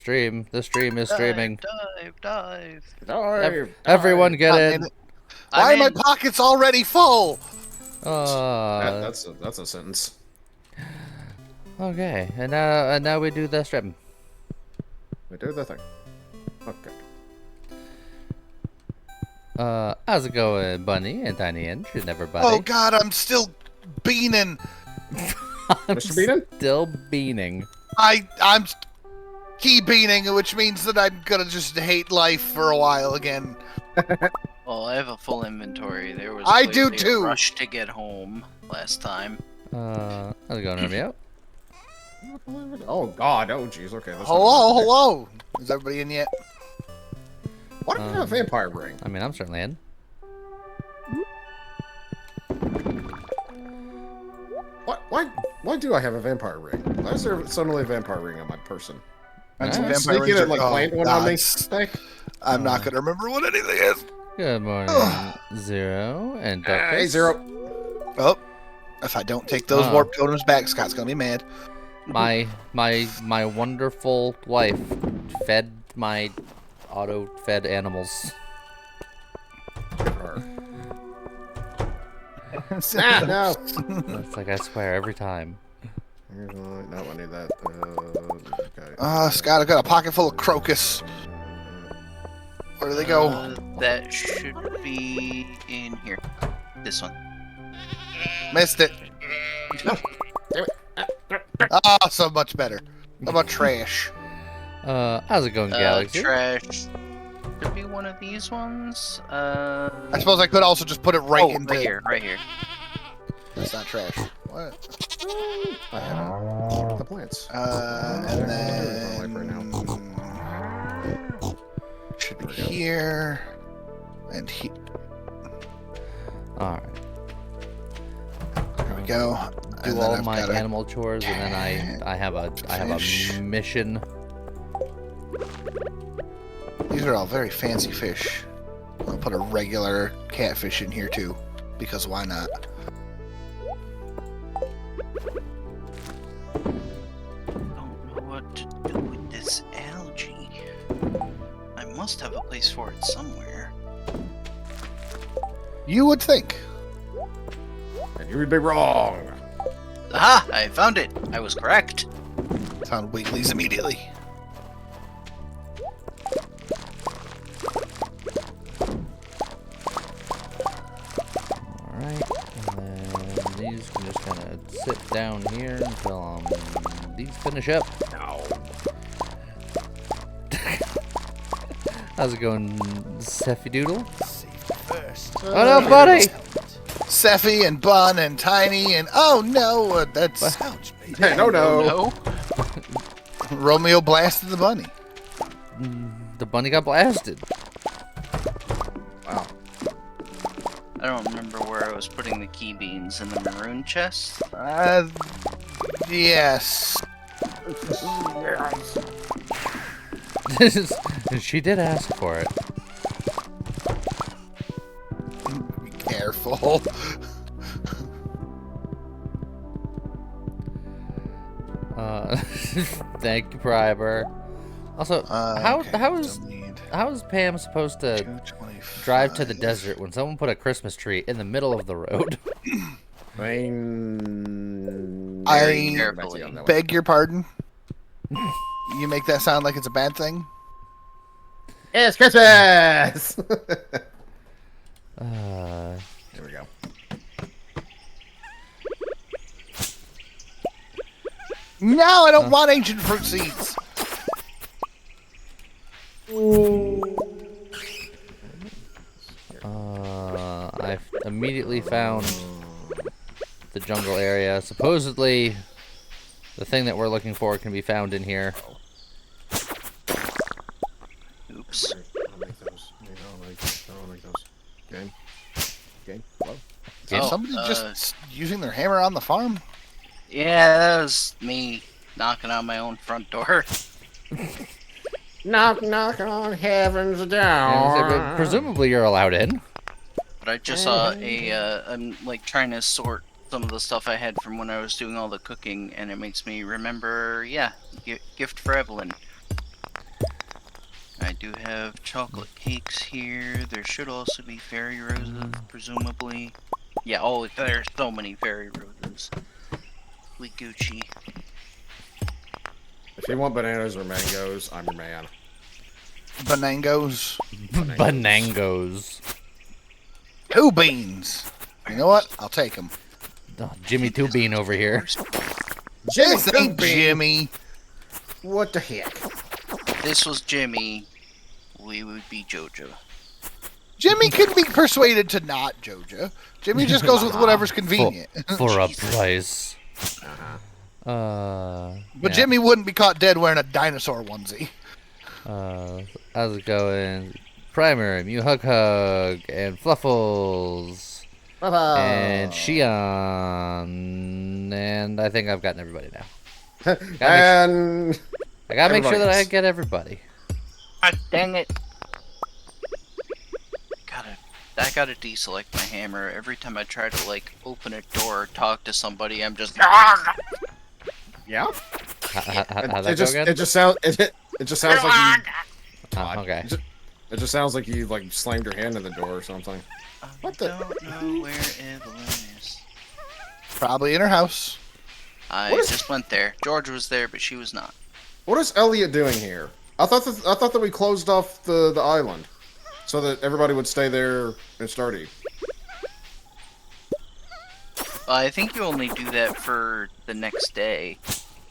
Stream. The stream is streaming. Dive. Everyone get in. Why are my pockets already full? That's a sentence. Okay, and now we do the stream. We do the thing. Okay. How's it going, Bunny and Tiny and everybody? Oh God, I'm still beaning. Mr. Beanin? Still beaning. I'm key beaning, which means that I'm gonna just hate life for a while again. Well, I have a full inventory. There was I do clearly a too. rush to get home last time. How's it going, Romeo? Oh God. Oh jeez. Okay. Let's Hello. Is everybody in yet? Why do you have a vampire ring? I mean, I'm certainly in. Why do I have a vampire ring? Why is there suddenly a vampire ring on my person? That's Alright. a vampire Sneaking ring. it like plant one on me. Hey. I'm not gonna remember what anything is. Good morning, Zero and Duckus. Hey, Zero. Oh, if I don't take those warp totems back, Scott's gonna be mad. My wonderful wife fed my auto-fed animals. No. It's like I swear every time. No, I need that. Okay. Scott, I got a pocket full of crocus. Where do they go? That should be in here. This one. Missed it. So much better. How about trash? How's it going, Galaxy? Trash. Could be one of these ones. I suppose I could also just put it right into right here. That's not trash. What? I have the plants. And then should be here and here. All right. There we go. Do all my animal chores, and then I have a mission. These are all very fancy fish. I'll put a regular catfish in here too, because why not? Don't know what to do with this algae. I must have a place for it somewhere. You would think. And you would be wrong. Ah! I found it! I was correct. Found Wiggly's immediately. Alright, and then these can just kind of sit down here until these finish up. No. How's it going, Seffy Doodle? First. Oh no, buddy! Seffy and Bun and Tiny and oh no, that's Hey, no. No? Romeo blasted the bunny. The bunny got blasted. Wow. I don't remember where I was putting the key beans in the maroon chest. Yes. She did ask for it. Be careful. Thank you, Priber. Also, how is Pam supposed to 225. drive to the desert when someone put a Christmas tree in the middle of the road? I beg your pardon. You make that sound like it's a bad thing? It's Christmas! Here we go. No, I don't want ancient fruit seeds. I've immediately found the jungle area. Supposedly, the thing that we're looking for can be found in here. Oops. I'll make those. I'll make those. Game. Hello? Is somebody just using their hammer on the farm? Yeah, that was me knocking on my own front door. Knock on heaven's door. Yeah, presumably you're allowed in. But I just saw I'm like trying to sort some of the stuff I had from when I was doing all the cooking, and it makes me remember, yeah, gift for Evelyn. do have chocolate cakes here. There should also be fairy roses, presumably. Yeah, oh, there's so many fairy roses. We Gucci. If you want bananas or mangoes, I'm your man. Banangos. Banangos. 2 beans. You know what? I'll take them. Oh, Jimmy Two Bean over here. Jimmy, This ain't Jimmy. What the heck? This was Jimmy. We would be Jojo. Jimmy can be persuaded to not Jojo. Jimmy just goes with whatever's convenient. For a Jesus. price. But yeah. Jimmy wouldn't be caught dead wearing a dinosaur onesie. How's it going? Primer, Mew Hug Hug, and Fluffles, and Shion, and I think I've gotten everybody now. And I gotta make sure that I everybody. get everybody. God dang it. I gotta deselect my hammer. Every time I try to, like, open a door or talk to somebody, I'm just... yeah, How'd that it go just again? it just sounds like you. Oh, okay. It just sounds like you like slammed your hand in the door or something. What the? I don't know where Evelyn is. Probably in her house. I What is- just went there. George was there, but she was not. What is Elliot doing here? I thought that we closed off the island so that everybody would stay there in Stardew. I think you only do that for the next day.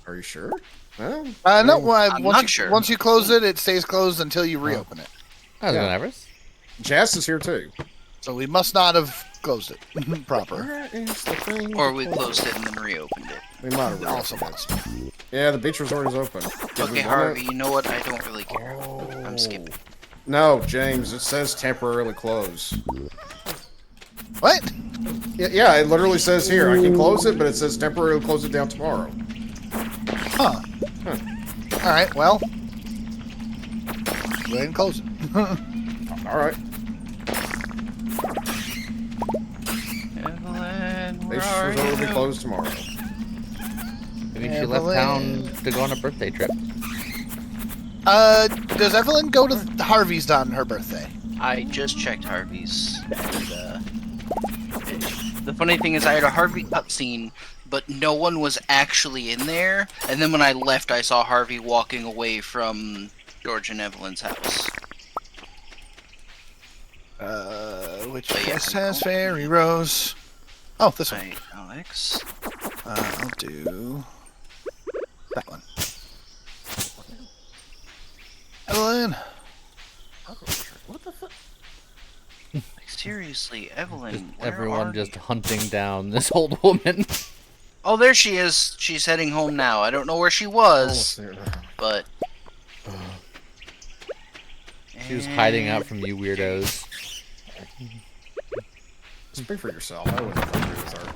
Are you sure? Well, No, I'm once not you, sure. once you close it, it stays closed until you reopen it. How's it Yeah. going, Everest? Jess is here too. So we must not have closed it proper. Where is the thing Or to we close closed it? it and then reopened it. We might have Also reopened must. it. Yeah, the beach resort is open. Did we Okay, wanna- Harvey, you know what? I don't really care. Oh. I'm skipping. No, James, it says temporarily close. What? Yeah, it literally says here. I can close it, but it says temporarily close it down tomorrow. Huh. All right. Well, go ahead and close it. All right. Evelyn, Beach where are resort will be you? closed tomorrow. Maybe she left town to go on a birthday trip. Does Evelyn go to Harvey's on her birthday? I just checked Harvey's. And, the funny thing is, I had a Harvey cutscene, but no one was actually in there. And then when I left, I saw Harvey walking away from George and Evelyn's house. Which But yeah, quest has Fairy Rose? Oh, this one. Right, Alex. I'll do that one. Evelyn. What the fuck? Like, seriously, Evelyn, where Everyone are just you? hunting down this old woman. Oh, there she is. She's heading home now. I don't know where she was, but... She was hiding out from you weirdos. Speak for yourself. I wouldn't agree with her.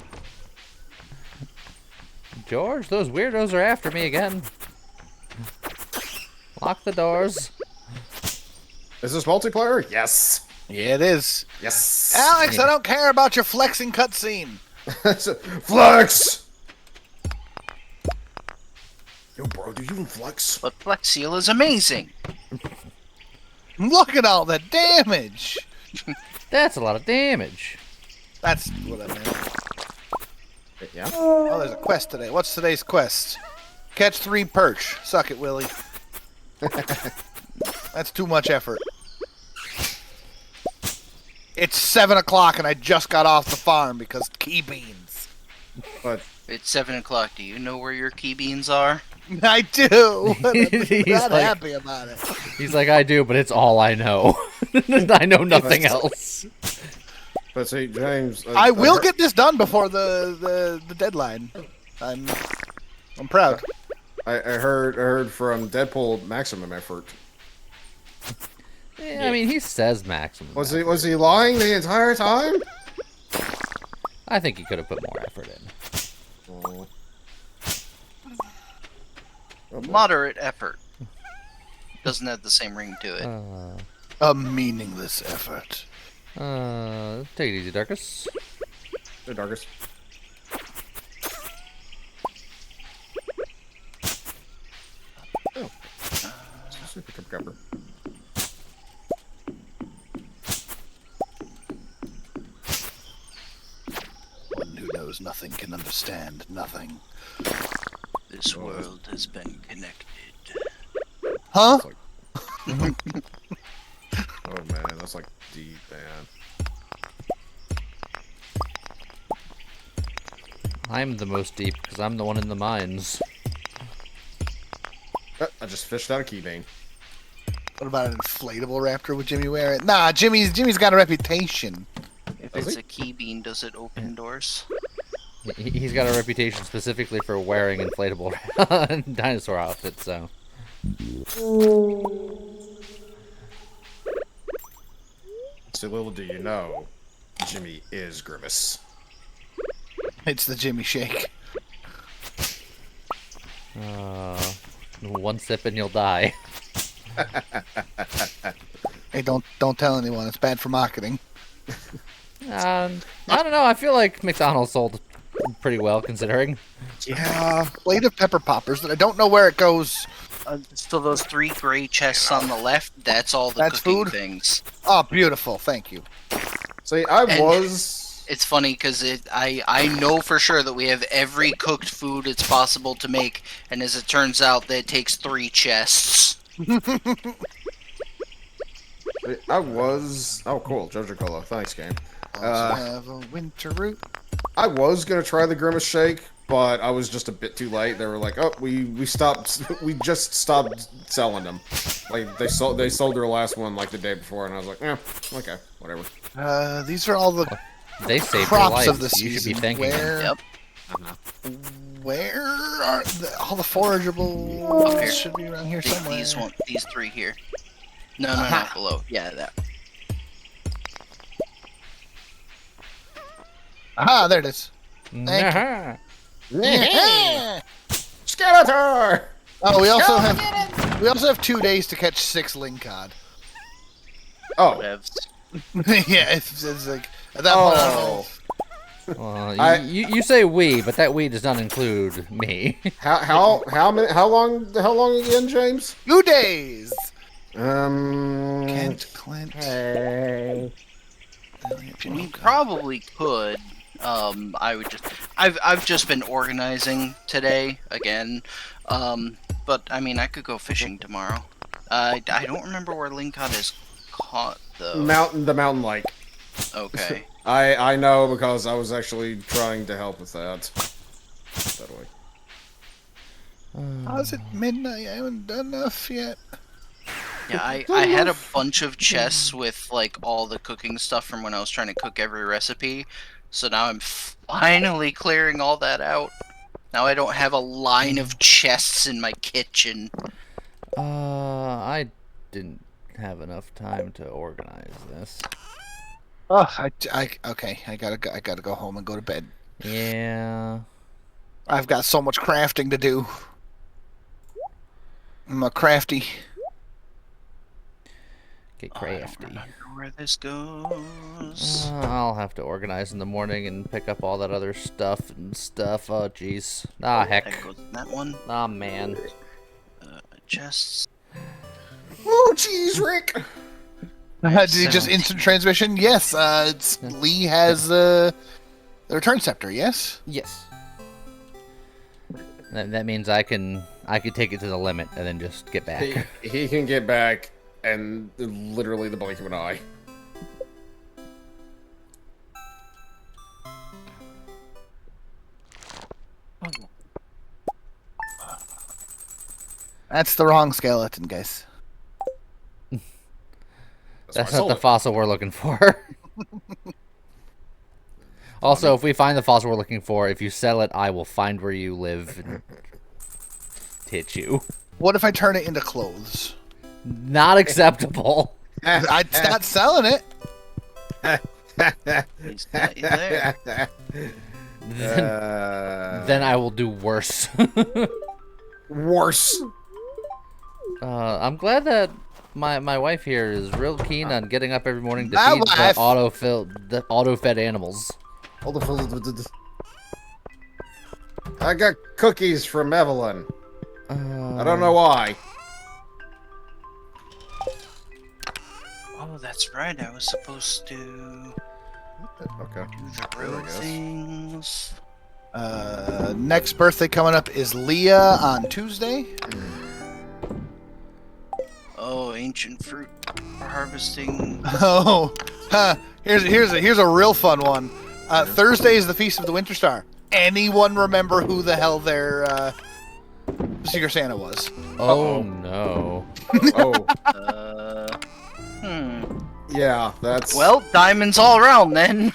George, those weirdos are after me again. Lock the doors. Is this multiplayer? Yes. Yeah, it is. Yes. Alex, I don't care about your flexing cutscene. Flex. Yo, bro, do you even flex? But Flex Seal is amazing. Look at all the damage. That's a lot of damage. That's what I meant. Yeah. Oh, there's a quest today. What's today's quest? Catch 3 perch. Suck it, Willie. That's too much effort. It's 7 o'clock and I just got off the farm because key beans. But It's 7 o'clock. Do you know where your key beans are? I do. I'm He's not like- happy about it. He's like, I do, but it's all I know. I know nothing else. see, James. I will get this done before the deadline. I'm proud. I heard from Deadpool maximum effort. Yeah, I mean, he says maximum. Was he lying the entire time? I think he could have put more effort in. Oh. Moderate effort. Doesn't have the same ring to it. A meaningless effort. Take it easy, Darkus. The darkest. Oh. Super cover. nothing can understand nothing. This world has been connected. Huh? It's like- oh man, that's like deep, man. I'm the most deep because I'm the one in the mines. I just fished out a key vein. What about an inflatable raptor? Would Jimmy wear it? Nah, Jimmy's got a reputation. If Does it's he? a key bean, does it open doors? He's got a reputation specifically for wearing inflatable dinosaur outfits, so. So little do you know, Jimmy is Grimace. It's the Jimmy shake. One sip and you'll die. Hey, don't tell anyone. It's bad for marketing. I don't know. I feel like McDonald's sold pretty well, considering. Yeah. Plate of pepper poppers that I don't know where it goes. Still those 3 gray chests on the left, that's all the That's cooking food? things. Oh, beautiful. Thank you. See, I And- was. It's funny because I know for sure that we have every cooked food it's possible to make, and as it turns out, that takes 3 chests. I was. Oh, cool. Jojo Cola. Thanks, game. Also have a winter root. I was gonna try the Grimace Shake, but I was just a bit too late. They were like, "Oh, we stopped. We just stopped selling them. Like they sold their last one like the day before." And I was like, "Yeah, okay, whatever." These are all the They saved your crops life. of the You should season. be thanking them. Where, Yep. where are all the forageable? Up here. Should be around here somewhere. These 3 here. No, Aha. below. Yeah, that. Aha, there it is. Thank you. Nah. Yeah. Skeletor! Oh, we also have 2 days to catch 6 lingcod. Oh, Whatevs. Yeah, it's like at that point. I don't know. Well, you say we, but that we does not include me. how long again, James? 2 days. Hey. Clint. We probably could. I would just. I've just been organizing today again. But I mean, I could go fishing tomorrow. I don't remember where lingcod is caught though. The mountain lake. Okay. I know because I was actually trying to help with that. By the way. How's it midnight? I haven't done enough yet. Yeah, I had a bunch of chests with like all the cooking stuff from when I was trying to cook every recipe. So now I'm finally clearing all that out. Now I don't have a line of chests in my kitchen. I didn't have enough time to organize this. Oh, okay. I gotta go home and go to bed. Yeah. I've got so much crafting to do. I'm a crafty. Get I crafty. don't remember where this goes. I'll have to organize in the morning and pick up all that other stuff and stuff. Oh, jeez. Ah, heck. That goes in that one. Ah, man. Chests. Oh, jeez, Rick. Did he just instant transmission? Yes. Lee has the return scepter. Yes. Yes. That means I could take it to the limit and then just get back. He can get back, and literally the blink of an eye. That's the wrong skeleton, guys. That's why I not the sold fossil we're looking for. Also, if we find the fossil we're looking for, if you sell it, I will find where you live and hit you. What if I turn it into clothes? Not acceptable. I'd not selling it. He's got you there. Then I will do worse. Worse. I'm glad that my wife here is real keen on getting up every morning to My feed wife. the auto-fed animals. I got cookies from Evelyn. I don't know why. Oh, that's right. I was supposed to Okay. do the There I real guess. things. Next birthday coming up is Leah on Tuesday. Oh, ancient fruit harvesting. Oh, here's a real fun one. Thursday is the Feast of the Winter Star. Anyone remember who the hell their Secret Santa was? Oh no. Oh, yeah, that's. Well, diamonds all around then.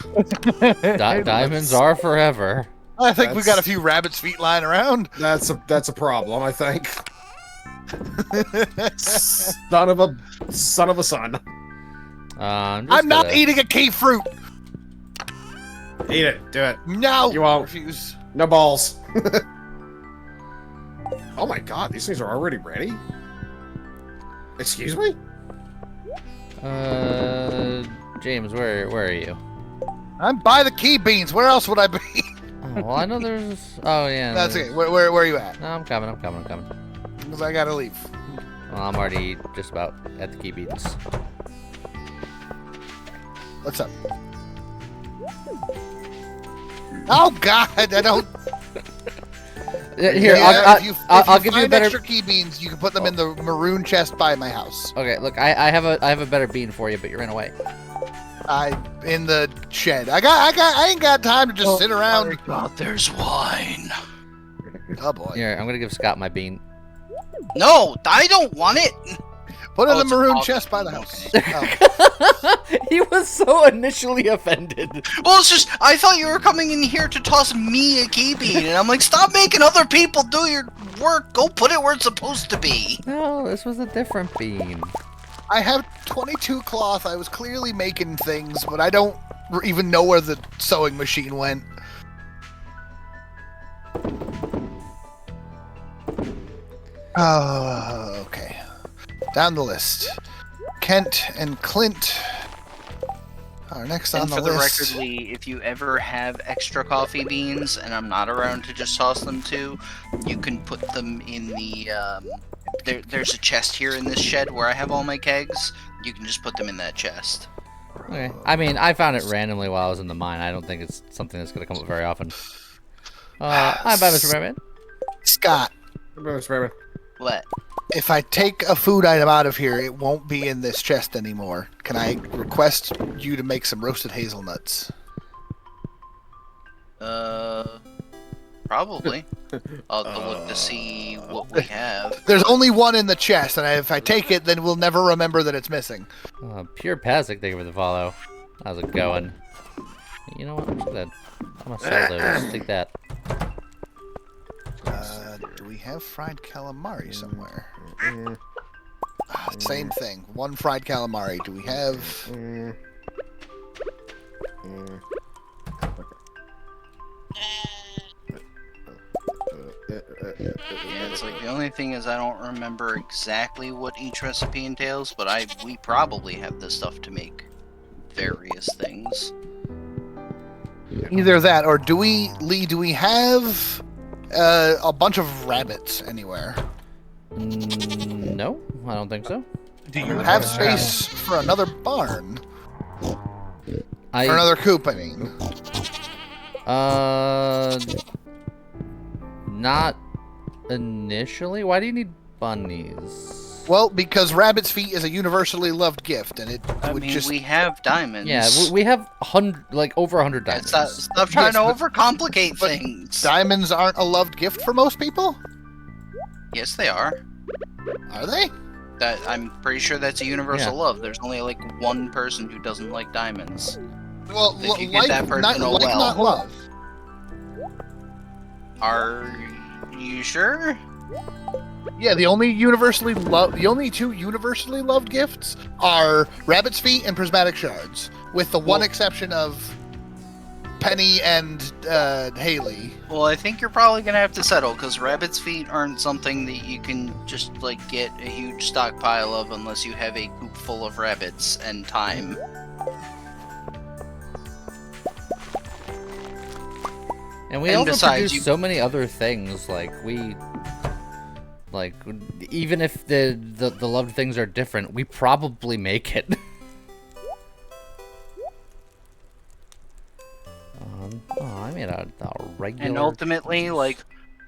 Diamonds are forever. I think we got a few rabbit's feet lying around. That's a problem, I think. son of a son. I'm not eating a key fruit. Eat it. Do it. No, You won't. refuse. No balls. Oh my god, these things are already ready? Excuse me? James, where are you? I'm by the key beans. Where else would I be? Oh, well, I know there's. Oh yeah. That's okay. Where are you at? No, I'm coming. Because I gotta leave. Well, I'm already just about at the key beats. What's up? Oh God, I don't. Here, Yeah, I'll give you a better. extra key beans. You can put them in the maroon chest by my house. Okay, look, I have a better bean for you, but you ran away. In the shed. I ain't got time to just sit around. God, there's wine. Oh boy. Here, I'm gonna give Scott my bean. No, I don't want it. Put it in Oh, the it's a maroon box. chest by the house. Okay. Oh. He was so initially offended. Well, it's just I thought you were coming in here to toss me a key bean, and I'm like, stop making other people do your work. Go put it where it's supposed to be. No, this was a different bean. I have 22 cloth. I was clearly making things, but I don't even know where the sewing machine went. Oh, okay. Down the list. Kent and Clint are next on And the for the list. record, Lee, if you ever have extra coffee beans and I'm not around to just toss them to, you can put them in the. There's a chest here in this shed where I have all my kegs. You can just put them in that chest. Okay. I mean, I found it randomly while I was in the mine. I don't think it's something that's gonna come up very often. I'm by Mr. Merman. Scott, What? if I take a food item out of here, it won't be in this chest anymore. Can I request you to make some roasted hazelnuts? Probably. I'll have to look to see what we have. There's only one in the chest, and if I take it, then we'll never remember that it's missing. Pure Pazic, thank you for the follow. How's it going? You know what? I'm gonna sell those. Take that. Do we have fried calamari somewhere? Same thing. One fried calamari. Do we have... Yeah, it's like the only thing is I don't remember exactly what each recipe entails, but we probably have the stuff to make various things. Either that, or do we, Lee, do we have a bunch of rabbits anywhere? No, I don't think so. Do you have space for another barn? For I another coop, I mean. Not initially. Why do you need bunnies? Well, because rabbit's feet is a universally loved gift, and it I would mean, just... we have diamonds. Yeah, we have over 100 Yeah, diamonds. stop trying Yes, to but- overcomplicate but things. Diamonds aren't a loved gift for most people? Yes, they are. Are they? That I'm pretty sure that's a universal Yeah. love. There's only like one person who doesn't like diamonds. Well, If you get that person, not, oh like well. not love. Are you sure? Yeah, the only two universally loved gifts are rabbit's feet and prismatic shards, with the one exception of Penny and Haley. Well, I think you're probably gonna have to settle because rabbit's feet aren't something that you can just like get a huge stockpile of unless you have a coop full of rabbits and time. And we And also besides, produce you- so many other things. Like even if the loved things are different, we probably make it. I made a regular. And ultimately, cheese. like,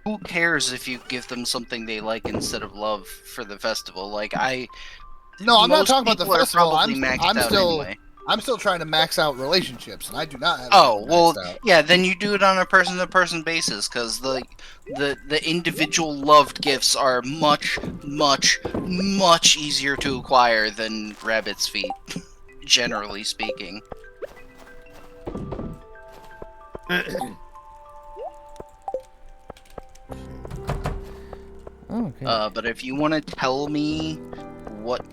who cares if you give them something they like instead of love for the festival? Like, No, I'm not most talking about the people are festival. probably maxed out anyway. I'm still trying to max out relationships, and I do not have Oh, anything well, maxed out. yeah, then you do it on a person-to-person basis, because the individual loved gifts are much, much, much easier to acquire than rabbit's feet, generally speaking. Oh, okay. But if you want to tell me what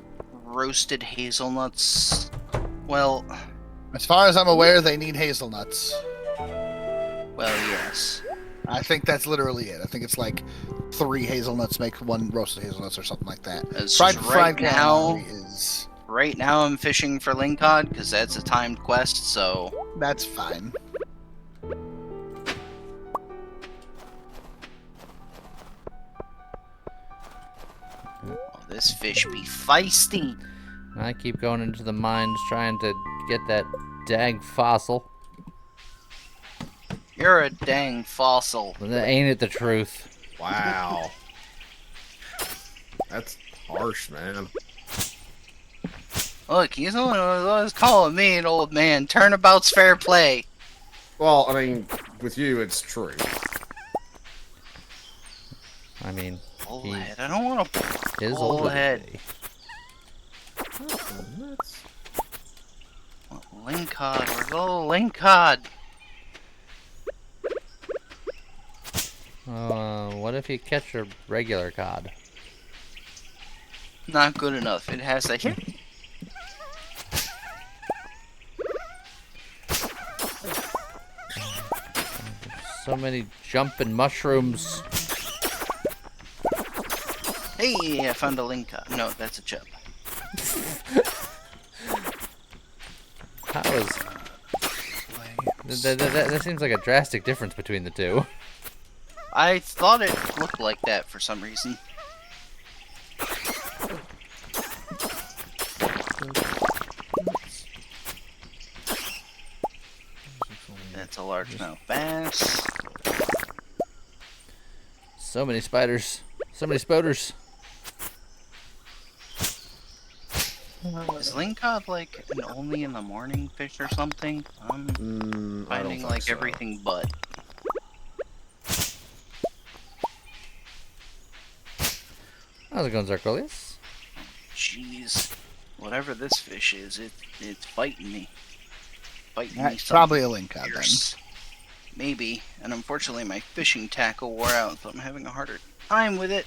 roasted hazelnuts, well, As far as I'm aware, they need hazelnuts. yes. I think that's literally it. I think it's like 3 hazelnuts make 1 roasted hazelnuts or something like that. It's Fried just right calamari now. is Right now, I'm fishing for lingcod because that's a timed quest. So that's fine. this fish be feisty. I keep going into the mines trying to get that dag fossil. You're a dang fossil. But that ain't it the truth. Wow. That's harsh, man. Look, he's the one who was calling me an old man. Turnabout's fair play. Well, I mean, with you, it's true. I mean, Bullhead. I don't want to. his old Bullhead. lady. Lingcod. Where's the little lingcod? What if you catch a regular cod? Not good enough. It has to hit. So many jumping mushrooms. Hey, I found a lingcod. No, that's a chub. That was. That seems like a drastic difference between the two. I thought it looked like that for some reason. That's a largemouth bass. So many spiders. So many spoders. Is lingcod like an only in the morning fish or something? I'm I don't finding think like so. everything but. How's it going, Zarkolius? Jeez, whatever this fish is, it's biting me. Biting me. That's something probably a lingcod then. fierce. Maybe, and unfortunately my fishing tackle wore out, so I'm having a harder time with it.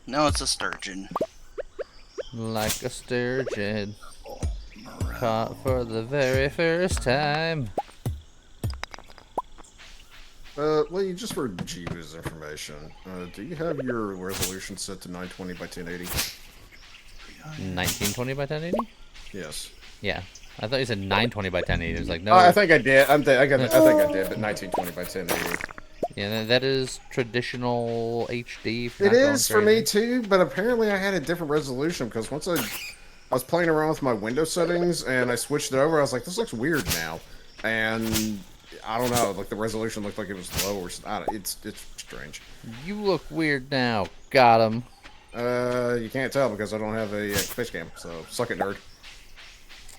No, it's a sturgeon. Like a sturgeon. Caught for the very first time. Well, just for Jeeves information, do you have your resolution set to 920 by 1080? 1920 by 1080? Yes. Yeah. I thought you said 920 by 1080. It was like, no. I think I did. I think I did, but 1920 by 1080. Yeah, that is traditional HD. If It is for me too, but apparently I had a different resolution because once I was playing around with my Windows settings and I switched it over, I was like, this looks weird now, and I don't know, like the resolution looked like it was low or something. It's strange. You look weird now. Got him. You can't tell because I don't have a fish cam, so suck it, nerd.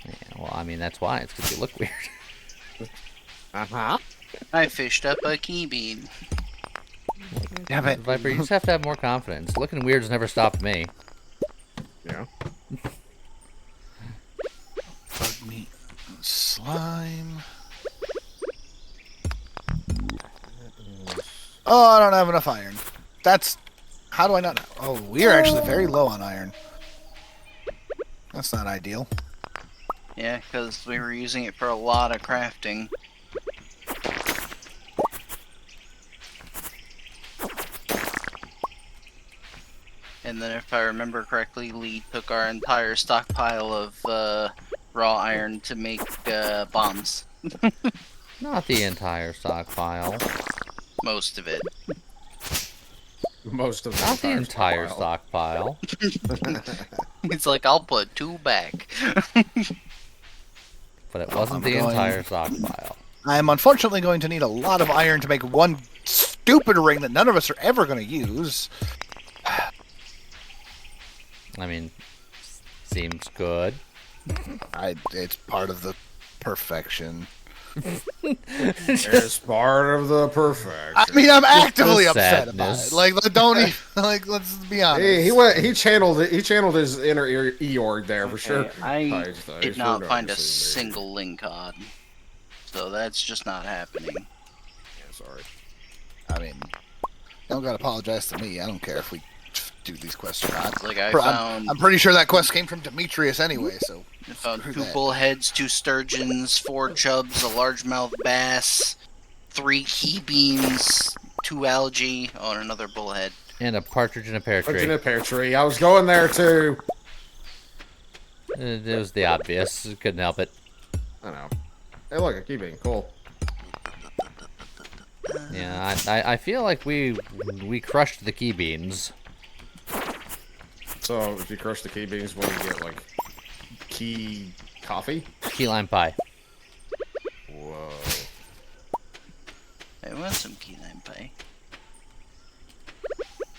Yeah, well, I mean, that's why. It's because you look weird. Uh-huh. I fished up a key bean. Damn it. Viper, you just have to have more confidence. Looking weird's never stopped me. Yeah. Bug meat. Slime. Oh, I don't have enough iron. That's... How do I not... Oh, we're actually very low on iron. That's not ideal. Yeah, because we were using it for a lot of crafting. And then if I remember correctly, Lee took our entire stockpile of raw iron to make bombs. Not the entire stockpile. Most of it. Most of Not the entire stockpile. It's like, I'll put 2 back. But it wasn't the entire stockpile. I am unfortunately going to need a lot of iron to make one stupid ring that none of us are ever going to use. I mean, seems good. It's part of the perfection. It's part of the perfection. I mean, I'm actively the upset about sadness. it. Like, don't even, like, let's be honest. He channeled his inner Eeyore there for sure. I Sure did not find a obviously, single lingcod, so that's just not happening. Yeah, sorry. I mean, don't gotta apologize to me. I don't care if we do these quests or not. Like I'm I'm pretty sure that quest came from Demetrius anyway, so. I found Screw 2 that. bullheads, 2 sturgeons, 4 chubs, a largemouth bass, 3 key beans, 2 algae, and another bullhead. And a partridge in a pear Partridge in tree. a pear tree. I was going there too. It was the obvious. Couldn't help it. I know. Hey, look, a key bean. Cool. Yeah, I feel like we crushed the key beans. So if you crush the key beans, what do you get? Like key coffee? Key lime pie. Whoa. I want some key lime pie.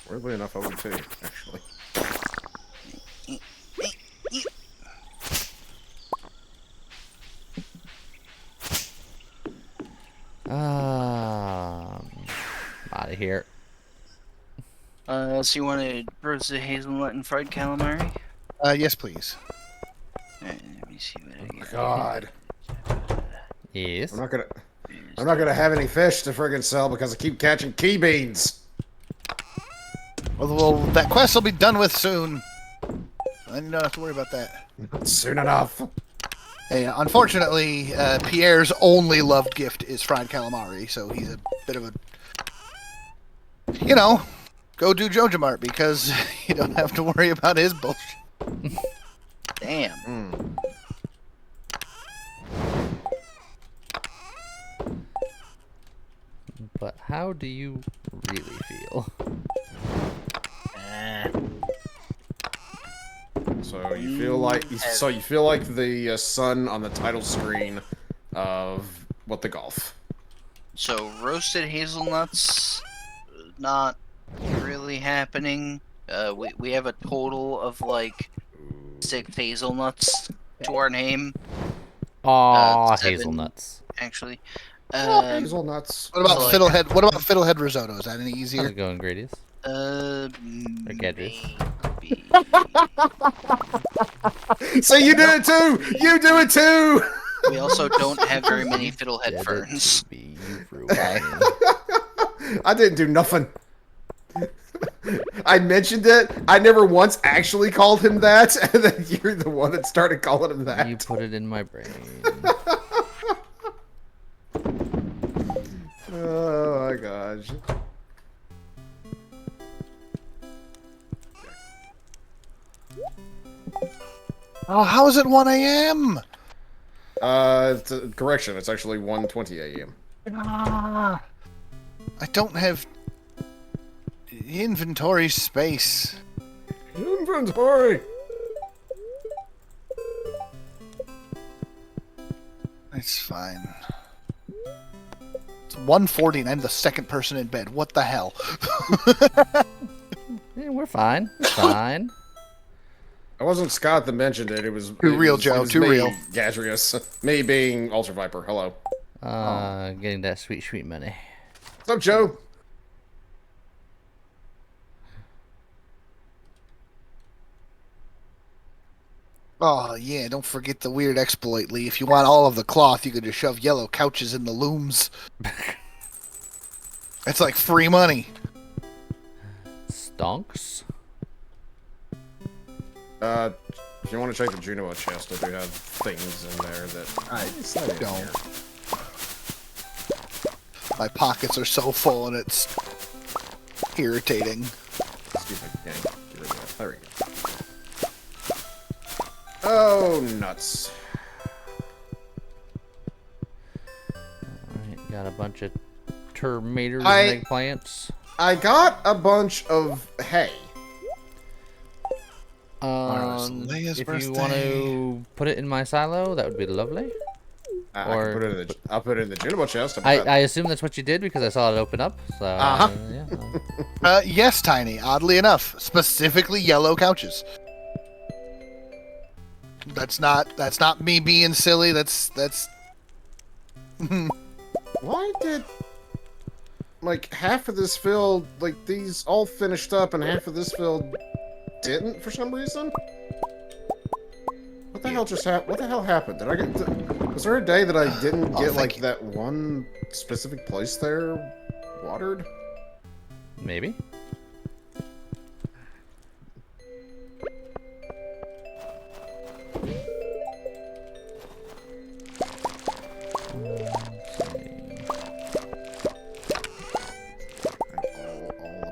Weirdly enough, I would too, actually. Out of here. So you wanted roasted hazelnut and fried calamari? Yes, please. Alright, let me see what I get. God. Yes. I'm not gonna have any fish to friggin' sell because I keep catching key beans. Well, that quest will be done with soon. I don't have to worry about that. Soon enough. Hey, unfortunately, Pierre's only loved gift is fried calamari, so he's a bit of a... You know, go do JojaMart because you don't have to worry about his bullshit. Damn. But how do you really feel? So you feel like the sun on the title screen of What the Golf. So roasted hazelnuts, not really happening. We have a total of like 6 hazelnuts to our name, Aw, 7. hazelnuts. actually. Hazelnuts. What about So, like- Fiddlehead? What about Fiddlehead risotto? Is that any How's easier? it going, Grady's? Maybe. So you do it too! You do it too! We also don't have very many fiddlehead ferns. I didn't do nothing. I mentioned it. I never once actually called him that, and then you're the one that started calling him that. You put it in my brain. Oh my gosh. Oh, how is it 1 a.m.? Correction. It's actually 1:20 a.m. I don't have inventory space. Inventory. It's fine. It's 1:40 and I'm the second person in bed. What the hell? Yeah, we're fine. It's fine. It wasn't Scott that mentioned it. It was Too real, it Joe, was too me, real. Gadrius. Me being Ultra Viper. Hello. Getting that sweet, sweet money. What's up, Joe? Oh, yeah, don't forget the weird exploit, Lee. If you want all of the cloth, you could just shove yellow couches in the looms. It's like free money. Stonks? If you want to check the Juno chest, I do have things in there that I don't. My pockets are so full and it's irritating. Excuse me. Yeah, get rid of that. There we go. Oh, nuts. Alright, got a bunch of tomatoes I- and eggplants. I got a bunch of hay. Leia's If you birthday. want to put it in my silo, that would be lovely. I Or- can put it in the. I'll put it in the Junibo chest. I assume that's what you did because I saw it open up. So Uh-huh. yeah. Yes, Tiny. Oddly enough, specifically yellow couches. That's not me being silly. That's. Why did like half of this field, like these all finished up, and half of this field didn't for some reason? What the hell just happened? What the hell happened? Did I get? Was there a day that I didn't get like that one specific place there watered? Maybe.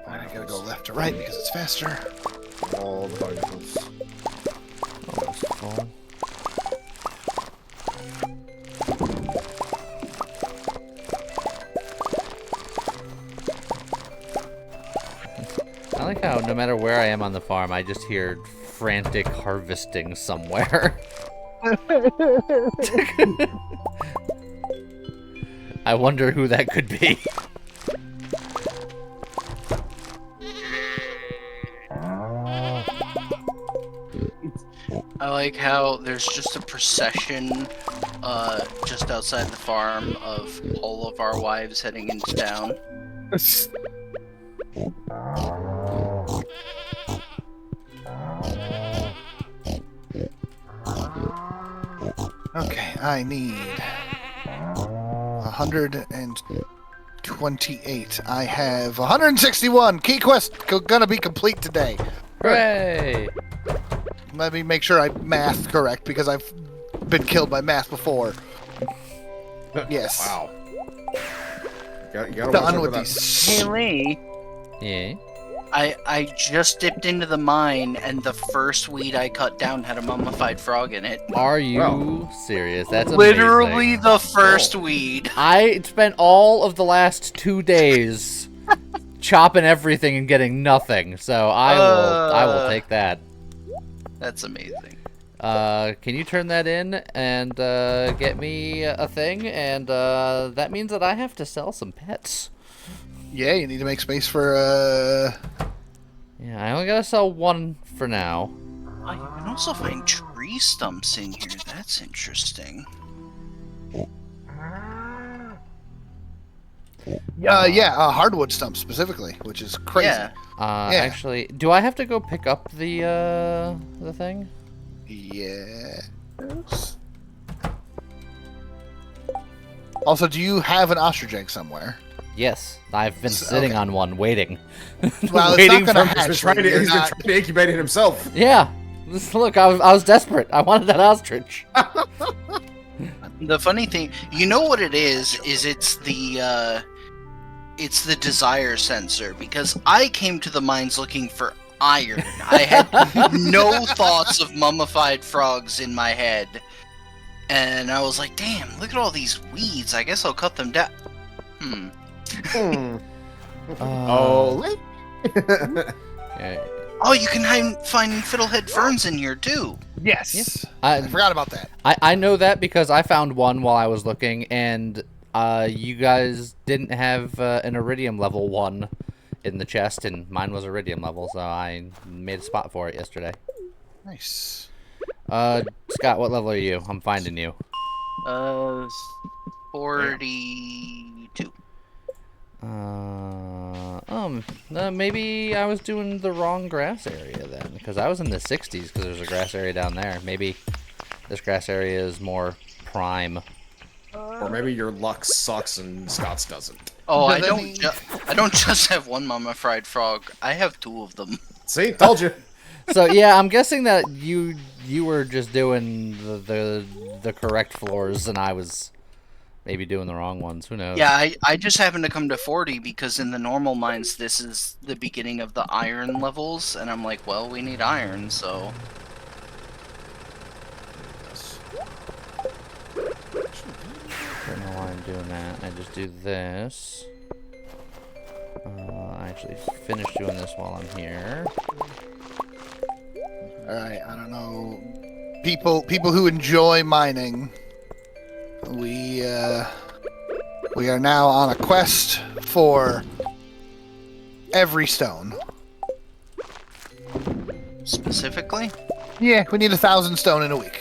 I gotta go left to right because it's faster. All the bicycles. Almost full. I like how no matter where I am on the farm, I just hear frantic harvesting somewhere. I wonder who that could be. I like how there's just a procession just outside the farm of all of our wives heading into town. Okay, I need 128. I have 161. Key quest gonna be complete today. Hooray! Let me make sure I math correct because I've been killed by math before. Yes. Wow. You gotta watch out Done for with that. these. Hey Lee, Yeah. I just dipped into the mine and the first weed I cut down had a mummified frog in it. Are you Wow. serious? That's Literally amazing. the first weed. I spent all of the last 2 days chopping everything and getting nothing. So I will take that. That's amazing. Can you turn that in and get me a thing? And that means that I have to sell some pets. Yeah, you need to make space for Yeah, I only gotta sell one for now. Oh, you can also find tree stumps in here. That's interesting. hardwood stumps specifically, which is crazy. Yeah. Yeah. Actually, do I have to go pick up the thing? Yes. Also, do you have an ostrich egg somewhere? Yes, I've been sitting okay. on one, waiting. Well, it's Waiting not gonna for- hatch. He's been trying to, You're he's been not- trying to incubate it himself. Yeah, look, I was desperate. I wanted that ostrich. The funny thing, you know what it is it's the desire sensor, because I came to the mines looking for iron. I had no thoughts of mummified frogs in my head. And I was like, damn, look at all these weeds. I guess I'll cut them down. Hmm. Uh, Oh. yeah. Oh, you can find fiddlehead ferns in here too. Yes. I I, forgot about that. I know that because I found one while I was looking, and you guys didn't have an iridium level 1 in the chest, and mine was iridium level, so I made a spot for it yesterday. Nice. Scott, what level are you? I'm finding you. 42. Maybe I was doing the wrong grass area then, because I was in the 60s because there's a grass area down there. Maybe this grass area is more prime. Or maybe your luck sucks and Scott's doesn't. Oh, Does that mean- I don't just have one mummified frog. I have 2 of them. See, told you. So yeah, I'm guessing that you were just doing the correct floors, and I was maybe doing the wrong ones. Who knows? Yeah, I just happened to come to 40 because in the normal mines, this is the beginning of the iron levels, and I'm like, well, we need iron, so... I don't know why I'm doing that. I just do this. I actually finished doing this while I'm here. All right. I don't know. People who enjoy mining. we are now on a quest for every stone. Specifically? Yeah, we need 1,000 stone in a week.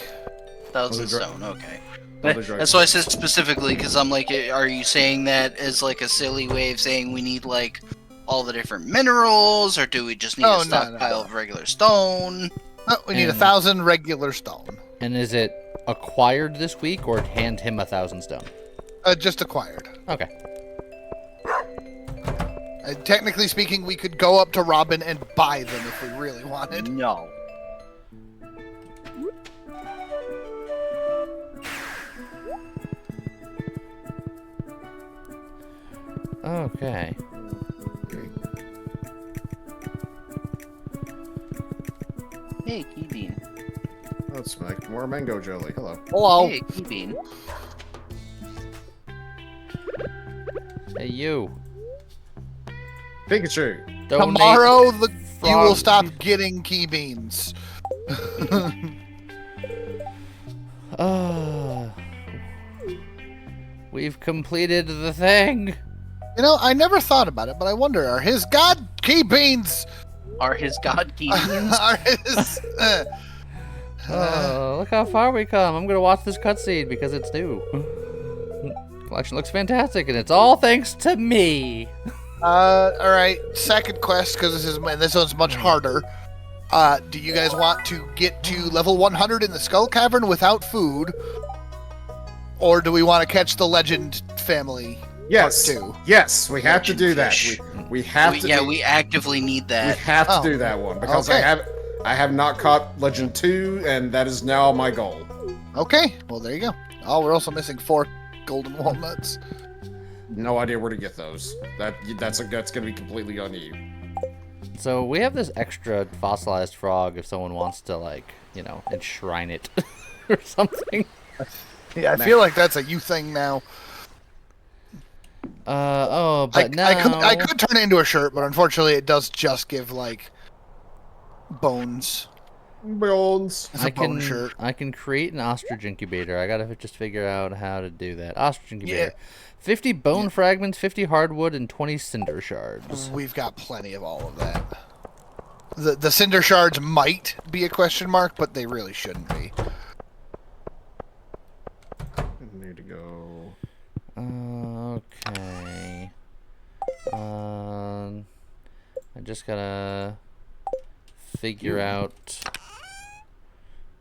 1,000 stone, okay. Other dragon That's why I said specifically, because I'm like, are you saying that as like a silly way of saying we need like all the different minerals, or do we just need Oh, a no, stockpile no. of regular stone? Oh, we need And- 1,000 regular stone. And is it acquired this week or hand him 1,000 stone? Just acquired. Okay. Technically speaking, we could go up to Robin and buy them if we really wanted. No. Okay. Hey, Keybean. Let's make more mango jelly. Hello. Hello. Hey, Keybean. Hey, you. Pikachu. Donate Tomorrow, you will frog- stop getting key beans. We've completed the thing. You know, I never thought about it, but I wonder, are his god key beans? Are his god Keybeans? Are his... Oh, look how far we come. I'm gonna watch this cutscene because it's new. Collection looks fantastic, and it's all thanks to me. Alright, second quest, because this one's much harder. Do you guys want to get to level 100 in the Skull Cavern without food? Or do we want to catch the Legend family? Yes. Part 2? Yes, we have to do that. Fish. We have to. Yeah, do, we actively need we that. have to Oh. do that one because Okay. I have not caught Legend 2, and that is now my goal. Okay, well there you go. Oh, we're also missing 4 golden walnuts. No idea where to get those. That's going to be completely on you. So we have this extra fossilized frog if someone wants to, like, you know, enshrine it or something. Yeah, I feel like that's a you thing now. Oh, but no. I could turn it into a shirt, but unfortunately it does just give, like, bones. Bones. It's a bone shirt. I can create an ostrich incubator. I gotta just figure out how to do that. Ostrich incubator. 50 bone fragments, 50 hardwood, and 20 cinder shards. We've got plenty of all of that. The cinder shards might be a question mark, but they really shouldn't be. Need to go. Okay. I just gotta figure out.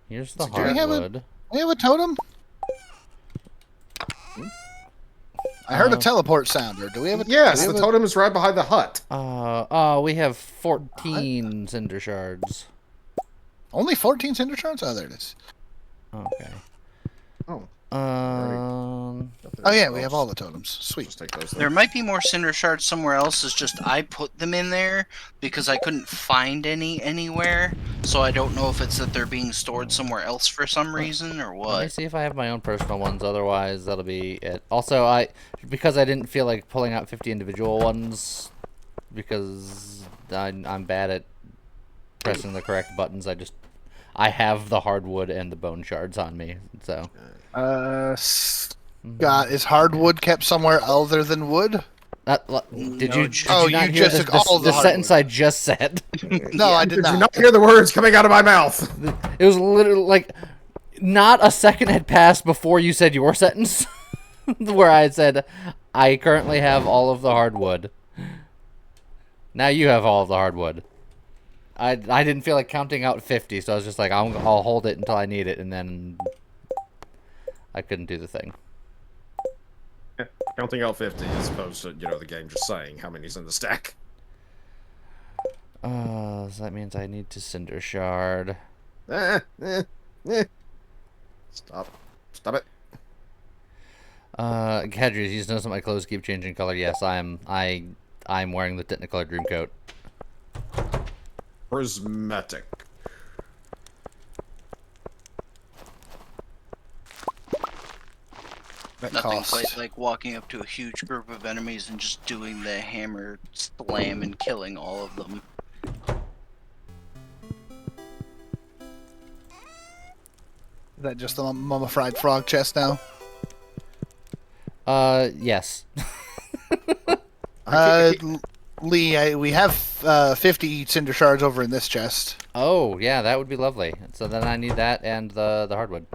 Here's the So do we have a- hardwood. We have a totem? I heard a Uh, teleport sounder. Do we have a Yes, do the we have totem is right behind the hut. We have 14 cinder shards. only 14 cinder shards? Oh, there it is. Okay. Oh. Oh, yeah, we have all the totems. Sweet. Just take those. There might be more cinder shards somewhere else. It's just I put them in there because I couldn't find any anywhere. So I don't know if it's that they're being stored somewhere else for some reason or Let me what. see if I have my own personal ones. Otherwise, that'll be it. Also, because I didn't feel like pulling out 50 individual ones because I'm bad at pressing the correct buttons. I have the hardwood and the bone shards on me. So Scott, is hardwood kept somewhere other than wood? did No, you Oh, not you hear just the, took all the the sentence I just said? No, I did Did you not. not hear the words coming out of my mouth? It was literally like not a second had passed before you said your sentence where I had said I currently have all of the hardwood. Now you have all of the hardwood. I didn't feel like counting out 50, so I was just like I'll hold it until I need it, and then I couldn't do the thing. Counting out 50 as opposed to, the game just saying how many's in the stack. So that means I need to cinder shard. Stop. Stop it. Kedri, you just notice that my clothes keep changing color. Yes, I'm wearing the Technicolor Dream Coat. Prismatic. That Nothing cost. quite like walking up to a huge group of enemies and just doing the hammer slam and killing all of them. Is that just the mummified frog chest now? Yes. Lee, we have 50 cinder shards over in this chest. Oh, yeah, that would be lovely. So then I need that and the hardwood.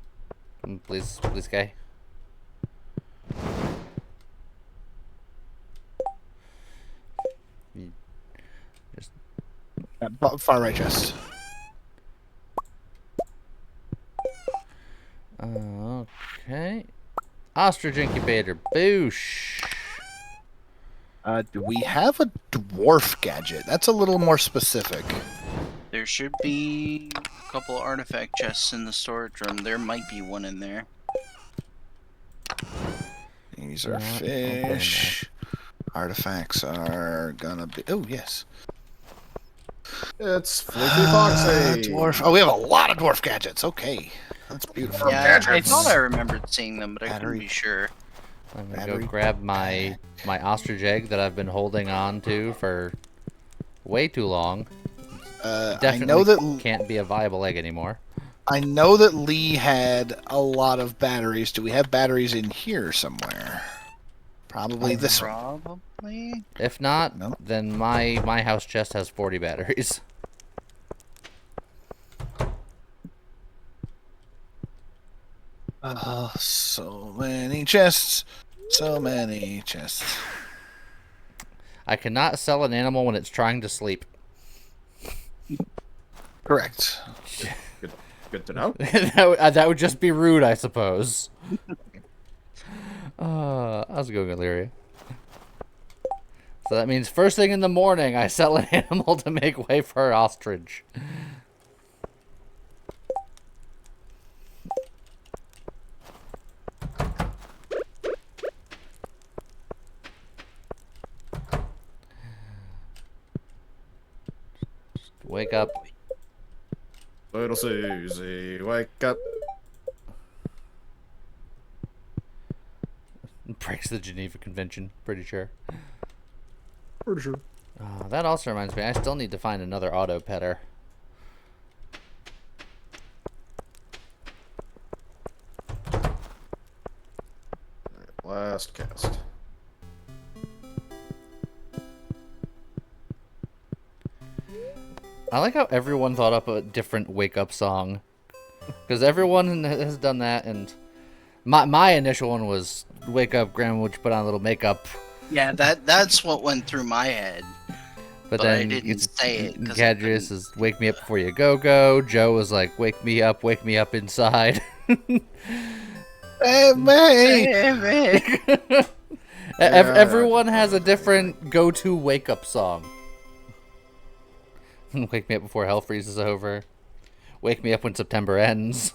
Please, Kay. Just Far right chest. okay. Ostrich incubator. Boosh. Do we have a dwarf gadget? That's a little more specific. There should be a couple artifact chests in the storage room. There might be one in there. These are Not fish. Artifacts are gonna be. Oh yes. It's Fleeky Foxy. Dwarf. Oh, we have a lot of dwarf gadgets. Okay, that's beautiful. Yeah, I gadgets. thought I remembered seeing them, but I couldn't Battery. be sure. I'm gonna Battery. go grab my ostrich egg that I've been holding on to for way too long. I Definitely know that can't be a viable egg anymore. Lee had a lot of batteries. Do we have batteries in here somewhere? Probably this one. Probably. If not, No. then my house chest has 40 batteries. So many chests. So many chests. I cannot sell an animal when it's trying to sleep. Correct. Good to know. that would just be rude, I suppose. How's it going, Illyria? So that means first thing in the morning, I sell an animal to make way for ostrich. Wake up. Little Susie, wake up. Breaks the Geneva Convention, pretty sure. Pretty sure. That also reminds me, I still need to find another auto petter. Last cast. I like how everyone thought up a different wake up song. Because everyone has done that, and my initial one was wake up, grandma, would you put on a little makeup? Yeah, that's what went through my head. But I didn't say it, 'cause I Gadgets is wake me up before you go. Joe was like wake me up inside. Hey, man. Everyone has a different go-to wake up song. Wake me up before hell freezes over. Wake me up when September ends.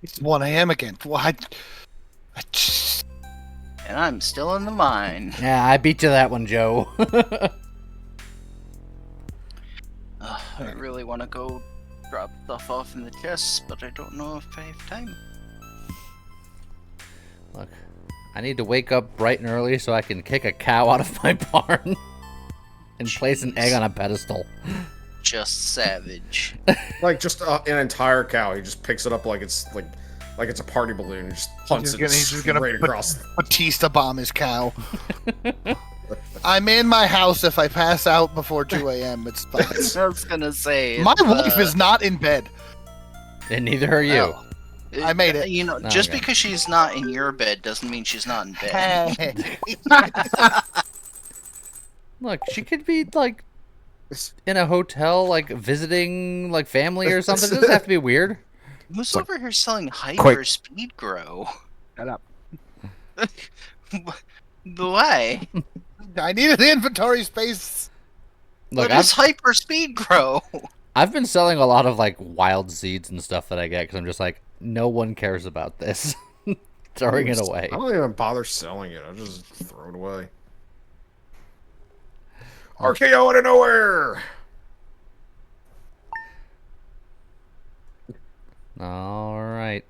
It's 1 a.m. again. What? And I'm still in the mine. Yeah, I beat you that one, Joe. I really want to go drop stuff off in the chests, but I don't know if I have time. Look, I need to wake up bright and early so I can kick a cow out of my barn and place an egg on a pedestal. Just savage. Like just an entire cow. He just picks it up like it's a party balloon and just punts He's just gonna straight across. Batista bomb his cow. I'm in my house. If I pass out before 2 a.m., it's fine. I was gonna say My wife is not in bed. And neither are you. Oh, I made it. You know, No, just okay. because she's not in your bed doesn't mean she's not in bed. Hey. Look, she could be like in a hotel, like visiting like family or something. It doesn't have to be weird. Who's over here selling hyper speed grow? Shut up. Why? I needed the inventory space. Look, What is hyper speed grow? I've been selling a lot of like wild seeds and stuff that I get because I'm just like, no one cares about this. Throwing it away. I don't even bother selling it. I just throw it away. RKO out of nowhere. All right.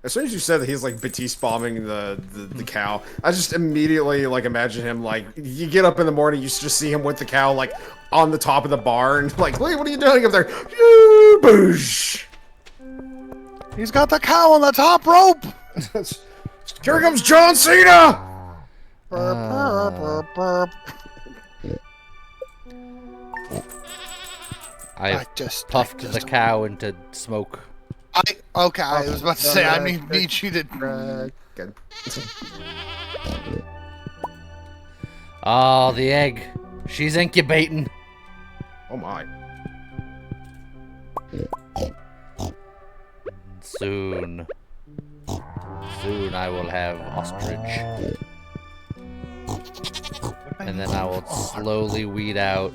As soon as you said that he's like Batiste bombing the cow, I just immediately like imagine him like you get up in the morning, you just see him with the cow like on the top of the barn, like, wait, what are you doing up there? Boosh! He's got the cow on the top rope. Here comes John Cena! I just puffed the cow into smoke. Okay, I was about to say, I need you to... Good. Oh, the egg. She's incubating. Oh my. Soon I will have ostrich. And then I will slowly weed out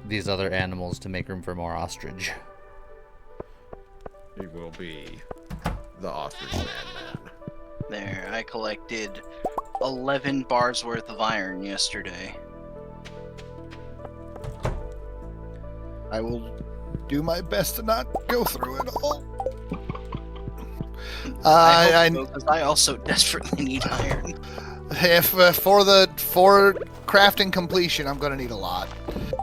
these other animals to make room for more ostrich. He will be the ostrich man. There, I collected 11 bars worth of iron yesterday. I will do my best to not go through it all. Because I also desperately need iron. If for crafting completion, I'm gonna need a lot.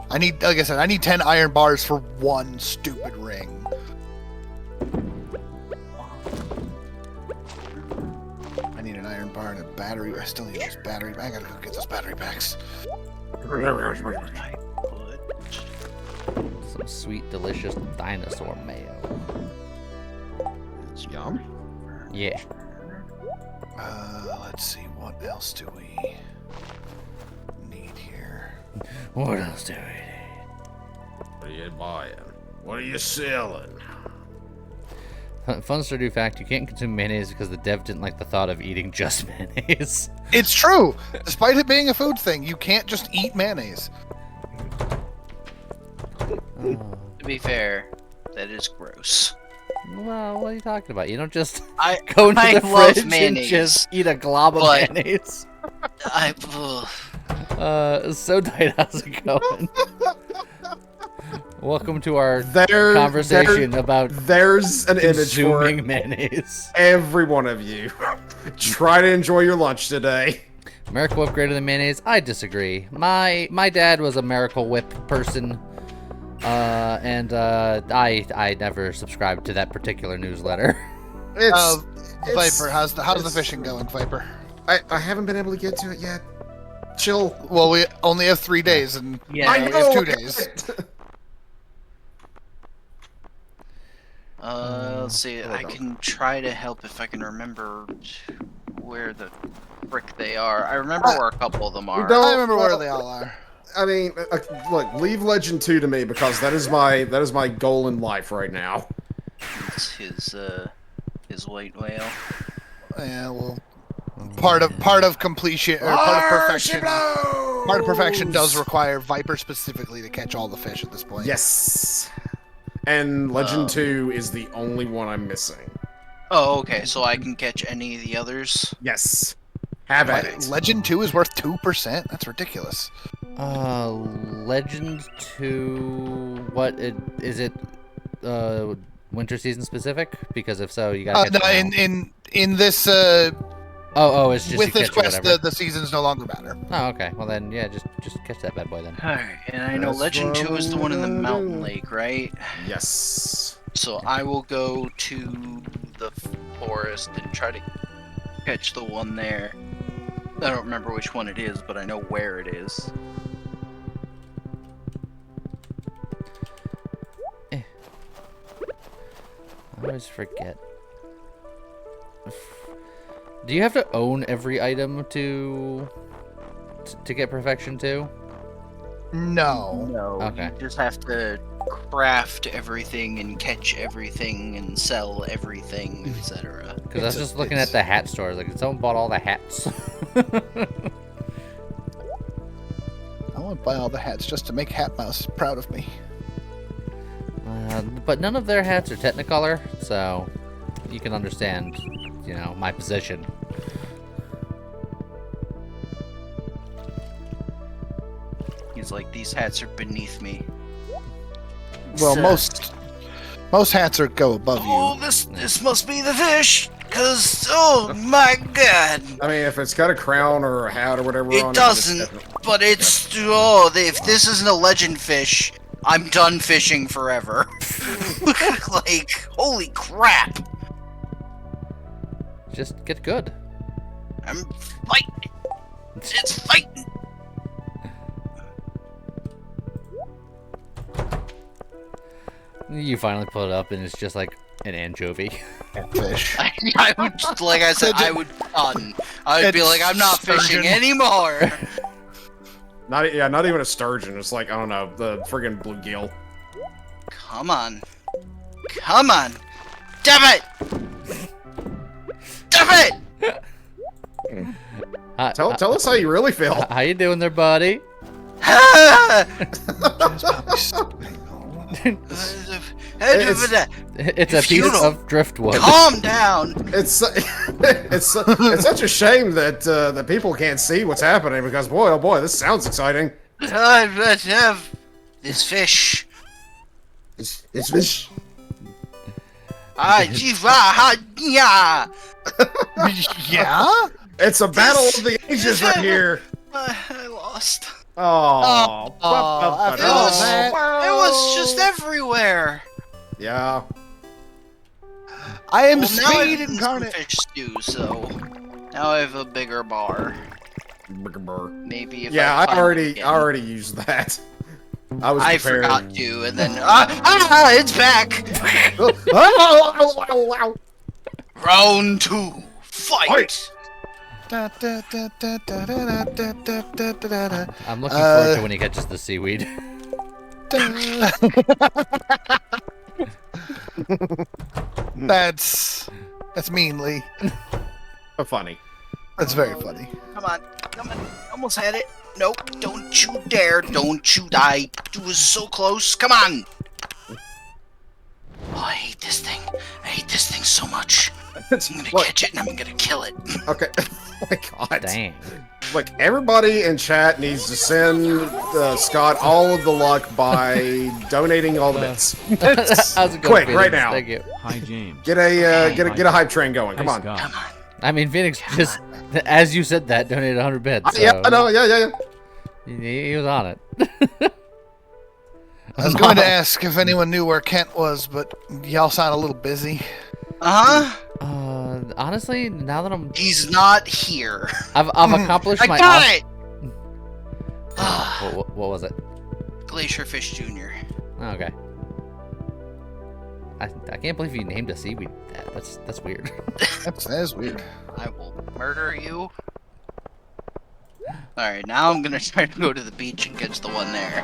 I need, like I said, I need 10 iron bars for one stupid ring. I need an iron bar and a battery. I still need those battery. I gotta go get those battery packs. Some sweet, delicious dinosaur mayo. Yum. Yeah. Let's see, what else do we need here? What else do we need? What are you buying? What are you selling? Fun Stardew fact, you can't consume mayonnaise because the dev didn't like the thought of eating just mayonnaise. It's true! Despite it being a food thing, you can't just eat mayonnaise. Oh. To be fair, that is gross. Well, what are you talking about? You don't just I go into I the love fridge mayonnaise, and just eat a glob of but- mayonnaise. ugh. So tight, how's it going? Welcome to our There's an image for consuming mayonnaise. every one of you. Try to enjoy your lunch today. Miracle Whip greater than mayonnaise? I disagree. My dad was a Miracle Whip person, and I never subscribed to that particular newsletter. Viper, how's the fishing going, Viper? I haven't been able to get to it yet. Chill. Well, we only have 3 days, and Yeah, I we know. have 2 days. Let's see. I can try to help if I can remember where the frick they are. I remember where a couple of them are. don't- I remember where well, they all are. I mean, look, leave Legend 2 to me because that is my goal in life right now. It's his white whale. Yeah, well, part of completion or part of perfection. Part of perfection does require Viper specifically to catch all the fish at this point. Yes. And Legend 2 is the only one I'm missing. Oh, okay. So I can catch any of the others. Yes. Have at it. Legend 2 is worth 2%. That's ridiculous. Legend 2, is it winter season specific? Because if so, you gotta No, catch it now. in this it's just with you this catch quest, whatever. the seasons no longer matter. Oh, okay. Well then, yeah, just catch that bad boy then. Alright, and I know That's Legend what 2 is the one in the I'm mountain gonna do. lake, right? Yes. So I will go to the forest and try to catch the one there. I don't remember which one it is, but I know where it is. I always forget. Do you have to own every item to get perfection too? No. No, Okay. you just have to craft everything and catch everything and sell everything, etc. Because I was just looking at the hat stores. Like, someone bought all the hats. I want to buy all the hats just to make Hat Mouse proud of me. But none of their hats are Technicolor, so you can understand, my position. He's like, these hats are beneath me. Well, So- most hats are go above Oh, you. this must be the fish, cause oh my god, I mean, if it's got a crown or a hat or whatever It on doesn't. it's definitely- but it's if this isn't a legend fish, I'm done fishing forever. Like, holy crap! Just get good. I'm fighting. It's fighting. You finally pull it up, and it's just like an anchovy. Fish. I would, like I said, I would run. I would be like, I'm not fishing Sturgeon. anymore. Not even a sturgeon. It's like, I don't know, the friggin' bluegill. Come on. Come on. Damn it! Damn it! Tell us how you really feel. How you doing there, buddy? Ah! It's a piece Futile. of driftwood. Calm down. It's such a shame that that people can't see what's happening because boy, oh boy, this sounds exciting. Let's have this fish. It's fish. Yeah. Yeah? It's a battle of the ages right here. I lost. Oh, I feel bad. It was just everywhere. Yeah. I am Well, now I've speed eaten some incarnate. fish stew, so now I have a bigger bar. Maybe if Yeah, I find it I again. already used that. I was I prepared. forgot to, and then it's back. Round 2, fight. I'm looking forward to when he catches the seaweed. That's meanly. Funny. That's very funny. Come on, almost had it. Nope, don't you dare, don't you die. You was so close, come on. Oh, I hate this thing. I hate this thing so much. I'm gonna catch it and I'm gonna kill it. Okay. Oh my god. Dang. Like, everybody in chat needs to send Scott all of the luck by donating all the bits. How's it going, Quick, Phoenix? right now. Thank you. Hi, James. Get a hype train going. Come Hi, on. Scott. Come on. I mean, Phoenix just, as you said that, donated 100 bits. So Yeah, I know. Yeah. he was on it. I was going to ask if anyone knew where Kent was, but y'all sound a little busy. Uh-huh. Honestly, now that He's not here. I've accomplished I my. got it! What was it? Glacier Fish Jr. Oh, okay. I can't believe you named a seaweed that. That's weird. That is weird. I will murder you. Alright, now I'm gonna try to go to the beach and catch the one there.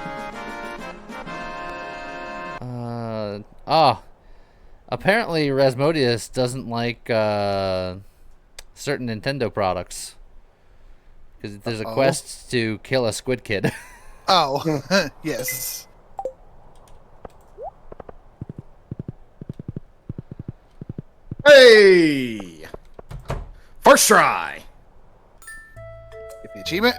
Apparently Rasmodius doesn't like certain Nintendo products because there's a quest to kill a squid kid. Oh, yes. Hey! First try. Get the achievement.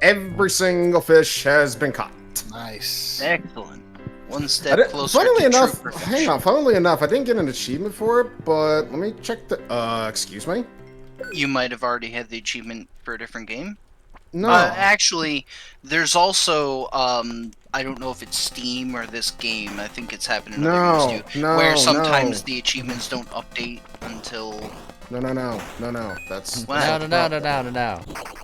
Every single fish has been caught. Nice. Excellent. One I step didn't- closer funnily to enough, true perfection. hang on. Funnily enough, I didn't get an achievement for it, but let me check the. Excuse me. You might have already had the achievement for a different game. No. Actually, there's also I don't know if it's Steam or this game. I think it's happened in other games too, no, where sometimes no. the achievements don't update until. No. That's Wow. No.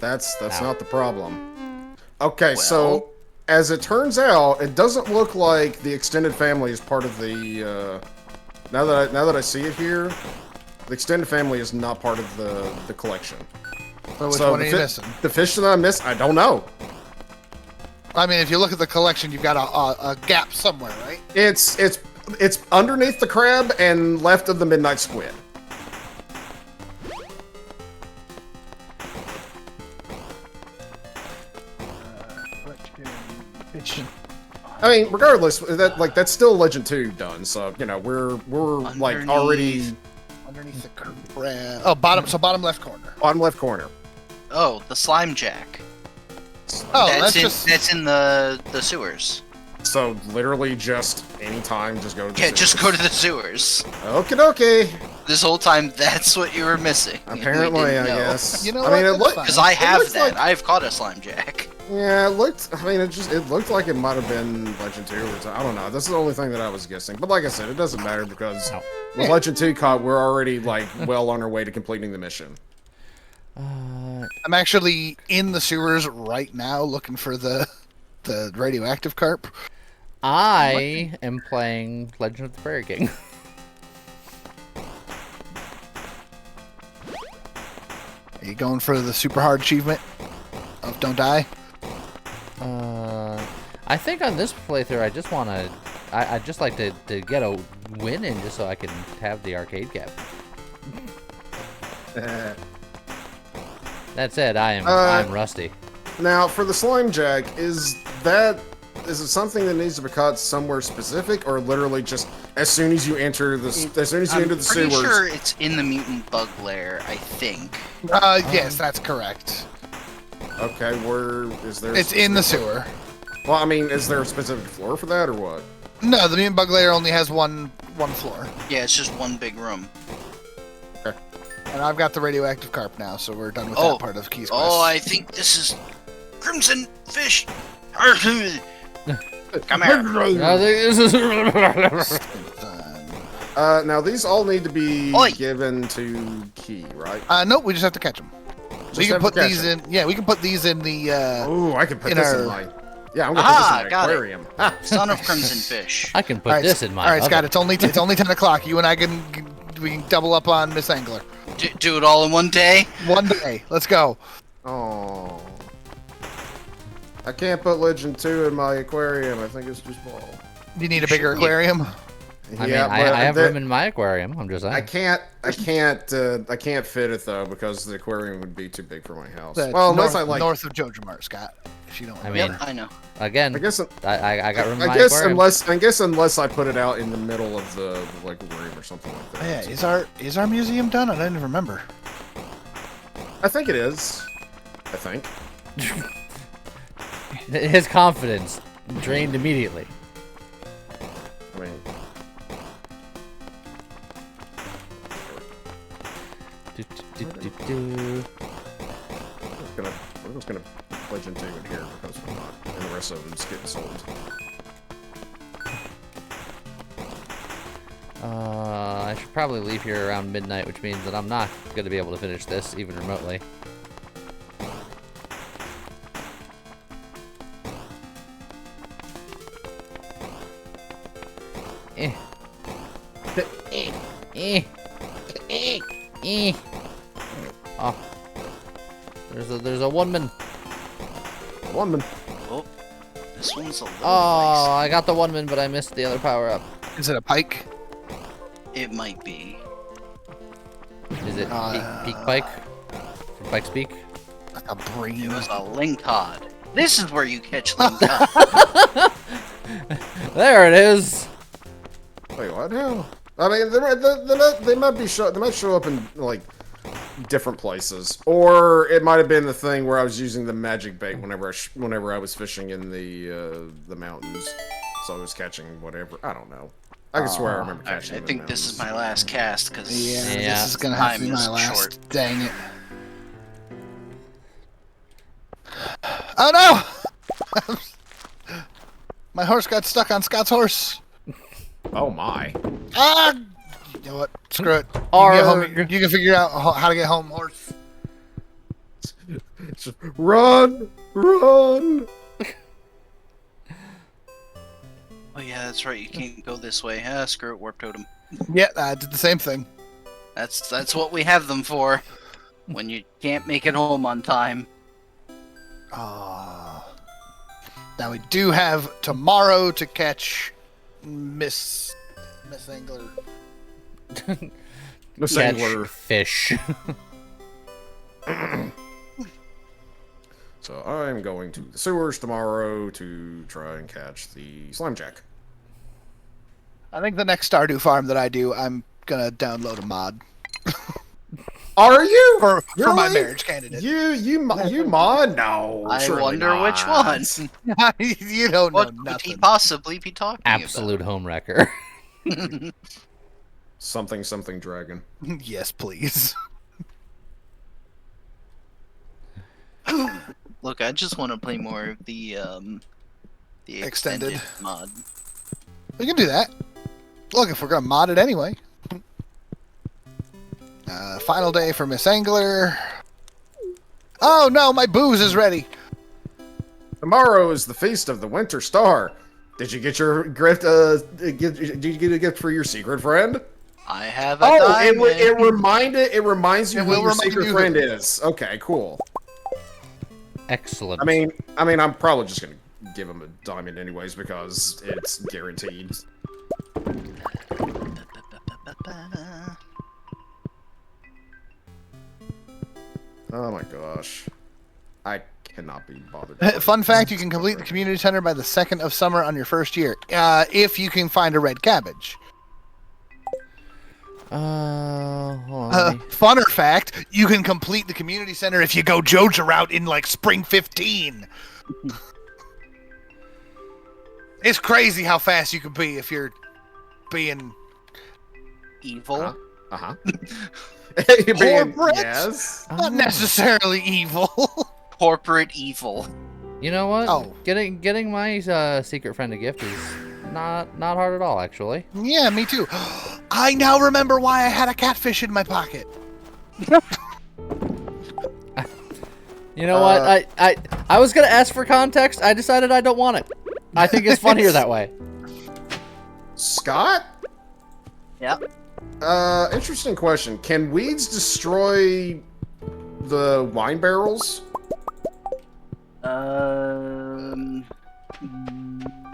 That's No. not the problem. Okay, Well- so as it turns out, it doesn't look like the extended family is part of the. Now that I see it here, the extended family is not part of the collection. So which So one are the you fi- missing? The fish that I missed, I don't know. I mean, if you look at the collection, you've got a gap somewhere, right? It's underneath the crab and left of the midnight squid. I mean, regardless, that's still Legend 2 done. So you know we're like already Underneath the crab. Oh, bottom left corner. bottom left corner. Oh, the slime jack. Oh, that's That's in the sewers. So literally just anytime, just go to the Yeah, just go to the sewers. Okie dokie. This whole time, that's what you were missing. and we Apparently, didn't I know. guess. You know I what? mean, it That's looked. fine. Because I have looks that. like- I've caught a slime jack. Yeah, it looked. I mean, it looked like it might have been Legend 2 or something. I don't know. This is the only thing that I was guessing. But like I said, it doesn't matter because with Legend 2 caught, we're already like well on our way to completing the mission. I'm actually in the sewers right now looking for the radioactive carp. I am playing Legend of the Prairie King. Are you going for the super hard achievement of don't die? I think on this playthrough, I just want to. I'd just like to get a win in just so I can have the arcade cap. That's it. I'm rusty. Now, for the slime jack, is it something that needs to be caught somewhere specific, or literally just as soon as you enter the I'm sewers? pretty sure it's in the mutant bug lair, I think. Yes, that's correct. Okay, where is there? It's in the sewer. Well, I mean, is there a specific floor for that, or what? No, the mutant bug lair only has one floor. Yeah, it's just one big room. And I've got the radioactive carp now, so we're done with that part of Key's quest. Oh, I think this is Crimson Fish. Come here. Now these all need to be Oi. given to Key, right? Nope, we just have to catch them. We can have put to catch these 'em. in. Yeah, we can put these in the. Oh, I can put in this our- in my. Yeah, I'm gonna Aha, put this in got my it. aquarium. Son of Crimson Fish. I can put All right, this in my. All right, oven. Scott. It's only 10 o'clock. You and I we can double up on Miss Angler. Do it all in one day? One day. Let's go. Oh. I can't put Legend 2 in my aquarium. I think it's too small. You need a bigger aquarium. I mean, I have room in my aquarium. I'm just saying. I can't fit it though because the aquarium would be too big for my house. That's Well, unless north, I like. north of Jojo Mart, Scott. If you don't. I want mean, I know. again, I guess. I got room in I my guess aquarium. unless I put it out in the middle of the like room or something like that. Oh, yeah, is our museum done? I don't even remember. I think it is. I think. His confidence drained immediately. I mean. We're just gonna Legend 2 in here because we're not, and the rest of it's getting sold. I should probably leave here around midnight, which means that I'm not going to be able to finish this, even remotely. Eh. Oh. There's a one-man. One. Oh, this one's a little Oh, feisty. I got the one-man, but I missed the other power-up. Is it a pike? It might be. Is it peak pike? From Pike's Peak? Like a brain. It was a lingcod. This is where you catch lingcod. There it is. Wait, what now? I mean, they might show up in like different places, or it might have been the thing where I was using the magic bait whenever I was fishing in the mountains, so I was catching whatever. I don't know. I can swear I remember Alright, catching. I them think in this is mountains. my last cast because Yeah, this is gonna have to be time my is last. short. Dang it. Oh no! My horse got stuck on Scott's horse. Oh my! Ah! You know what? Screw it. You can figure out how to get home, horse. Just run! Run! Oh yeah, that's right. You can't go this way. Screw it, warp totem. Yeah, I did the same thing. That's what we have them for. When you can't make it home on time. Now we do have tomorrow to catch Miss Angler. The Catch Angler. fish. So I'm going to the sewers tomorrow to try and catch the slime jack. I think the next Stardew farm that I do, I'm gonna download a mod Are you? for my Really? marriage candidate. You mod? No. I surely wonder not. which one. You don't know What could he nothing. possibly be talking Absolute home wrecker. about? Something dragon. Yes, please. Look, I just want to play more of the extended mod. We can do that. Look, if we're gonna mod it anyway. Final day for Miss Angler. Oh no, my booze is ready. Tomorrow is the feast of the Winter Star. Did you get your gift? Did you get a gift for your secret friend? I have a Oh, diamond. it reminds you It who will your remind secret you friend who- is. Okay, cool. Excellent. I mean, I'm probably just gonna give him a diamond anyways because it's guaranteed. Oh my gosh, I cannot be bothered. Fun fact: you can complete the community center by the 2nd of summer on your first year, if you can find a red cabbage. Hold on. Funner fact: you can complete the community center if you go Joja route in like spring 15. It's crazy how fast you can be if you're being Evil. Uh-huh. Corporate? Yes. not necessarily evil. Corporate evil. You know what? Oh. Getting my secret friend a gift is not hard at all, actually. Yeah, me too. I now remember why I had a catfish in my pocket. You know what? I was gonna ask for context. I decided I don't want it. I think it's funnier that way. Scott? Yeah. Interesting question. Can weeds destroy the wine barrels?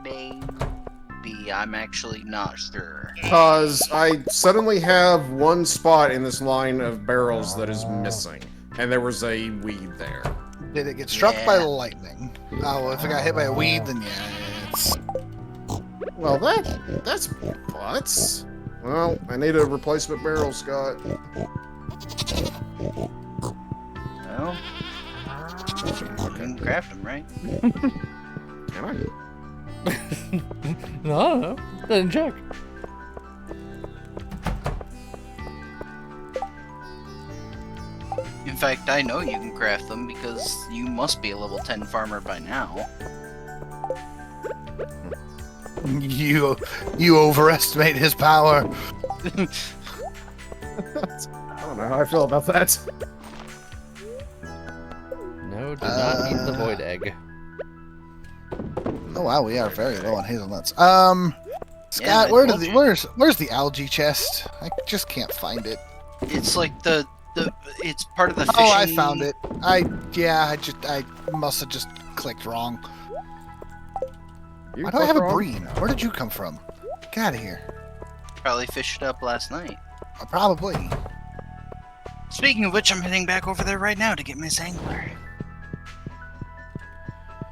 Maybe. I'm actually not sure. Because I suddenly have one spot in this line of barrels that is missing, and there was a weed there. Did it get struck by Yeah. lightning? Oh, well, if it got hit by a weed, then yeah, it's... Well, that's butts. Well, I need a replacement barrel, Scott. Well, you can craft them, right? Can I? No, didn't check. In fact, I know you can craft them because you must be a level 10 farmer by now. You overestimate his power. I don't know how I feel about that. No, do not eat the void egg. Oh wow, we are very low on hazelnuts. Scott, Yeah, I where's told you. the algae chest? I just can't find it. It's like it's part of the fishing. Oh, I found it. I must have just clicked wrong. You Why do I have a wrong? breen? Where did you come from? Get out of here. Probably fished up last night. Probably. Speaking of which, I'm heading back over there right now to get Miss Angler.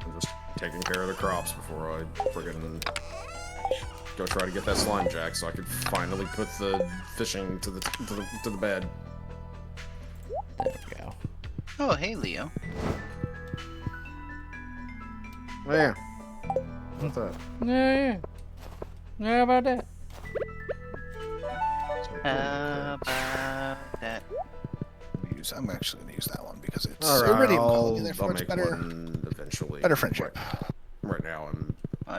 I'm just taking care of the crops before I friggin' go try to get that slime jack so I could finally put the fishing to the bed. There we go. Oh, hey, Leo. Yeah. What's that? Yeah. How about that? How about that? I'm actually gonna use that one because it's All right, iridium I'll quality, therefore it's make better. one eventually. Better friendship. Right now,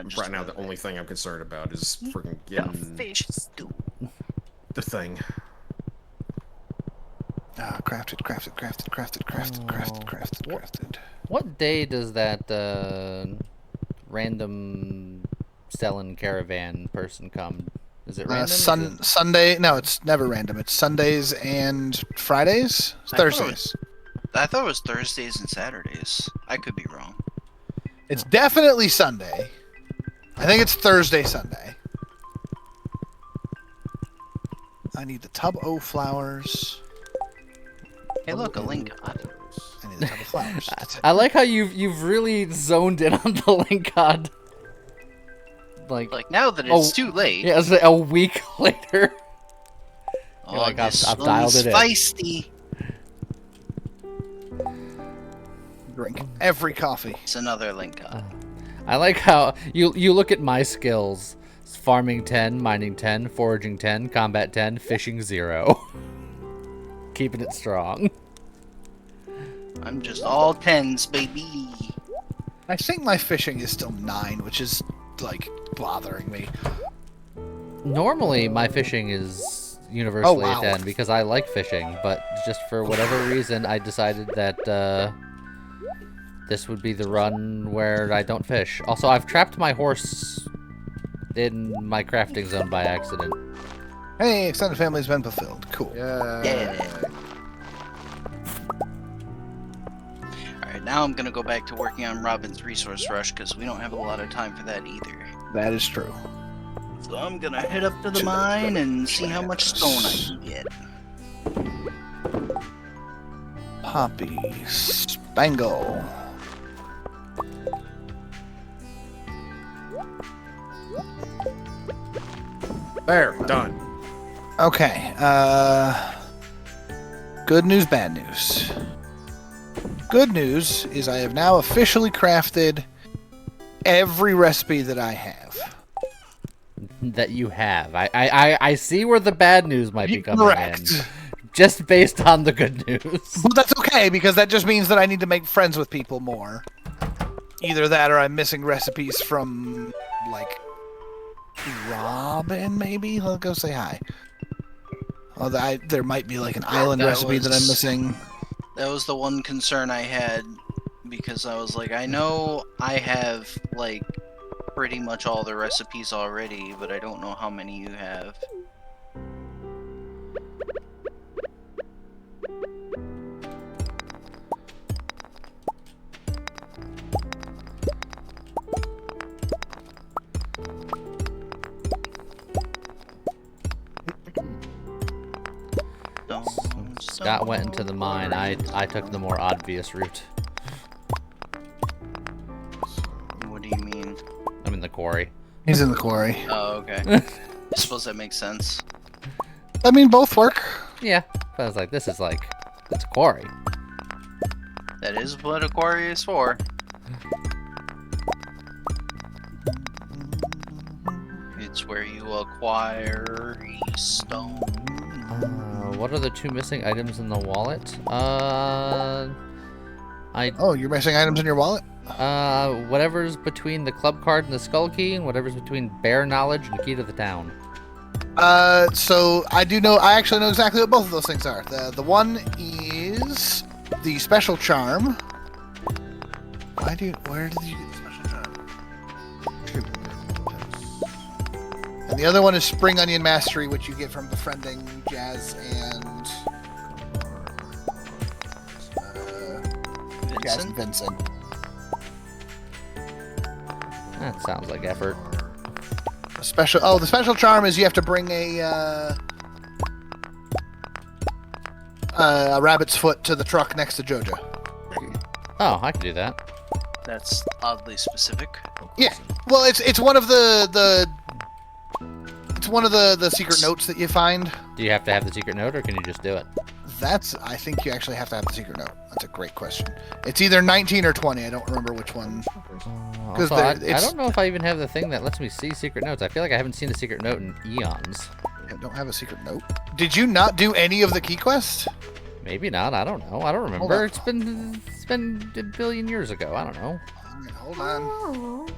Just right now about the only thing I'm concerned about is freaking the getting fish stew. the thing. Crafted. What day does that random selling caravan person come? Is it random? Is it- Sunday. No, it's never random. It's Sundays and Fridays. It's I thought it Thursdays. I thought it was Thursdays and Saturdays. I could be wrong. It's definitely Sunday. I think it's Thursday, Sunday. I need the tub o' flowers. Hey, look, a link god. I need the tub of flowers. I like how you've really zoned in on the link god. Like, now that it's Oh, too late. Yeah, it's like a week later. Oh, You're like, I've this dialed one's it in. feisty. Drink every coffee. It's another link god. I like how you look at my skills. It's farming 10, mining 10, foraging 10, combat 10, fishing 0. Keeping it strong. I'm just all tens, baby. I think my fishing is still 9, which is like bothering me. Normally, my fishing is universally Oh, wow. a 10 because I like fishing, but just for whatever reason, I decided that this would be the run where I don't fish. Also, I've trapped my horse in my crafting zone by accident. Hey, extended family's been fulfilled. Cool. Yeah. Alright, now I'm gonna go back to working on Robin's resource rush because we don't have a lot of time for that either. That is true. So I'm gonna head up to the mine and see how much stone I can get. Poppy. Spangle. There, done. Okay, good news, bad news. Good news is I have now officially crafted every recipe that I have. That you have. I see where the bad news might be coming Correct. in. Just based on the good news. Well, that's okay, because that just means that I need to make friends with people more. Either that or I'm missing recipes from, like, Robin, maybe? Let's go say hi. Although there might be, like, an island recipe that I'm missing. That was the one concern I had, because I was like, I know I have, like, pretty much all the recipes already, but I don't know how many you have. Scott went into the mine. I took the more obvious route. What do you mean? I'm in the quarry. He's in the quarry. Oh, okay. I suppose that makes sense. I mean, both work. Yeah. But I was like, it's a quarry. That is what a quarry is for. It's where you acquire stone. What are the two missing items in the wallet? Oh, you're missing items in your wallet? Whatever's between the club card and the skull key, and whatever's between bear knowledge and key to the town. So I actually know exactly what both of those things are. The one is the special charm. Where did you get the special charm? And the other one is Spring Onion Mastery, which you get from befriending Jazz and Vincent. That sounds like effort. The special charm is you have to bring a rabbit's foot to the truck next to Jojo. Oh, I can do that. That's oddly specific. Yeah. Well, it's one of the secret notes that you find. Do you have to have the secret note, or can you just do it? I think you actually have to have the secret note. That's a great question. It's either 19 or 20. I don't remember which one. Also, I don't know if I even have the thing that lets me see secret notes. I feel like I haven't seen a secret note in eons. I don't have a secret note. Did you not do any of the key quests? Maybe not. I don't know. I don't remember. It's been a billion years ago. I don't know. All right, hold on.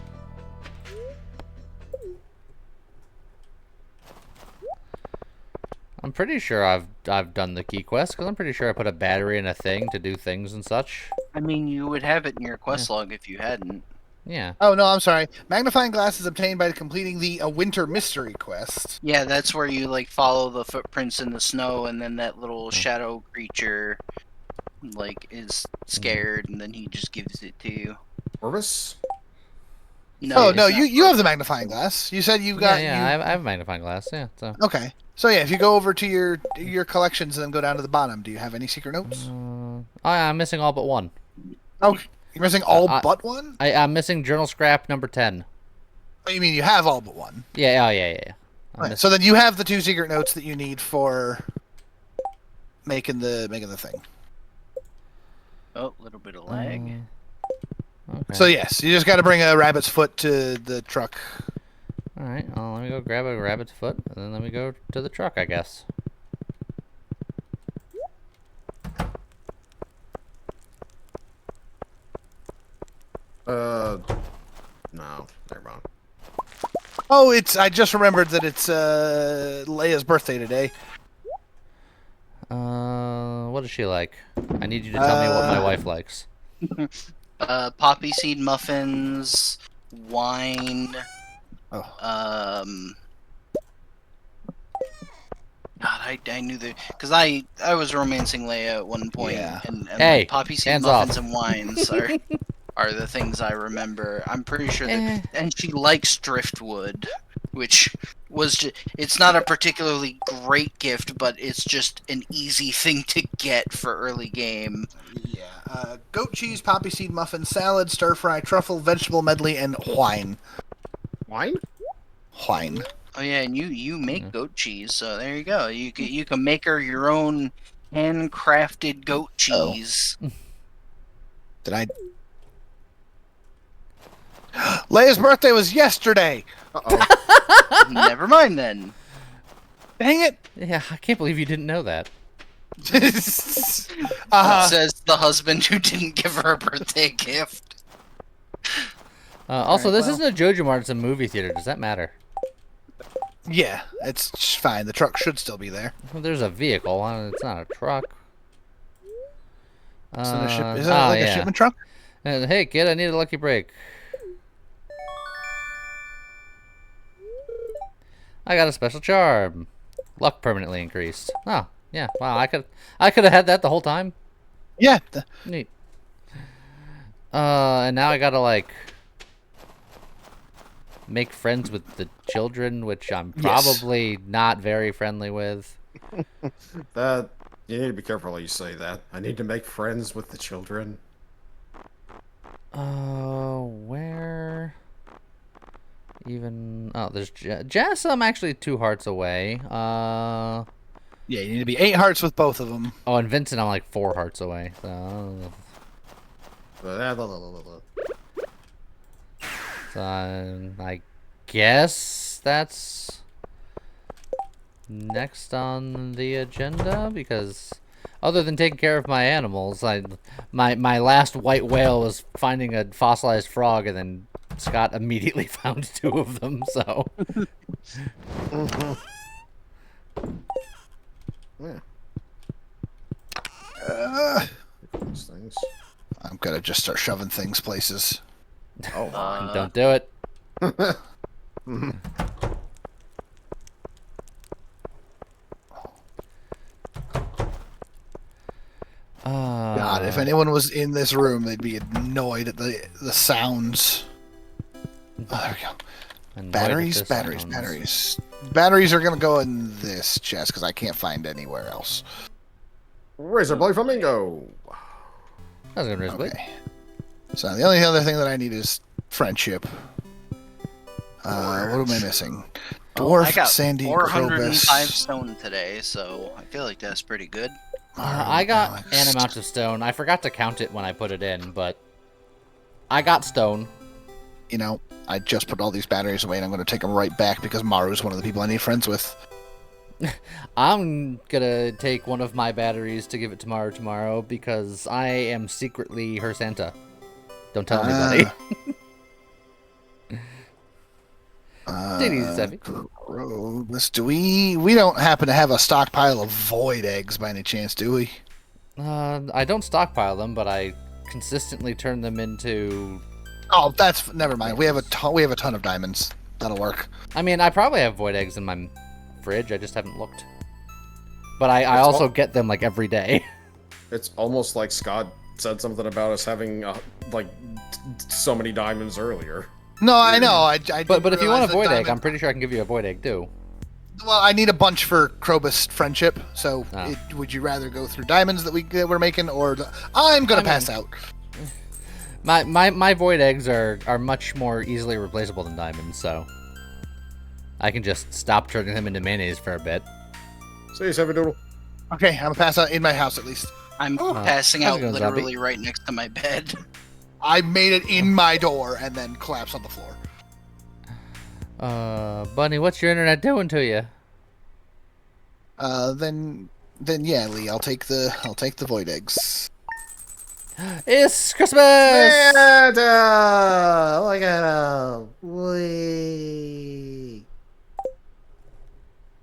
I'm pretty sure I've done the key quest, because I'm pretty sure I put a battery in a thing to do things and such. I mean, you would have it in your quest log if you hadn't. Yeah. Oh, no, I'm sorry. Magnifying glass is obtained by completing the A Winter Mystery quest. Yeah, that's where you like follow the footprints in the snow, and then that little shadow creature like is scared, and then he just gives it to you. Orvis? No, you have the magnifying glass. You said you got. Yeah, I have a magnifying glass. Yeah. So. Okay. So yeah, if you go over to your collections and then go down to the bottom, do you have any secret notes? I'm missing all but one. Okay. You're missing all but one? I'm missing journal scrap number 10. Oh, you mean you have all but one? Yeah. Oh, yeah. Right. So then you have the two secret notes that you need for making the thing. Oh, a little bit of lag. Okay. So yes, you just got to bring a rabbit's foot to the truck. All right. Well, let me go grab a rabbit's foot, and then let me go to the truck, I guess. No, never mind. Oh, I just remembered that it's Leia's birthday today. What is she like? I need you to tell me what my wife likes. Poppy seed muffins, wine. Oh. God, I knew that because I was romancing Leia at one point, Yeah. and Hey, like poppy seed hands muffins off. and wines are the things I remember. I'm pretty sure that, Eh. and she likes driftwood, which it's not a particularly great gift, but it's just an easy thing to get for early game. Yeah. Goat cheese, poppy seed muffin, salad, stir fry, truffle, vegetable medley, and wine. Wine? Wine. Oh yeah, and you make goat cheese, so there you go. You can make her your own handcrafted goat Oh. cheese. Did I? Leia's birthday was yesterday. Uh-oh. Never mind then. Dang it. Yeah, I can't believe you didn't know that. Says the husband who didn't give her a birthday gift. Also, Alright, this well. isn't a Jojo Mart, it's a movie theater. Does that matter? Yeah, it's fine. The truck should still be there. Well, there's a vehicle. It's not a truck. Isn't it a ship? Oh, Is it like a yeah. shipment truck? Hey, kid, I need a lucky break. I got a special charm. Luck permanently increased. Oh, yeah. Wow, I could have had that the whole time. Yeah. Neat. And now I gotta like make friends with the children, which I'm probably not very friendly with. That you need to be careful how you say that. I need to make friends with the children. Where? Even there's Jess. I'm actually 2 hearts away. Yeah, you need to be 8 hearts with both of them. Oh, and Vincent, I'm like 4 hearts away. So, I guess that's next on the agenda because other than taking care of my animals, my last white whale was finding a fossilized frog, and then Scott immediately found 2 of them. So. Yeah. Those things. I'm gonna just start shoving things places. Oh, my. Don't do it. God, if anyone was in this room, they'd be annoyed at the sounds. Oh, there we go. Batteries. Batteries are gonna go in this chest because I can't find anywhere else. Razor Blade Flamingo. That's gonna risk it. Okay. So the only other thing that I need is friendship. What am I missing? Dwarf, I got Sandy, 405 Krobus. stone today, so I feel like that's pretty good. I got Alex. an amount of stone. I forgot to count it when I put it in, but I got stone. You know, I just put all these batteries away, and I'm going to take them right back because Maru's one of the people I need friends with. I'm gonna take one of my batteries to give it to Maru tomorrow because I am secretly her Santa. Don't tell anybody. Take it easy, Seffy. Krobus, we don't happen to have a stockpile of void eggs by any chance, do we? I don't stockpile them, but I consistently turn them into. Oh, that's never mind. We have a ton of diamonds. That'll work. I mean, I probably have void eggs in my fridge. I just haven't looked. But I also get them like every day. It's almost like Scott said something about us having so many diamonds earlier. No, I know. But if you want a void egg, I'm pretty sure I can give you a void egg too. Well, I need a bunch for Krobus friendship. So, Ah. would you rather go through diamonds that we're making, or I'm gonna pass out? My void eggs are much more easily replaceable than diamonds, so I can just stop turning them into mayonnaise for a bit. See you, Savvy Doodle. Okay, I'm gonna pass out in my house at least. I'm passing how's out it going, literally zombie? right next to my bed. I made it in my door and then collapsed on the floor. Bunny, what's your internet doing to you? Then yeah, Lee, I'll take the void eggs. It's Christmas! Santa! Look at him. Wee.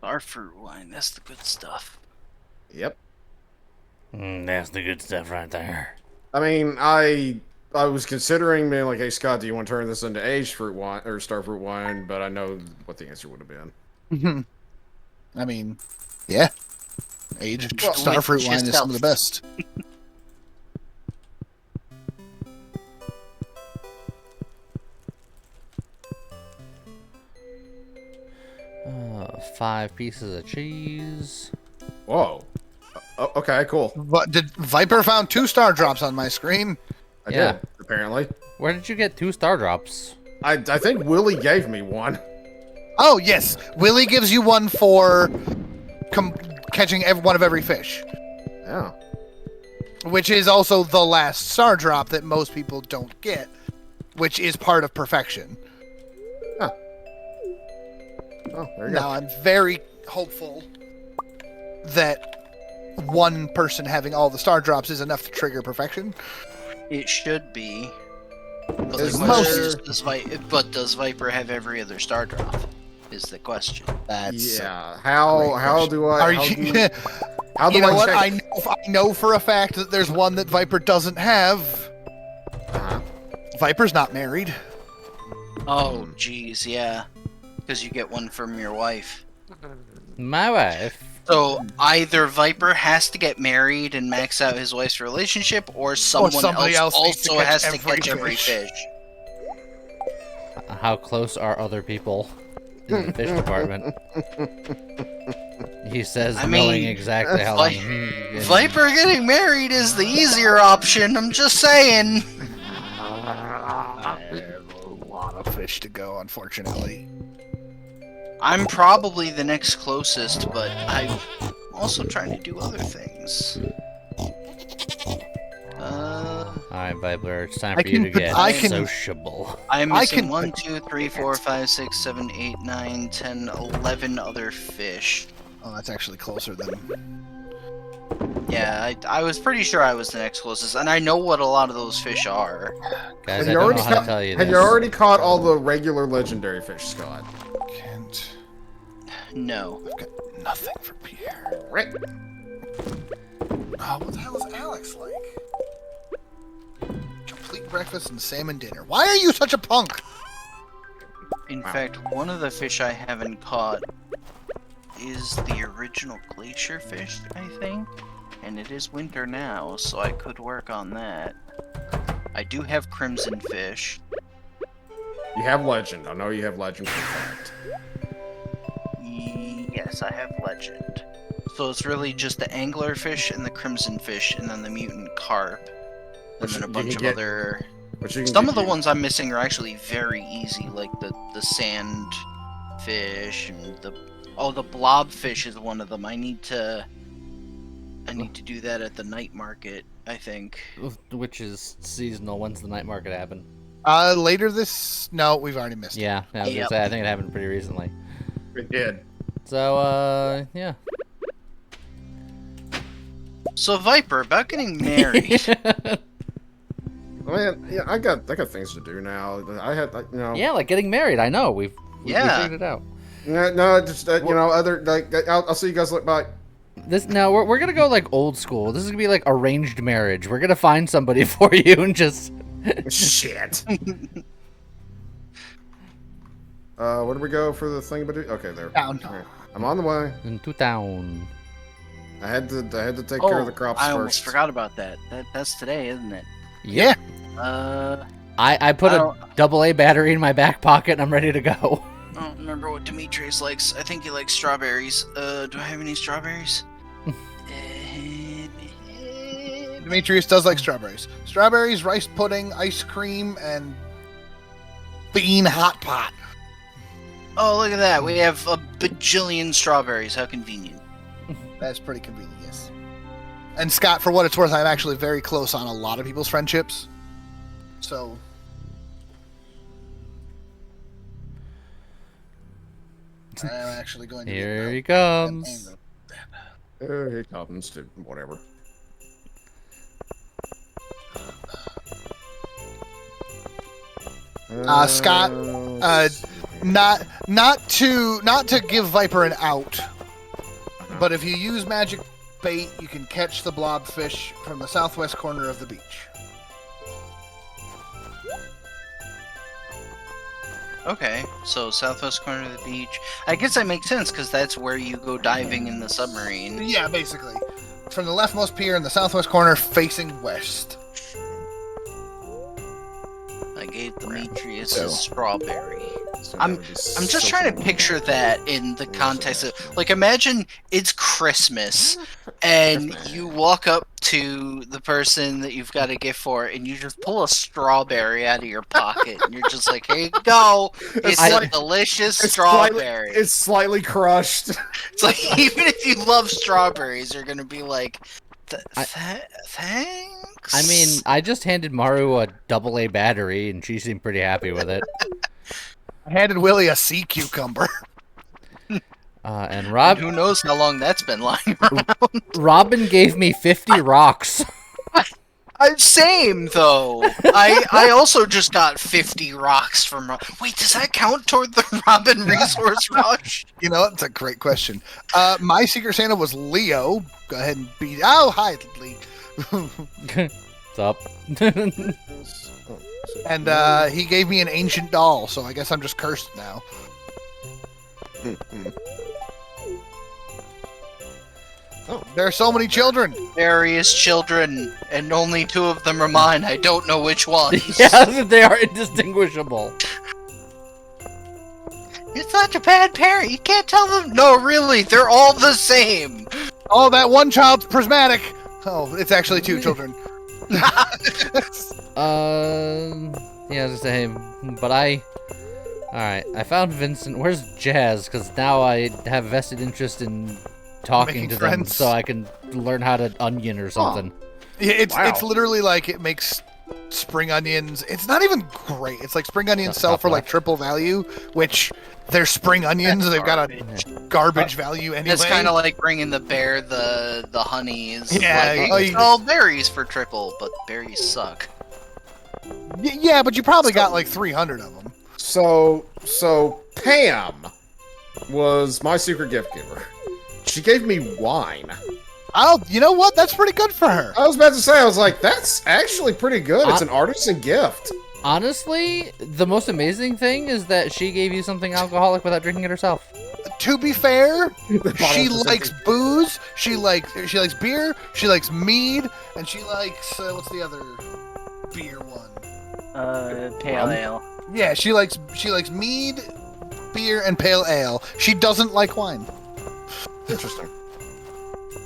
Our fruit wine, that's the good stuff. Yep. That's the good stuff right there. I mean, I I was considering being like, hey Scott, do you want to turn this into aged fruit wine or starfruit wine? But I know what the answer would have been. I mean, yeah. Aged Well, starfruit with wine just is some of the best. 5 pieces of cheese. Whoa. Okay, cool. But did Viper found 2 star drops on my screen? I Yeah. did, apparently. Where did you get 2 star drops? I think Willie gave me one. Oh yes, Willie gives you one for catching one of every fish, Yeah. which is also the last star drop that most people don't get, which is part of perfection. Huh. Oh, there you Now I'm very hopeful that one person having all the star drops is enough to trigger perfection. It should be. But Is the question there- is, does Viper have every other star drop? Is the question. That's Yeah. great How do I? Are how you? do, how do You know I what? check? I know for a fact that there's one that Viper doesn't have. Uh-huh. Viper's not married. Oh, geez, yeah. Because you get one from your wife. My wife. So either Viper has to get married and max out his wife's relationship, or someone somebody else needs to also catch has to every catch every fish. fish. How close are other people in the fish department? He says, I knowing mean, exactly how long. he- Viper getting married is the easier option. I'm just saying. I have a lot of fish to go, unfortunately. I'm probably the next closest, but I'm also trying to do other things. Alright, Viper, it's time I for you can- to get I can- sociable. I'm I missing can- 1, 2, 3, 4, 5, 6, 7, 8, 9, 10, 11 other fish. Oh, that's actually closer than. Yeah, I was pretty sure I was the next closest, and I know what a lot of those fish are. Guys, Have I you don't already know how to caught? tell you Have this. you already caught all the regular legendary fish, Scott? Can't. No. I've got nothing for Pierre. Right. Oh, what the hell is Alex like? Complete breakfast and salmon dinner. Why are you such a punk? In fact, one of the fish I haven't caught is the original glacier fish, I think. And it is winter now, so I could work on that. I do have crimson fish. You have legend. I know you have legend for a fact. Yes, I have legend. So it's really just the anglerfish and the crimson fish, and then the mutant carp, and Which then a you bunch can of get- other. But you can Some get- of the ones I'm missing are actually very easy, like the sand fish and the blobfish is one of them. I need to do that at the night market, I think. Which is seasonal. When's the night market happen? Later this. No, we've already missed it. Yeah, I was gonna Yep. say, I think it happened pretty recently. It did. So, yeah. So Viper, about getting married. Man, yeah, I got things to do now. I had, Yeah, like getting married. I know. We Yeah. figured it out. No, just other I'll see you guys. Bye. We're gonna go like old school. This is gonna be like arranged marriage. We're gonna find somebody for you and just. Shit. Where do we go for the thing? Okay, there. Down. All right. I'm on the way. Into town. I had to take care of the crops I first. almost forgot about that. That's today, isn't it? Yeah. I put I a don't- AA battery in my back pocket and I'm ready to go. I don't remember what Demetrius likes. I think he likes strawberries. Do I have any strawberries? Demetrius does like strawberries. Strawberries, rice pudding, ice cream, and bean hot pot. Oh, look at that. We have a bajillion strawberries. How convenient. That's pretty convenient, yes. And Scott, for what it's worth, I'm actually very close on a lot of people's friendships. So. I'm actually going to Here he get comes. He comes to whatever. Scott, not to give Viper an out, but if you use magic bait, you can catch the blobfish from the southwest corner of the beach. Okay, so southwest corner of the beach. I guess that makes sense because that's where you go diving in the submarine. Yeah, basically. From the leftmost pier in the southwest corner, facing west. I gave Demetrius So- a strawberry. So I'm that would be just so trying to cool. picture that in the context of, like, imagine it's Christmas and you walk up to the person that you've got a gift for and you just pull a strawberry out of your pocket and you're just like, here you go. It's a like- delicious It's strawberry. It's slightly crushed. It's like, even if you love strawberries, you're going to be like, thanks? I mean, I just handed Maru a AA battery, and she seemed pretty happy with it. I handed Willie a sea cucumber. And And who knows how long that's been lying around. Robin gave me 50 rocks. Same though. I also just got 50 rocks from. Wait, does that count toward the Robin Resource Rush? You know, that's a great question. My Secret Santa was Leo. Go ahead and beat. Oh, hi, Lee. What's up? And he gave me an ancient doll, so I guess I'm just cursed now. There are so many children. Various children, and only 2 of them are mine. I don't know which ones. Yeah, they are indistinguishable. You're such a bad parent. You can't tell them. No, really, they're all the same. Oh, that one child's prismatic. Oh, it's actually 2 children. Yeah, I was saying, but Alright, I found Vincent. Where's Jazz? Because now I have vested interest in talking Making to friends. them so I can learn how to onion or something. Yeah, it's Wow. literally like it makes spring onions. It's not even great. It's like spring onions sell for like triple value, which they're spring onions. They've got a garbage value anyway. It's kind of like bringing the bear the honeys. Yeah, like, oh, hey, you- sell berries for triple, but berries suck. Yeah, but you probably got like 300 of them. So Pam was my secret gift giver. She gave me wine. Oh, you know what? That's pretty good for her. I was about to say, I was like, that's actually pretty good. It's an artisan gift. Honestly, the most amazing thing is that she gave you something alcoholic without drinking it herself. To be fair, The bottle she was likes empty. booze. She likes beer. She likes mead, and she likes what's the other beer one? Pale ale. Yeah, she likes mead, beer, and pale ale. She doesn't like wine. Interesting.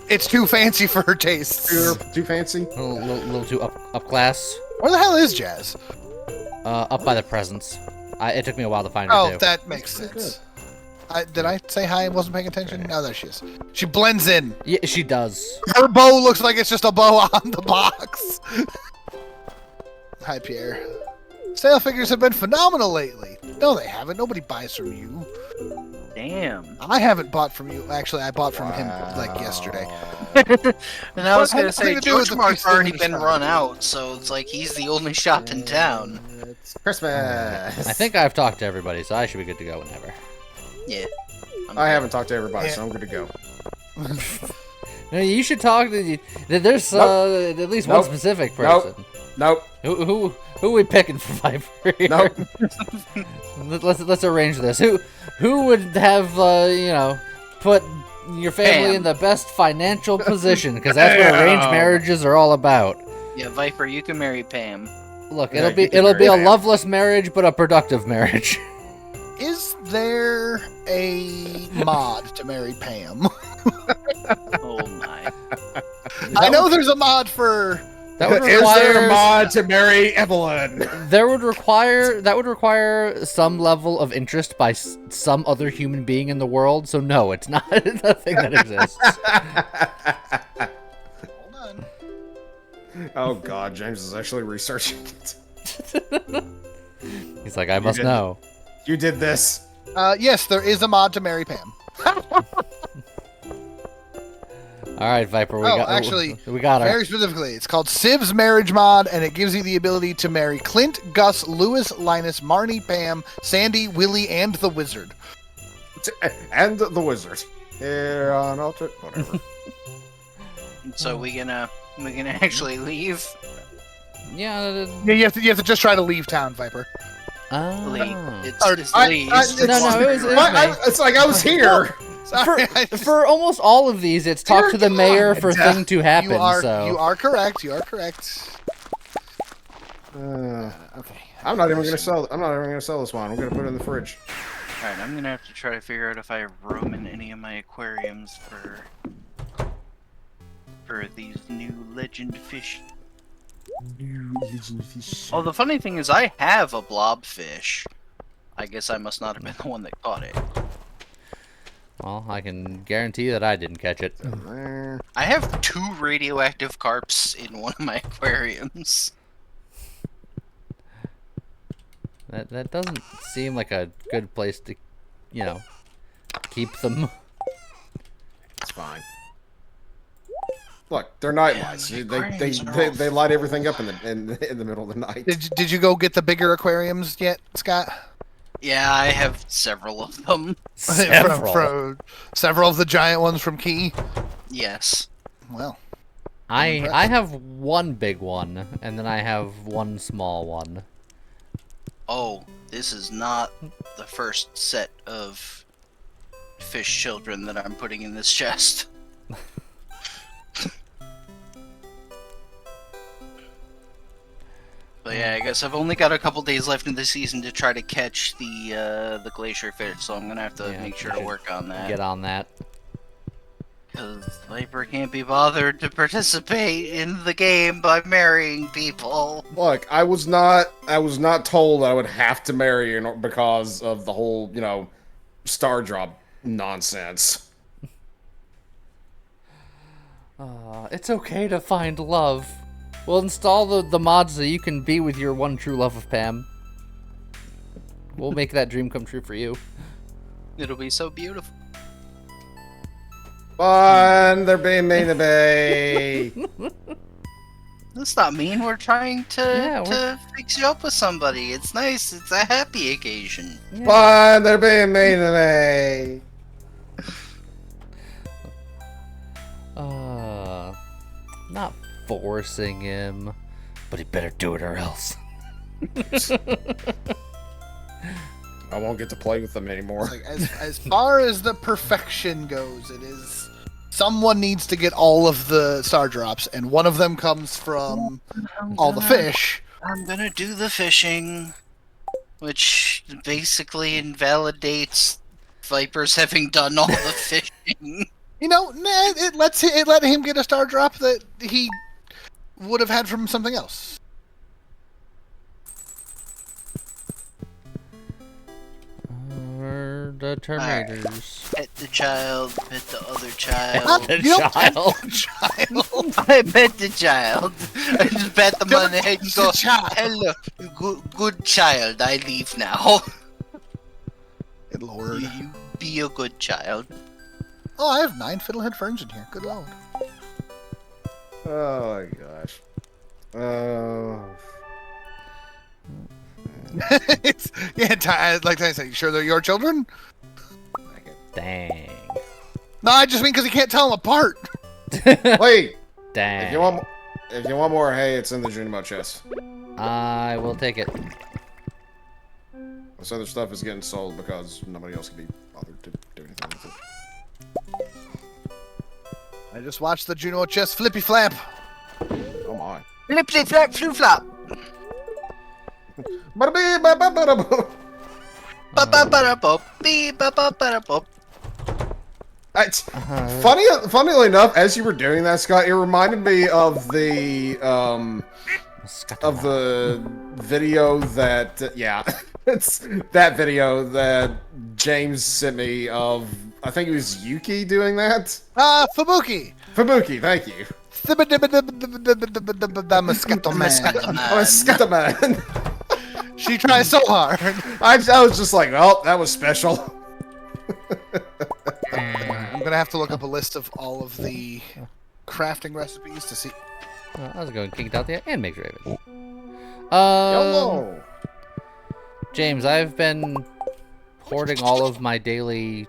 It's too fancy for her tastes. Too fancy? A little too up class. Where the hell is Jazz? Up by the presents. It took me a while to find her Oh, too. that makes sense. Did I say hi and wasn't paying attention? No, there she is. She blends in. Yeah, she does. Her bow looks like it's just a bow on the box. Hi, Pierre. Sale figures have been phenomenal lately. No, they haven't. Nobody buys from you. Damn. I haven't bought from you. Actually, I bought from him like yesterday. And I was What gonna has say, nothing to do with George the Mart's feast already in the been shop. run out, so it's like he's the only shop in town. It's Christmas. I think I've talked to everybody, so I should be good to go whenever. Yeah. I haven't talked to everybody, Yeah. so I'm good to go. No, you should talk to. There's Nope. at least Nope. one specific Nope. person. Nope. Who are we picking for Viper? here? Nope. Let's arrange this. Who would have put your family Pam. in the best financial position? Because that's what arranged Pam. marriages are all about. Yeah, Viper, you can marry Pam. Look, Yeah, it'll be you can it'll be a marry Pam. loveless marriage, but a productive marriage. Is there a mod to marry Pam? Oh my. I know there's a mod for. That would Is there require a mod to marry Evelyn? that would require some level of interest by some other human being in the world. So no, it's not a thing that exists. Hold on. Oh god, James is actually researching it. He's like, I must did. know. You did this. Yes, there is a mod to marry Pam. All right, Viper. We Oh, got actually, we got her. Very specifically, it's called Civ's Marriage Mod, and it gives you the ability to marry Clint, Gus, Lewis, Linus, Marnie, Pam, Sandy, Willie, and the Wizard. And the wizard. Here on Alter. Whatever. So we gonna actually leave? Yeah. Yeah, you have to just try to leave town, Viper. Late. Oh. It's I- late. I- It's it's- No, it was What? me. It's like I was here. Sorry, For almost all of these, it's talk to the mayor for God. thing to happen. you are so correct. You are correct. Okay. I'm not even gonna sell. I'm not even gonna sell this one. I'm gonna put it in the fridge. Alright, I'm gonna have to try to figure out if I have room in any of my aquariums for these new legend fish. Oh, the funny thing is I have a blobfish. I guess I must not have been the one that caught it. well, I can guarantee that I didn't catch it. There. I have 2 radioactive carps in one of my aquariums. That doesn't seem like a good place to, keep them. It's fine. Look, they're night lights. the They aquariums are all they light everything up in the middle of the night. Did you go get the bigger aquariums yet, Scott? Yeah, I have several of them. Several. From several of the giant ones from Key. Yes. Well, I have one big one, and then I have one small one. Oh, this is not the first set of fish children that I'm putting in this chest. But yeah, I guess I've only got a couple days left in the season to try to catch the glacier fish, so I'm gonna have to Yeah, make sure you to should work on that. Get on that. Because Viper can't be bothered to participate in the game by marrying people. Look, I was not told I would have to marry you because of the whole, star drop nonsense. It's okay to find love. We'll install the mods so you can be with your one true love of Pam. We'll make that dream come true for you. It'll be so beautiful. Fun, they're being mean to me. That's not mean. We're trying Yeah, to fix you up with somebody. It's nice. It's a happy occasion. Fun, they're being mean to me. Not forcing him, but he better do it or else. I won't get to play with them anymore. like as far as the perfection goes, it is someone needs to get all of the star drops, and one of them comes from all the fish. I'm gonna do the fishing, which basically invalidates Viper's having done all the fishing. It let him get a star drop that he would have had from something else. The Terminators. Pet the child, pet the other child. The You don't pet child. the child. I pet the child. I just pat them on the head and go, The child. hello, good child, I leave now. Good lord. You be a good child. Oh, I have 9 fiddlehead ferns in here. Good lord. Oh my gosh. Oh. Like I said, you sure they're your children? Dang. No, I just mean because you can't tell them apart. Wait, Dang. if you want more hay, it's in the Junimo chest. I will take it. This other stuff is getting sold because nobody else can be bothered to do anything with it. I just watched the Juno chest flippy flap. Oh my. Flip, flip, flap, flip, flop. Ba-da-bee-ba-ba-ba-da-boo. Ba-ba-ba-da-bop, bee-ba-ba-ba-da-bop. Funnily enough, as you were doing that, Scott, it reminded me of the video that it's that video that James sent me of. I think it was Yuki doing that. Fubuki. Fubuki, thank you. The mosquito man. Oh, Scatterman. She tries so hard. I was just like, well, that was special. I'm gonna have to look up a list of all of the crafting recipes to see. I was going kicked out there and make Raven. Hello. James, I've been hoarding all of my daily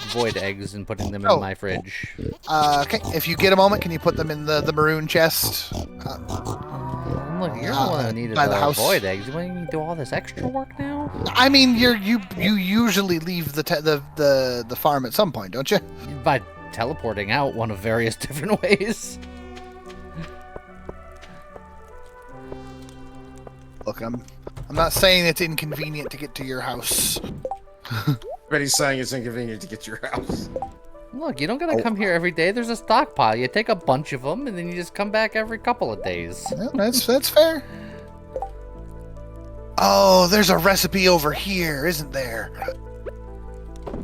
void eggs and putting them in Oh. my fridge. Okay, if you get a moment, can you put them in the maroon chest? I'm Look, you're the one that needed by the the house. void eggs. You want me to do all this extra work now? I mean, you usually leave the farm at some point, don't you? By teleporting out one of various different ways. Look, I'm not saying it's inconvenient to get to your house. But he's saying it's inconvenient to get to your house. Look, you don't gotta come here every day. There's a stockpile. You take a bunch of them, and then you just come back every couple of days. Well, that's fair. Oh, there's a recipe over here, isn't there?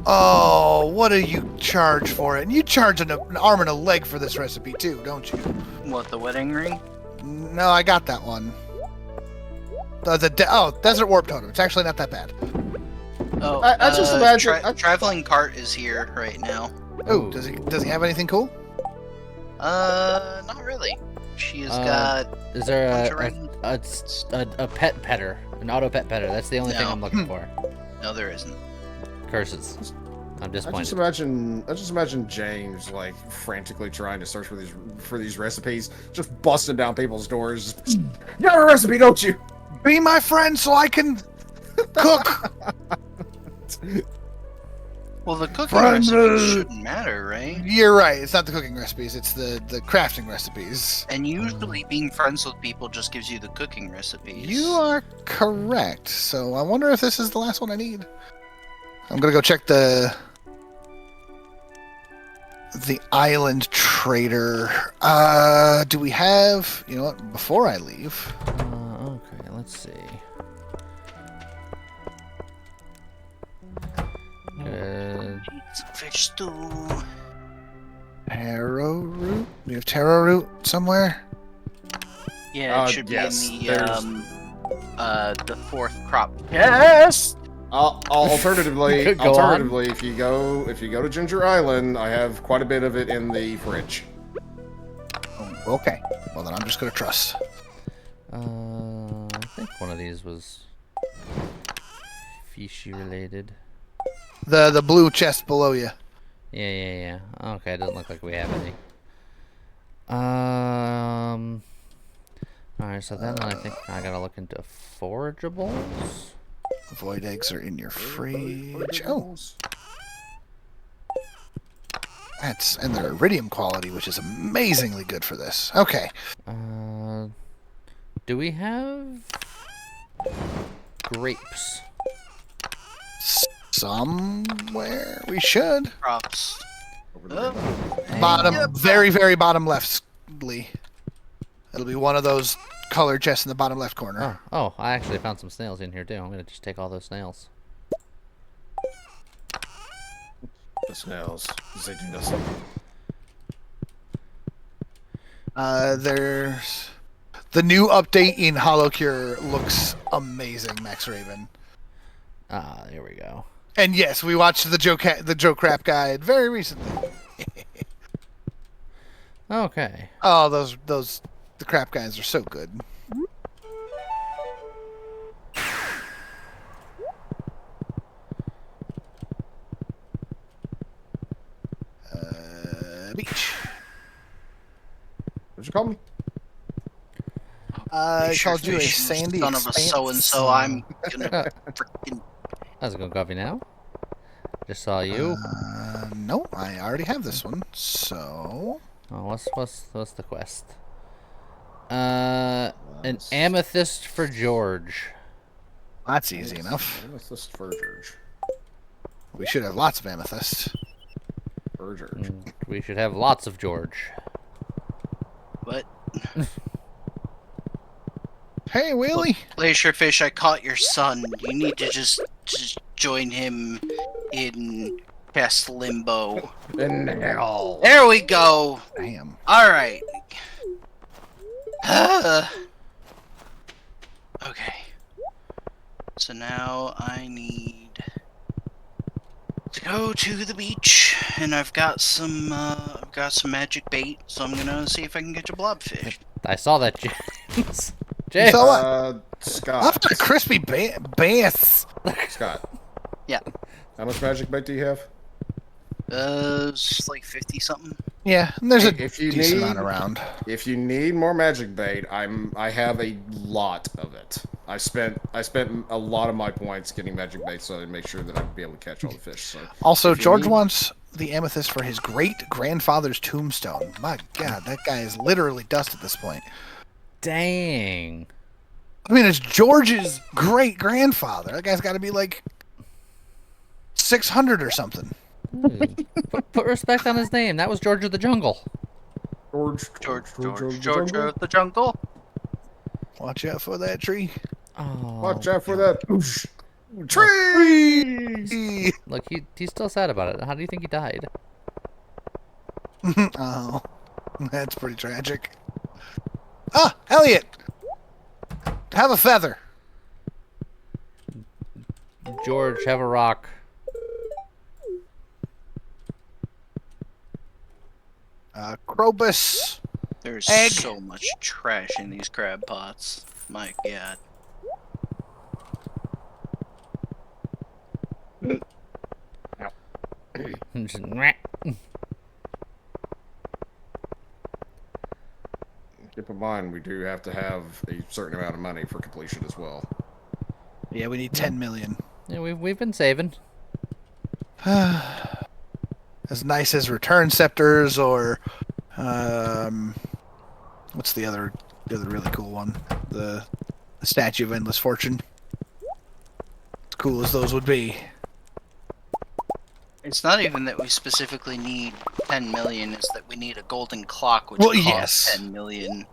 Oh, what do you charge for it? And you charge an arm and a leg for this recipe too, don't you? What, the wedding ring? No, I got that one. Desert Warp Totem. It's actually not that bad. Oh, I just imagine- traveling cart is here right now. Oh, does he have anything cool? Not really. She has got. Is there bunch of random- a pet petter? An auto pet petter. That's the only thing No. I'm looking for. No, there isn't. Curses. I'm I disappointed. just imagine James like frantically trying to search for these recipes, just busting down people's doors. You have a recipe, don't you? Be my friend so I can cook. Well, the cooking Friends. recipes shouldn't matter, right? You're right. It's not the cooking recipes. It's the crafting recipes. And usually, being friends with people just gives you the cooking recipes. You are correct. So I wonder if this is the last one I need. I'm gonna go check the island trader. Do we have? You know what? Before I leave, Okay, let's see. Fish stew. taro root. We have taro root somewhere. Yeah, it should yes, be in there's- the fourth crop. Yes. Alternatively, Go on. if you go to Ginger Island, I have quite a bit of it in the fridge. Oh, okay. Well then, I'm just gonna trust. I think one of these was fishy related. The blue chest below you. Yeah. Okay, it doesn't look like we have any. Alright, so then I think I gotta look into forageables. Void eggs are in your fridge. Oh, and they're iridium quality, which is amazingly good for this. Okay. Do we have grapes? Somewhere we should. Crops. Bottom, Yep. very, very bottom left, Lee. It'll be one of those colored chests in the bottom left corner. Oh, I actually found some snails in here too. I'm gonna just take all those snails. The snails, they do nothing. There's the new update in Hollow Cure looks amazing, Max Raven. Ah, there we go. And yes, we watched the Joe Crap guide very recently. Okay. Oh, the crap guys are so good. Beach. What'd you call me? I Sure called you a fish, sandy son of a expanse. so-and-so. I'm gonna freaking. How's it going, coffee now? Just saw you. No, I already have this one. So Oh, what's the quest? An amethyst for George. that's easy enough. Amethyst for George. We should have lots of amethyst. For George. We should have lots of George. What? Hey, Wheelie. Glacier fish, I caught your son. You need to just join him in chest limbo. In hell. There we go. Damn. All right. Okay. So now I need to go to the beach, and I've got some magic bait. So I'm gonna see if I can get a blobfish. I saw that, James. You James. saw what? I've Scott. got a crispy bass. Scott. Yeah. How much magic bait do you have? It's like 50 something. Yeah, and there's a If you decent need- amount around. If you need more magic bait, I have a lot of it. I spent a lot of my points getting magic bait so I make sure that I'd be able to catch all the fish. So Also, if you George need- wants the amethyst for his great grandfather's tombstone. My God, that guy is literally dust at this point. Dang. I mean, it's George's great grandfather. That guy's got to be like 600 or something. Put respect on his name. That was George of the Jungle. George of the jungle. Watch out for that tree. Oh, Watch out for that tree. look, he's still sad about it. How do you think he died? Oh, that's pretty tragic. Ah, Elliot! Have a feather. George, have a rock. Krobus. There's Egg. so much trash in these crab pots. My God. Just, meh. Keep in mind, we do have to have a certain amount of money for completion as well. Yeah, we need 10 million. Yeah, we've been saving. As nice as return scepters or what's the other really cool one? The Statue of Endless Fortune. As cool as those would be. It's not even that we specifically need 10 million, it's that we need a golden clock, which Well, costs yes. 10 million.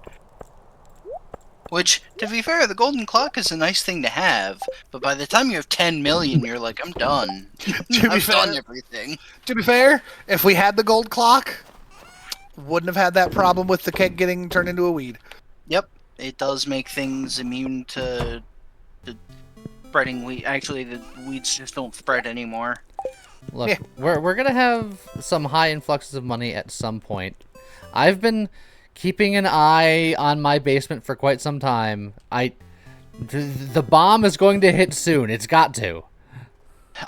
Which, to be fair, the golden clock is a nice thing to have, but by the time you have 10 million, you're like, I'm done. To be I've fair- done everything. To be fair, if we had the gold clock, wouldn't have had that problem with the keg getting turned into a weed. Yep, it does make things immune to spreading weed. Actually, the weeds just don't spread anymore. Look, Yeah. we're gonna have some high influxes of money at some point. I've been keeping an eye on my basement for quite some time. The bomb is going to hit soon. It's got to.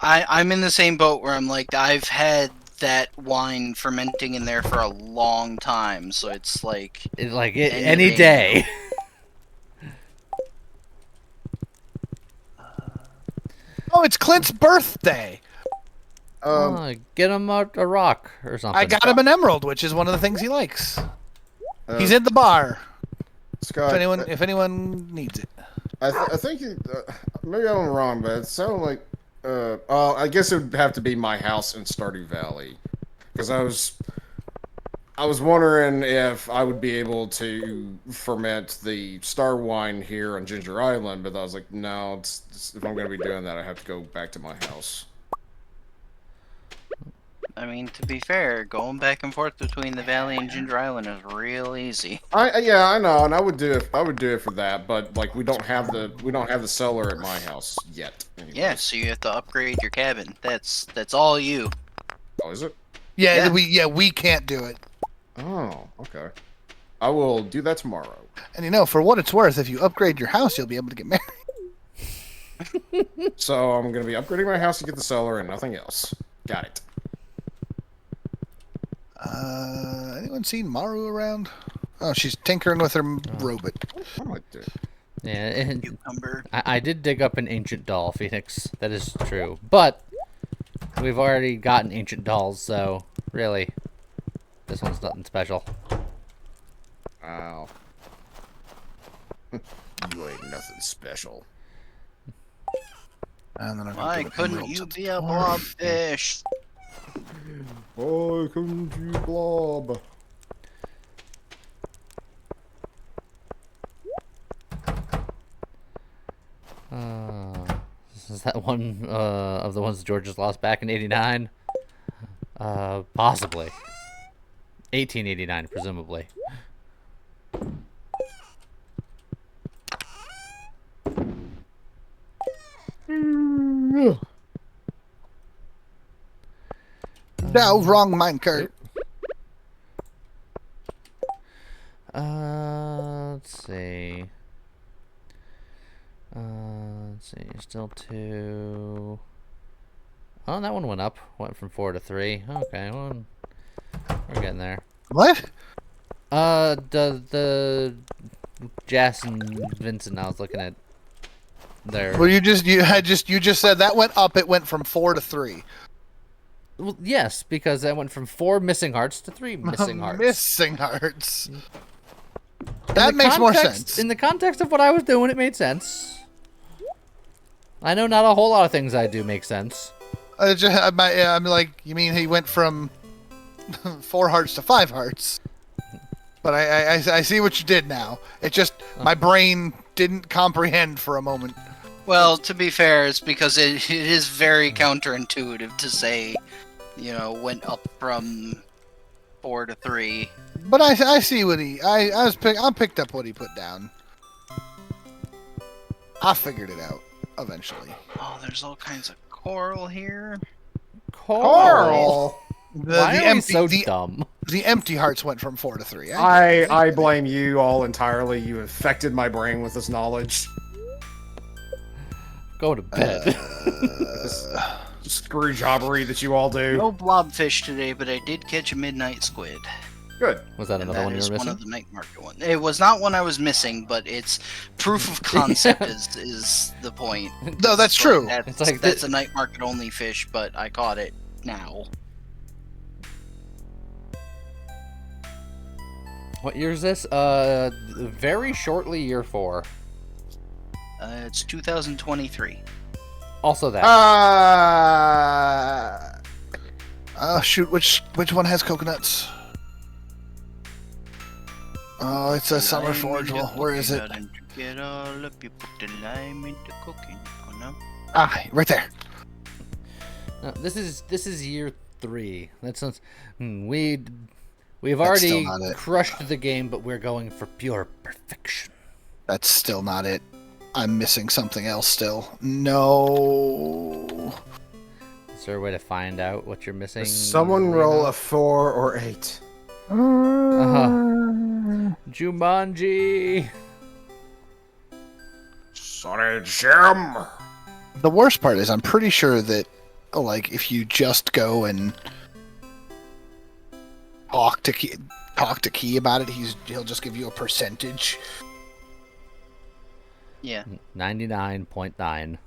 I'm in the same boat where I'm like, I've had that wine fermenting in there for a long time, so it's like, Any day. Oh, it's Clint's birthday. Get him a rock or something. I got him an emerald, which is one of the things he likes. Uh, He's in the bar. Scott, If anyone needs it. I think maybe I'm wrong, but it sounded like I guess it would have to be my house in Stardew Valley, because I was wondering if I would be able to ferment the star wine here on Ginger Island, but I was like, no, if I'm going to be doing that, I have to go back to my house. I mean, to be fair, going back and forth between the valley and Ginger Island is real easy. Yeah, I know, and I would do it for that, but like we don't have the cellar at my house yet. Anyways. Yeah, so you have to upgrade your cabin. That's all you. Oh, is it? Yeah, Yeah. we can't do it. Oh, okay. I will do that tomorrow. And for what it's worth, if you upgrade your house, you'll be able to get married. So I'm going to be upgrading my house to get the cellar and nothing else. Got it. Anyone seen Maru around? Oh, she's tinkering with her robot. I might do. Yeah, and Cucumber. I did dig up an ancient doll, Phoenix. That is true. But we've already gotten ancient dolls, so really, this one's nothing special. Wow. You ain't nothing special. And then I'm gonna Why give it couldn't emeralds. you be a blobfish? Why couldn't you blob? Is that one of the ones George just lost back in '89? Possibly. 1889, presumably. No, wrong minecart. Let's see. Let's see. Still two. Oh, that one went up. Went from 4 to 3. Okay, well, we're getting there. What? The Jess and Vincent, I was looking at their. Well, you just said that went up. It went from 4 to 3. Well, yes, because that went from 4 missing hearts to 3 missing hearts. Missing hearts. In That the makes more context- sense. In the context of what I was doing, it made sense. I know not a whole lot of things I do make sense. I'm like, you mean he went from 4 hearts to 5 hearts? But I see what you did now. It just my brain didn't comprehend for a moment. Well, to be fair, it's because it is very counterintuitive to say, went up from 4 to 3. But I see what I picked up what he put down. I figured it out eventually. Oh, there's all kinds of coral here. Carl! Why are we so dumb? The empty hearts went from 4 to 3. I blame you all entirely. You infected my brain with this knowledge. Go to bed. This screw jobbery that you all do. No blobfish today, but I did catch a midnight squid. Good. Was that And another that one you is were one missing? of the night market one. It was not one I was missing, but it's proof of concept is the point. No, that's true. It's like That's a night market only fish, but I caught it now. What year is this? Very shortly year 4. It's 2023. Also that. Oh shoot, which one has coconuts? Oh, it's a summer forge. Well, where is it? Ah, right there. No, this is year 3. That's we've That's already still not it. crushed the game, but we're going for pure perfection. That's still not it. I'm missing something else still. No. Is there a way to find out what you're missing? Someone roll a 4 or 8. Jumanji. Sorry, Jim. The worst part is I'm pretty sure that, like, if you just go and talk to Key about it, he'll just give you a percentage. Yeah, 99.9.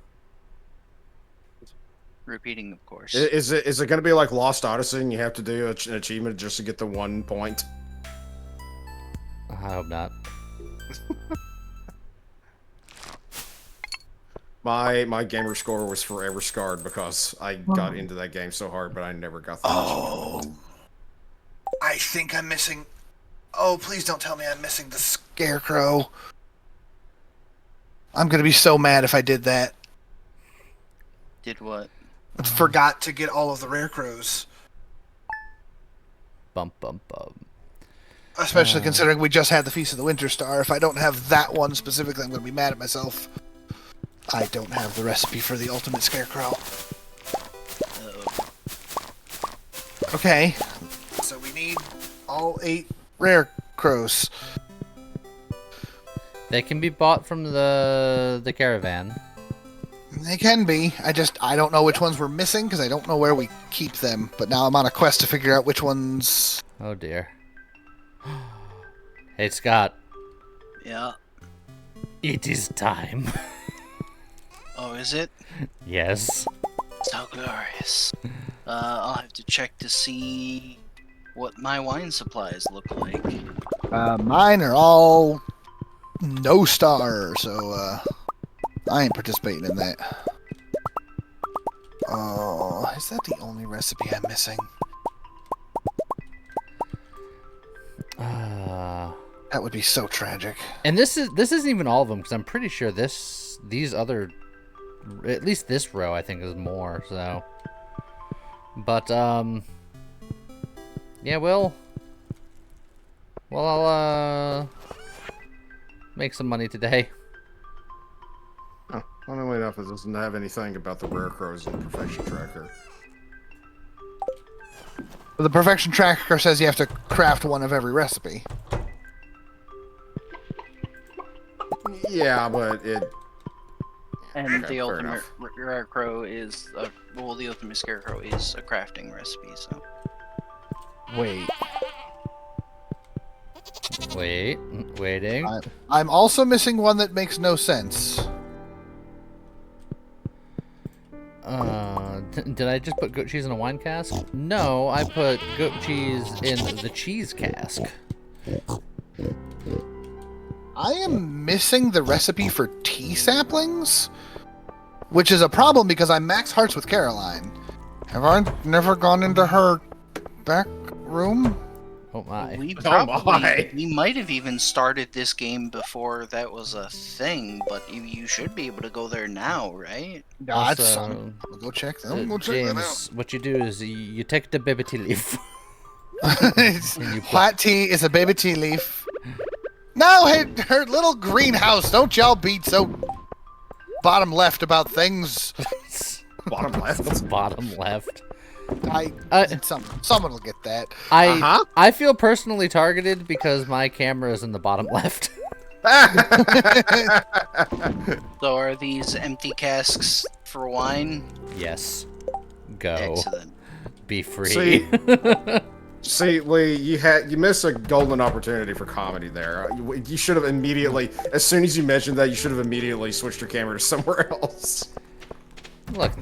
repeating, of course. Is it going to be like Lost Odyssey and you have to do an achievement just to get the 1 point? I hope not. My gamer score was forever scarred because I got into that game so hard, but I never got the achievement. I think I'm missing... Oh, please don't tell me I'm missing the scarecrow. I'm gonna be so mad if I did that. Did what? Forgot to get all of the rare crows. Bump, bump, bump. Especially considering we just had the Feast of the Winter Star. If I don't have that one specifically, I'm gonna be mad at myself. I don't have the recipe for the ultimate scarecrow. Uh-oh. Okay. So we need all 8 rare crows. They can be bought from the caravan. They can be. I don't know which ones we're missing because I don't know where we keep them. But now I'm on a quest to figure out which ones. Oh dear. Hey Scott, Yeah. it is time. Oh, is it? Yes. So glorious. I'll have to check to see what my wine supplies look like. Mine are all no star, so I ain't participating in that. Oh, is that the only recipe I'm missing? That would be so tragic. And this isn't even all of them because I'm pretty sure these other, at least this row I think is more. So, but yeah, well, I'll make some money today. Oh, funnily enough, it doesn't have anything about the rare crows and perfection tracker. The perfection tracker says you have to craft one of every recipe. Yeah, but it... And Okay, the fair ultimate enough. scarecrow is the ultimate scarecrow is a crafting recipe. So Wait. Waiting. I'm also missing one that makes no sense. Did I just put goat cheese in a wine cask? No, I put goat cheese in the cheese cask. I am missing the recipe for tea saplings, which is a problem because I'm max hearts with Caroline. Have I never gone into her back room? Oh my. we Oh probably my. we might have even started this game before that was a thing. But you should be able to go there now, right? Also, I'll go check that. I'll go check James, what you do is you take the baby tea leaf. that And you out. White tea is a baby tea leaf. No, her little greenhouse. Don't y'all be so bottom left about things. Bottom left. Bottom left. Someone will get that. I feel personally targeted because my camera is in the bottom left. So are these empty casks for wine? Yes. Go. Excellent. Be free. See, Lee, you missed a golden opportunity for comedy there. You should have immediately, as soon as you mentioned that, you should have immediately switched your camera to somewhere else. Look,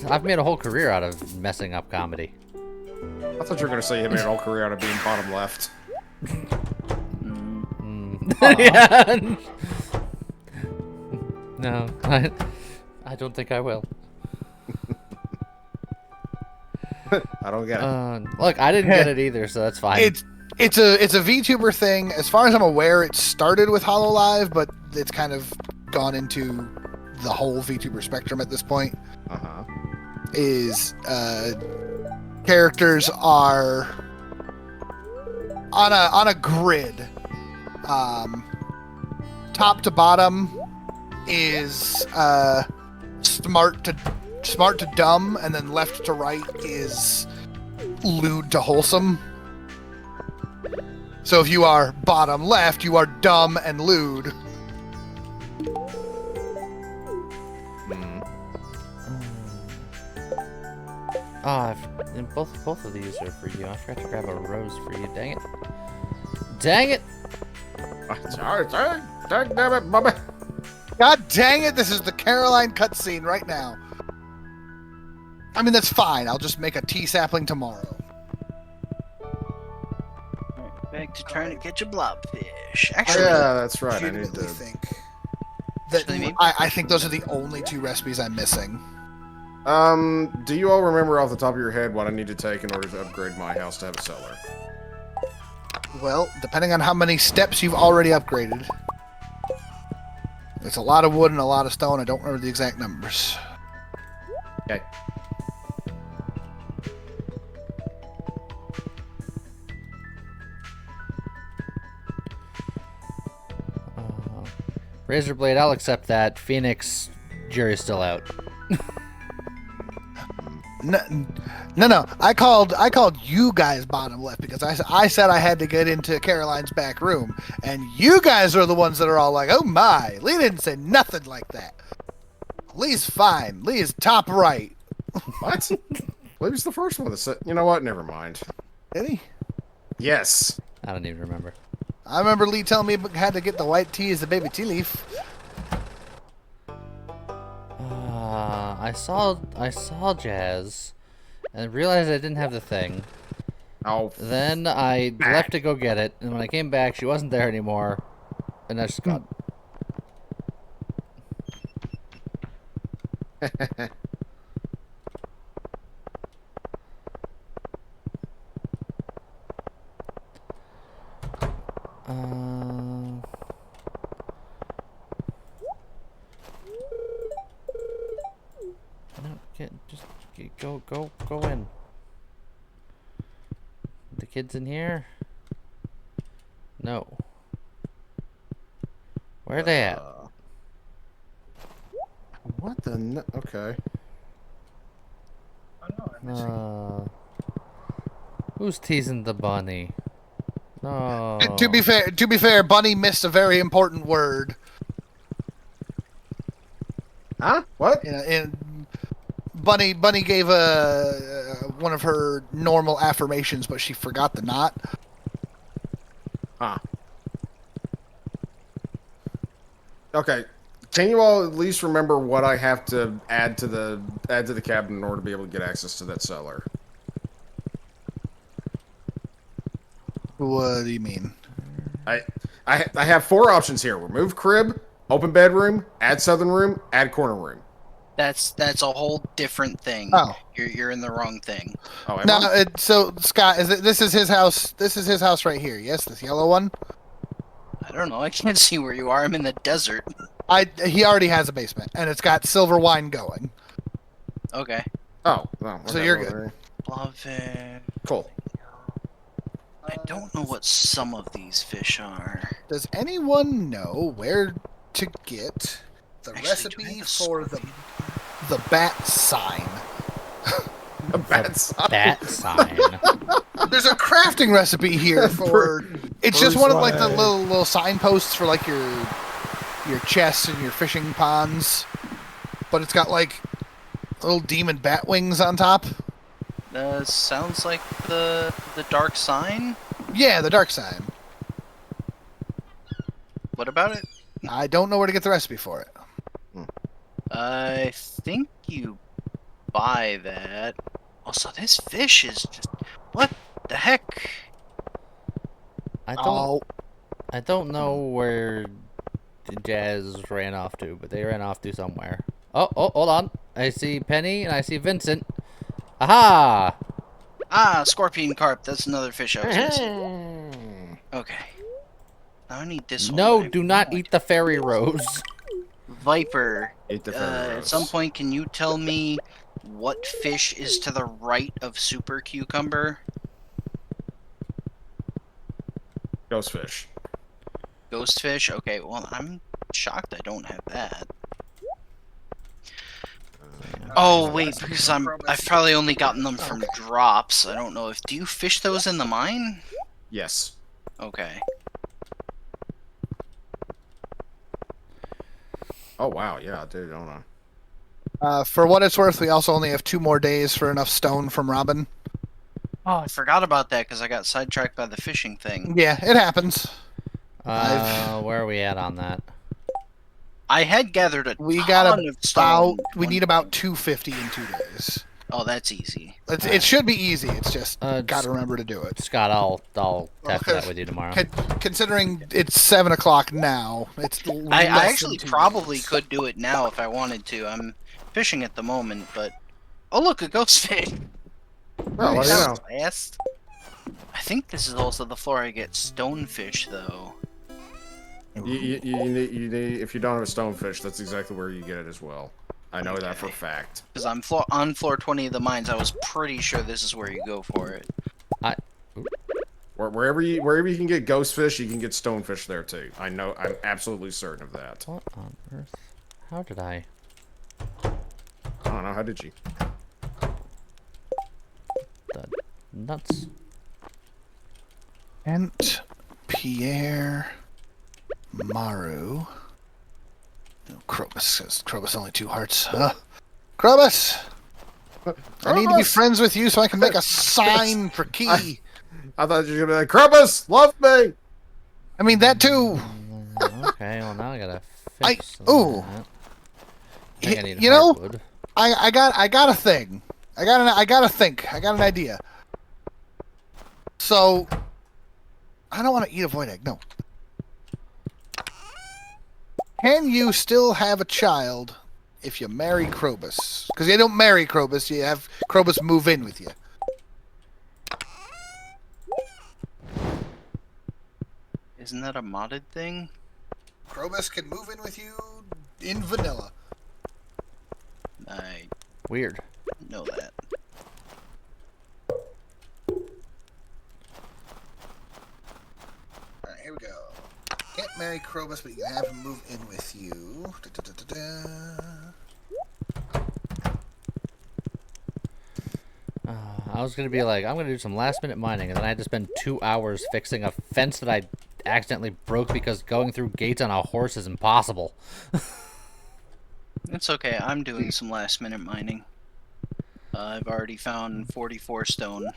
I've made a whole career out of messing up comedy. I thought you were gonna say you made an whole career out of being bottom left. Yeah. No, I don't think I will. I don't get it. Look, I didn't get it either, so that's fine. It's a VTuber thing. As far as I'm aware, it started with HoloLive, but it's kind of gone into the whole VTuber spectrum at this point. Uh-huh. Is characters are on a grid. Top to bottom is smart to dumb, and then left to right is lewd to wholesome. So if you are bottom left, you are dumb and lewd. Oh, and both of these are for you. I forgot to grab a rose for you. Dang it! Dang it! Sorry, damn it, Bubba. God dang it! This is the Caroline cutscene right now. I mean, that's fine. I'll just make a tea sapling tomorrow. Alright, back to trying to catch a blobfish. Actually, Yeah, that's right. I need Legitimately to. think that Actually, maybe- I think those are the only two recipes I'm missing. Do you all remember off the top of your head what I need to take in order to upgrade my house to have a cellar? Well, depending on how many steps you've already upgraded. It's a lot of wood and a lot of stone. I don't remember the exact numbers. Okay. Razorblade, I'll accept that. Phoenix, jury's still out. No. I called you guys bottom left because I said I had to get into Caroline's back room, and you guys are the ones that are all like, "Oh my!" Lee didn't say nothing like that. Lee's fine. Lee is top right. What? Lee was the first one that said. You know what? Never mind. Did he? Yes. I don't even remember. I remember Lee telling me I had to get the white tea as the baby tea leaf. I saw Jazz, and realized I didn't have the thing. Oh. Then I left to go get it, and when I came back, she wasn't there anymore, and I just got. No, go in. The kids in here? No. Where are they at? What the? Okay. Who's teasing the bunny? No. To be fair, Bunny missed a very important word. Huh? What? And Bunny gave one of her normal affirmations, but she forgot the knot. Huh. Okay. Can you all at least remember what I have to add to the cabinet in order to be able to get access to that cellar? What do you mean? I I have 4 options here: remove crib, open bedroom, add southern room, add corner room. That's a whole different thing. Oh. You're in the wrong thing. Oh, am No, I? so Scott, this is his house. This is his house right here. Yes, this yellow one. I don't know. I can't see where you are. I'm in the desert. He already has a basement, and it's got silver wine going. Okay. Oh, well, So okay, you're well, good. Love it. Cool. I don't know what some of these fish are. Does anyone know where to get the Actually, do I recipe have a for scorpion? the bat sign? A bad sign. That sign. There's a crafting recipe here for. It's just one of like the Bruce little signposts for like your chests and your fishing ponds, but it's got like little demon bat wings on top. Sounds like the dark sign. Yeah, the dark sign. What about it? I don't know where to get the recipe for it. I think you buy that. Also, this fish is just what the heck? Oh, I don't know where Jazz ran off to, but they ran off to somewhere. Oh, hold on. I see Penny and I see Vincent. Aha! Ah, scorpion carp. That's another fish I was missing. Okay. Now I need this one. No, I have do not no eat the fairy rose. Viper. Eat the At some point, can you tell me what fish is to the right of super cucumber? Ghost fish. Ghost fish? Okay, well, I'm shocked I don't have that. Oh wait, because I've probably only gotten them from drops. I don't know if do you fish those in the mine? Yes. Okay. Oh wow, yeah, dude, hold on. for what it's worth, we also only have 2 more days for enough stone from Robin. Oh, I forgot about that because I got sidetracked by the fishing thing. Yeah, it happens. Where are we at on that? I had gathered a We ton got of stone. we need about 250 in 2 days. Oh, that's easy. It should be easy. It's just Uh, got to remember to do it. Scott, I'll test Okay. that with you tomorrow. Considering it's 7 o'clock now, it's I less than actually 2 probably days. could do it now if I wanted to. I'm fishing at the moment, but oh look, a ghost fish. Well, Nice. you know. Fast. I think this is also the floor I get stonefish though. You need, if you don't have a stonefish, that's exactly where you get it as well. I know that for a fact. Because I'm on floor 20 of the mines. I was pretty sure this is where you go for it. Wherever you can get ghost fish, you can get stonefish there too. I know. I'm absolutely certain of that. What on earth? How did I? I don't know. How did you? The nuts. Kent, Pierre, Maru. No, Krobus only 2 hearts. Huh? Krobus! I need to be friends with you so I can make a sign for Key. I thought you were gonna be like, Krabus, love me. I mean, that too. Okay, well now I gotta fix ooh. that. I think I need You know, hardwood. I got a thing. I got an idea. So, I don't want to eat a void egg. No. Can you still have a child if you marry Krobus? Because you don't marry Krobus, you have Krobus move in with you. Isn't that a modded thing? Krobus can move in with you in vanilla. I Weird. know that. Alright, here we go. Can't marry Krobus, but you can have him move in with you. I was gonna be like, I'm gonna do some last minute mining, and then I had to spend 2 hours fixing a fence that I accidentally broke because going through gates on a horse is impossible. It's okay. I'm doing some last minute mining. I've already found 44 stone.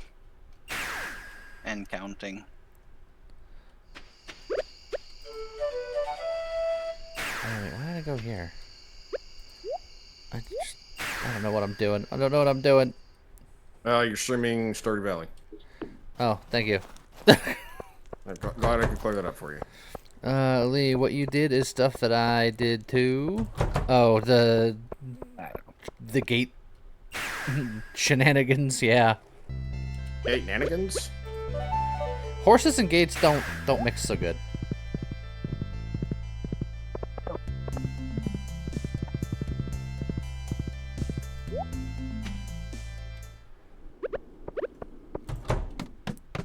And counting. Alright, why did I go here? I don't know what I'm doing. I don't know what I'm doing. You're streaming Stardew Valley. Oh, thank you. I'm glad I could clear that up for you. Lee, what you did is stuff that I did too. Oh, the gate shenanigans, yeah. Hey, nanigans? Horses and gates don't mix so good.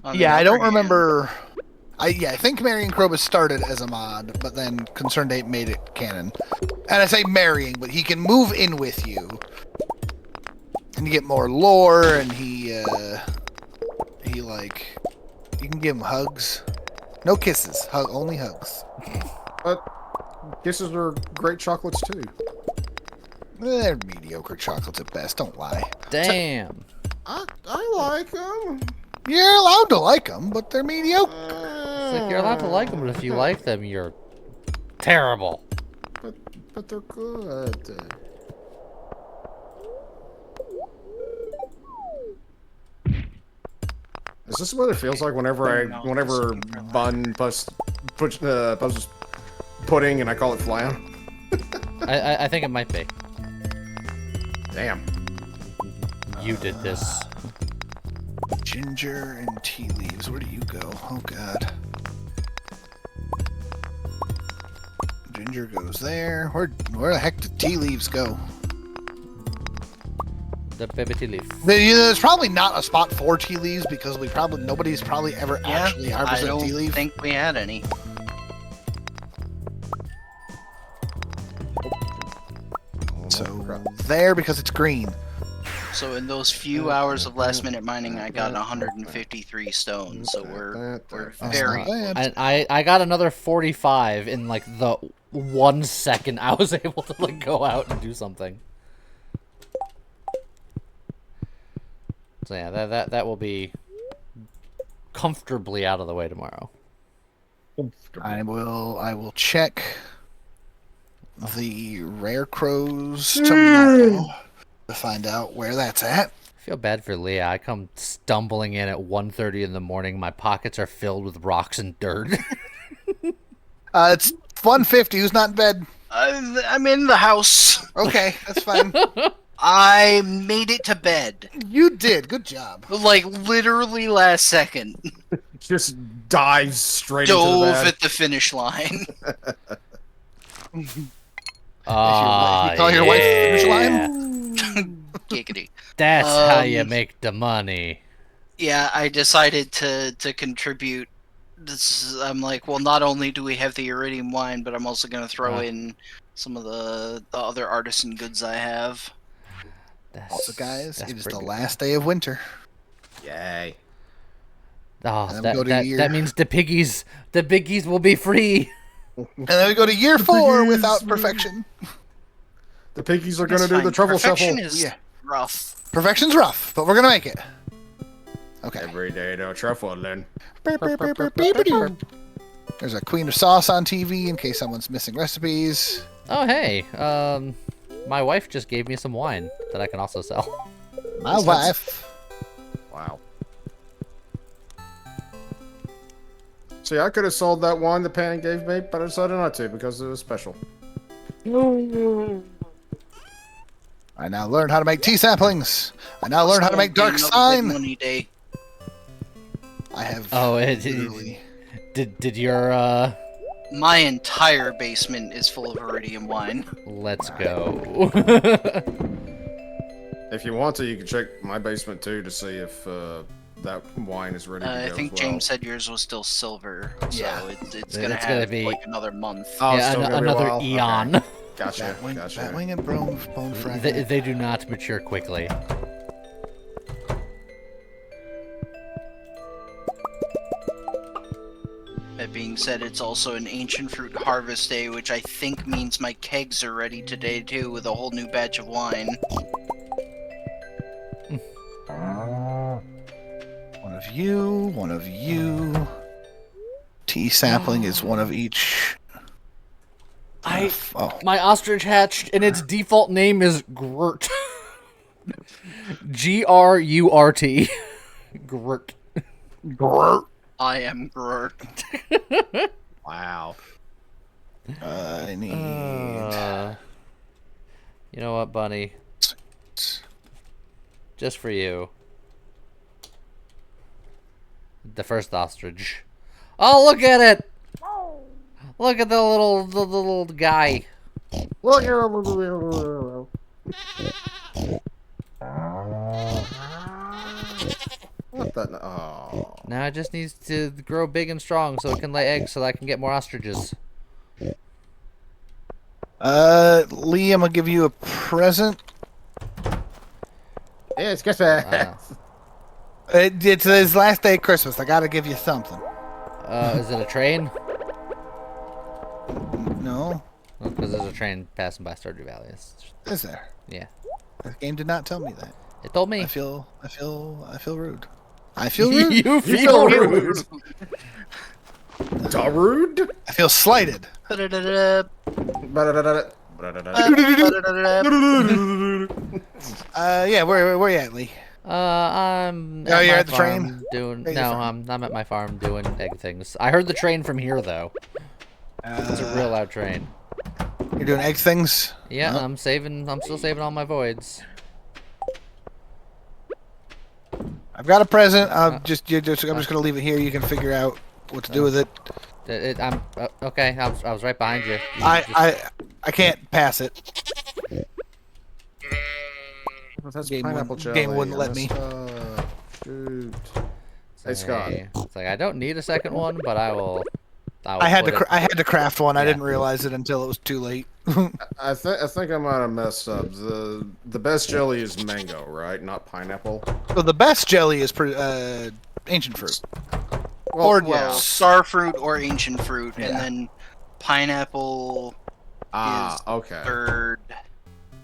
On the Yeah, I other don't hand- remember. I think Marrying Krobus started as a mod, but then Concerned Ape made it canon. And I say marrying, but he can move in with you. And you get more lore, and he like, you can give him hugs. No kisses, only hugs. But kisses are great chocolates too. They're mediocre chocolates at best, don't lie. Damn. I like them. You're allowed to like them, but they're mediocre. It's like you're allowed to like them, but if you like them, you're terrible. But they're good. Is this what it feels like whenever Bun posts pudding and I call it flan? I think it might be. Damn. You did this. Ginger and tea leaves. Where do you go? Oh god. Ginger goes there. Where the heck did tea leaves go? The baby tea leaf. There's probably not a spot for tea leaves because nobody's probably ever actually I harvested don't tea leaf. think we had any. So there because it's green. So in those few hours of last minute mining, I got 153 stone. So we're That's very. not bad. And I got another 45 in like the 1 second I was able to like go out and do something. So yeah, that will be comfortably out of the way tomorrow. I will check the rare crows tomorrow to find out where that's at. I feel bad for Leah. I come stumbling in at 1:30 in the morning. My pockets are filled with rocks and dirt. It's 150. Who's not in bed? I'm in the house. Okay, that's fine. I made it to bed. You did. Good job. Like literally last second. Just dives straight into the Dove bed. at the finish line. You call your wife the finish line? Giggity. That's how you make the money. Yeah, I decided to contribute. I'm like, well, not only do we have the iridium wine, but I'm also going to throw in some of the other artisan goods I have. Also, guys, it is the pretty good. last day of winter. Yay. Oh, And then we go to year- that means the piggies will be free. And then we go to year 4 without perfection. The piggies are That's gonna do the fine. truffle Perfection shuffle. is Yeah. rough. Perfection's rough, but we're gonna make it. Okay. Every day no truffle then. There's a Queen of Sauce on TV in case someone's missing recipes. Oh hey, my wife just gave me some wine that I can also sell. My wife. Wow. See, I could have sold that wine the Pan gave me, but I decided not to because it was special. I now learned how to make tea samplings. I now learned how to make Dark Another big Sign. money day. I have. Oh, literally- did your My entire basement is full of iridium wine. let's go. If you want to, you can check my basement too to see if that wine is ready to go I think as well. James said yours was still silver, so Yeah. it's gonna It's have gonna be- like another month. Oh, it's Yeah, still gonna be a another while? eon. Okay. Gotcha. Gotcha. Batwing and bone fragment. They do not mature quickly. That being said, it's also an ancient fruit harvest day, which I think means my kegs are ready today too, with a whole new batch of wine. One of you, one of you. Tea sapling is one of each. Oh. My ostrich hatched, and its default name is Grurt. Grurt. Grurt. Grr. I am Grurt. Wow. I need. You know what, Bunny? Just for you. The first ostrich. Oh, look at it! Look at the little guy. Look at him. What the? Oh. Now it just needs to grow big and strong so it can lay eggs so that I can get more ostriches. Lee, I'm gonna give you a present. Yeah, it's Christmas. It's his last day of Christmas. I gotta give you something. Is it a train? No, Because there's a train passing by Stardew Valley. is there? Yeah. The game did not tell me that. It told me. I feel rude. I feel rude. You feel rude. Darude? I feel slighted. Ba-da-da-da. Yeah, where you at, Lee? I'm. Oh, you're my at the train? farm Doing At your no, farm. I'm at my farm doing egg things. I heard the train from here though. It's a real loud train. You're doing egg things. Yeah, Oh. I'm still saving all my voids. I've got a present. I'm just gonna leave it here. You can figure out what to do with it. I'm okay. I was right behind you. I can't pass it. That's Game pineapple wouldn't- jelly. game wouldn't let me. Shoot. Say, Hey, Scott. It's like I don't need a second one, but I will. I had put to it- I had to craft one. I Yeah. didn't realize it until it was too late. I think I might have messed up. The best jelly is mango, right? Not pineapple. So the best jelly is ancient fruit. Or yeah. Starfruit or ancient fruit, Yeah. and then pineapple is Okay. third.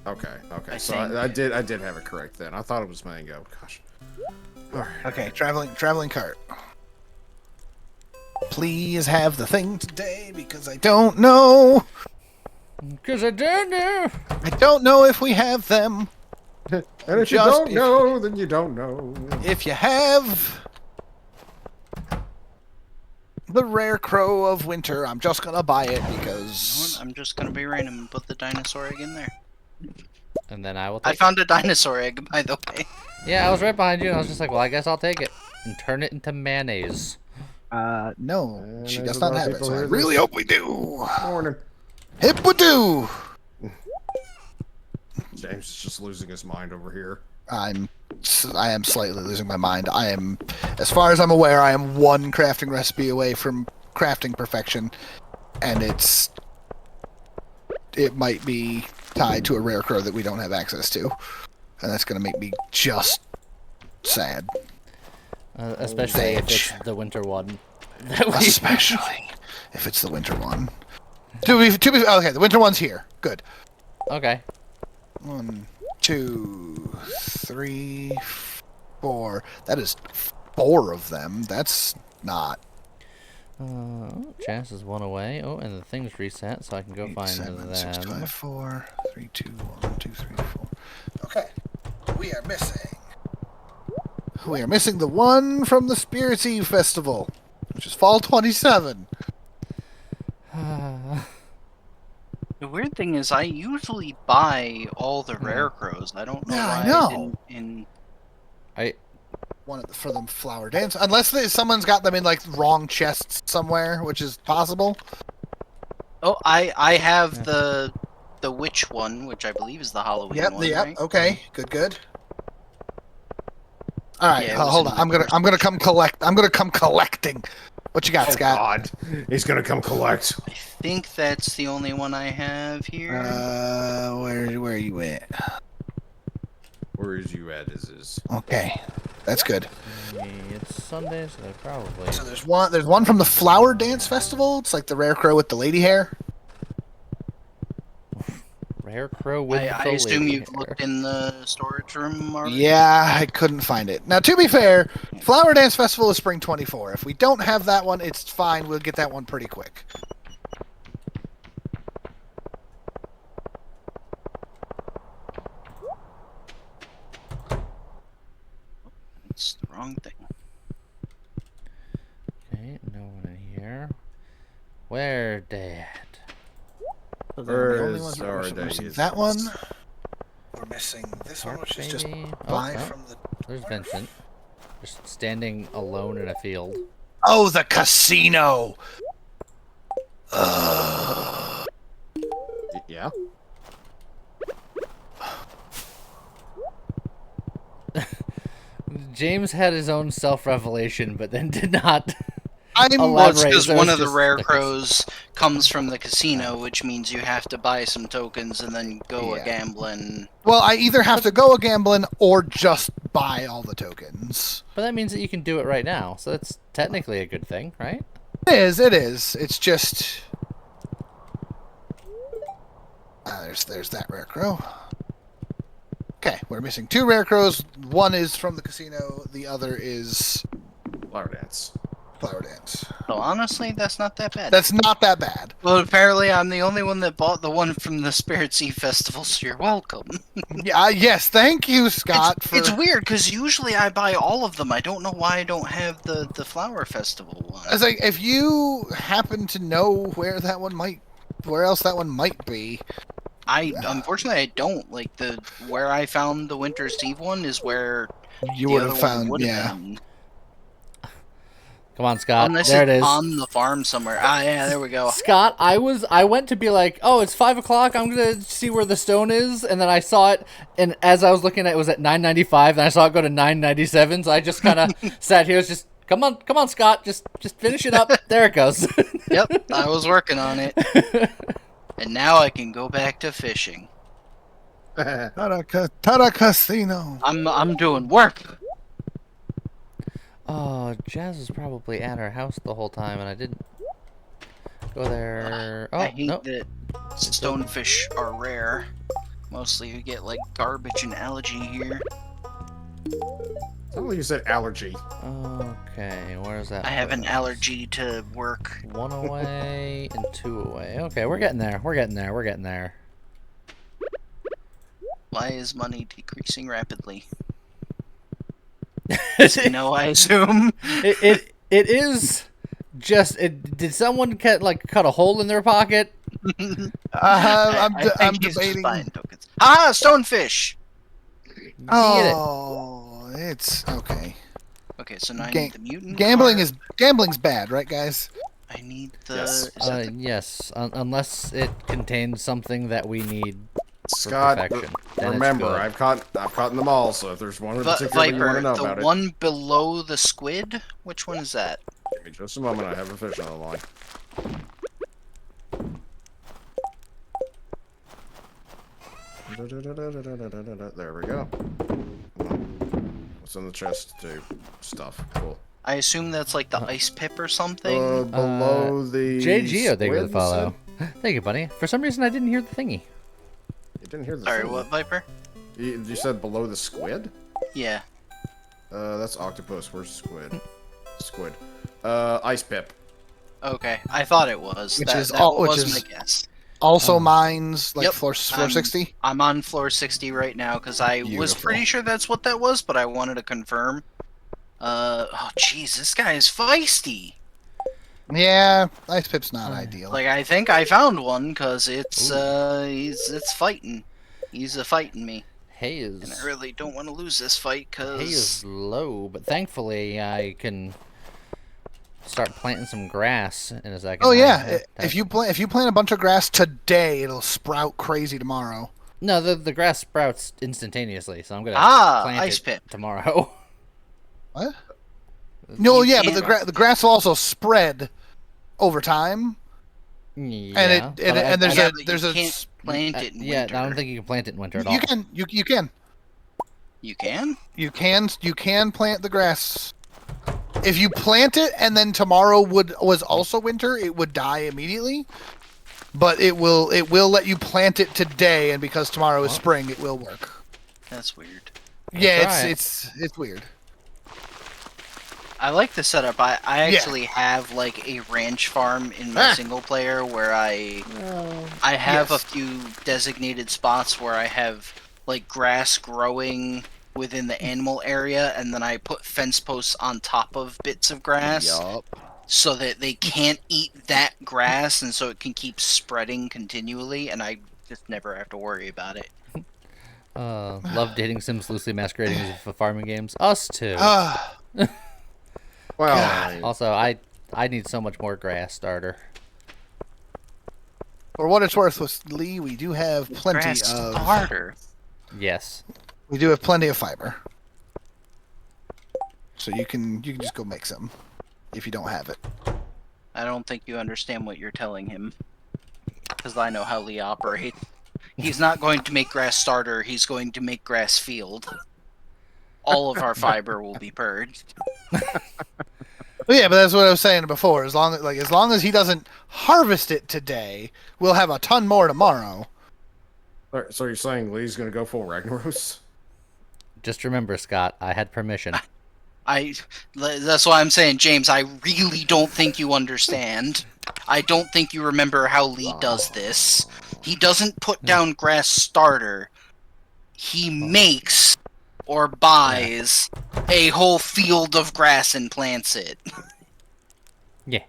Okay. I So think. I did have it correct then. I thought it was mango. Gosh. All right. Okay, traveling cart. Please have the thing today because I don't know. Cause I don't know. I don't know if we have them. And if you Just don't if- know, then you don't know. If you have the rare crow of winter, I'm just gonna buy it You know what? because I'm just gonna be random and put the dinosaur egg in there. And then I will. I Take found a dinosaur egg, by the way. it. Yeah, I was right behind you, and I was just like, well, I guess I'll take it and turn it into mayonnaise. no, And she there's does a not lot of have it. people So I here really that- hope we do. Morning. Hip we do. James is just losing his mind over here. I am slightly losing my mind. I am, as far as I'm aware, I am one crafting recipe away from crafting perfection, and it might be tied to a rare crow that we don't have access to, and that's going to make me just sad. Especially if it's the winter one. Especially if it's the winter one. Okay, the winter one's here. Good. Okay. 1, 2, 3, 4. That is 4 of them. That's not. Chance is one away. Oh, and the thing's reset, so I can go 8, find 7, 6, them. 5, 4, 3, 2, 1, 2, 3, 4. Okay. We are missing. We are missing the one from the Spirits Eve Festival, which is Fall 27. The weird thing is, I usually buy all the rare crows. I don't know Yeah, I why know. didn't in. One for them flower dance, unless someone's got them in like wrong chests somewhere, which is possible. Oh, I have the witch one, which I believe is the Halloween Yep. one. Yep. Right? Okay. Good. All right. Yeah, it was hold in on. the I'm gonna come collect. I'm gonna come collecting. What you got, Oh Scott? God, he's gonna come collect. I think that's the only one I have here. Where are you at? Where is you at? Is Okay, that's good. It's Sunday, so they probably. So there's one. There's one from the Flower Dance Festival. It's like the rare crow with the lady hair. Rare crow with I the assume lady you've hair. looked in the storage room already? Yeah, I couldn't find it. Now, to be fair, Flower Dance Festival is Spring 24. If we don't have that one, it's fine. We'll get that one pretty quick. It's the wrong thing. Okay, no one in here. Where, Dad? So Where the only is ones our we're missing days? that one. We're missing this one, Park which is just baby. buy Oh, no. from the. There's Vincent. Just standing alone in a field. Oh, the casino. yeah. James had his own self-revelation, but then did not I'm Well, it's elaborate. because So one it's of the just rare the crows comes from the casino, which means you have to buy some tokens and then go Yeah. a gambling. Well, I either have to go a gambling or just buy all the tokens. But that means that you can do it right now, so that's technically a good thing, right? It is. It is. It's just. There's that rare crow. Okay, we're missing 2 rare crows. One is from the casino. The other is Flower Dance. Flower Dance. So honestly, that's not that bad. That's not that bad. Well, apparently I'm the only one that bought the one from the Spirit Sea Festival, so you're welcome. Yeah. Yes. Thank you, Scott. It's weird, because usually I buy all of them. I don't know why I don't have the Flower Festival one. I was like, if you happen to know where else that one might be. Unfortunately, I don't. Like, where I found the Winter's Eve one is where You the would other have one found, would have yeah. been. Come on, Scott. Unless There it it's is. on the farm somewhere. Ah, yeah, there we go. Scott, I went to be like, oh, it's 5 o'clock. I'm gonna see where the stone is, and then I saw it, and as I was looking at it, was at 9.95, and I saw it go to 9.97. So I just kind of sat here, just come on, Scott, just finish it up. There it goes. Yep, I was working on it. And now I can go back to fishing. Tada Casino. I'm doing work. Oh, Jazz was probably at our house the whole time, and I didn't go there. Oh, I hate no. that stonefish are rare. Mostly you get like garbage and algae here. Sounded like you said allergy. Okay, where's that? I have an place? allergy to work. 1 away and 2 away. Okay, we're getting there. We're getting there. Why is money decreasing rapidly? No, I assume. It is just. Did someone cut a hole in their pocket? I'm I think he's just debating. buying tokens. Ah, stonefish! Get it. Oh, it's okay. Okay, so now I need the mutant Gambling's bad, right, guys? I need the... Yes. is that the- Yes, unless it contains something that we need for Scott, perfection. Then it's remember, good. I've caught them all. So if there's one in particular you want Viper, to know the about one below the squid? Which one is that? give me just a moment. I have a fish on the line. There we go. What's in the chest? To stuff. Cool. I assume that's like the ice pip or something? Below the JGO, thank you for the squid, follow. Thank you, buddy. For some reason, I didn't hear the thingy. You didn't hear the Sorry, thing. what, Viper? You said below the squid? Yeah. That's octopus. Where's squid? Squid. Ice pip. Okay, I thought it was. Which that is that all- which was is- my guess. Also, mines like Yep, floor 60. I'm on floor 60 right now because I was Beautiful. pretty sure that's what that was, but I wanted to confirm. Oh, jeez, this guy is feisty. Yeah, ice pip's not ideal. Like, I think I found one because it's it's fighting. He's a fighting me, Hay and is I really don't want to lose this fight hay is because low, but thankfully I can start planting some grass in a second. Oh yeah, if you plant a bunch of grass today, it'll sprout crazy tomorrow. No, the grass sprouts instantaneously, so I'm gonna plant ice it pip. tomorrow. What? No, You yeah, but can't- the grass will also spread over time, Yeah, and but I- there's Yeah, a but there's you a can't plant it in yeah, winter. I don't think you can plant it in winter at all. you can. You can? You can plant the grass. If you plant it and then tomorrow was also winter, it would die immediately. But it will let you plant it today, and because tomorrow is spring, it will work. That's weird. Yeah, That's right. it's weird. I like the setup. I actually have like a ranch farm in my single player where I have a few designated spots where I have like grass growing within the animal area, and then I put fence posts on top of bits of grass Yup. so that they can't eat that grass, and so it can keep spreading continually, and I just never have to worry about it. Love dating sims loosely masquerading as farming games. Us too. Well, God. Also, I need so much more grass starter. For what it's worth, with Lee, we do have plenty Grass of starter. Yes. we do have plenty of fiber. So you can just go make some if you don't have it. I don't think you understand what you're telling him, because I know how Lee operates. He's not going to make grass starter. He's going to make grass field. All of our fiber will be purged. Well, yeah, but that's what I was saying before. As long as he doesn't harvest it today, we'll have a ton more tomorrow. so you're saying Lee's gonna go full Ragnaros? Just remember, Scott, I had permission. That's why I'm saying, James, I really don't think you understand. I don't think you remember how Lee does this. He doesn't put down grass starter. He makes or buys a whole field of grass and plants it. Yeah.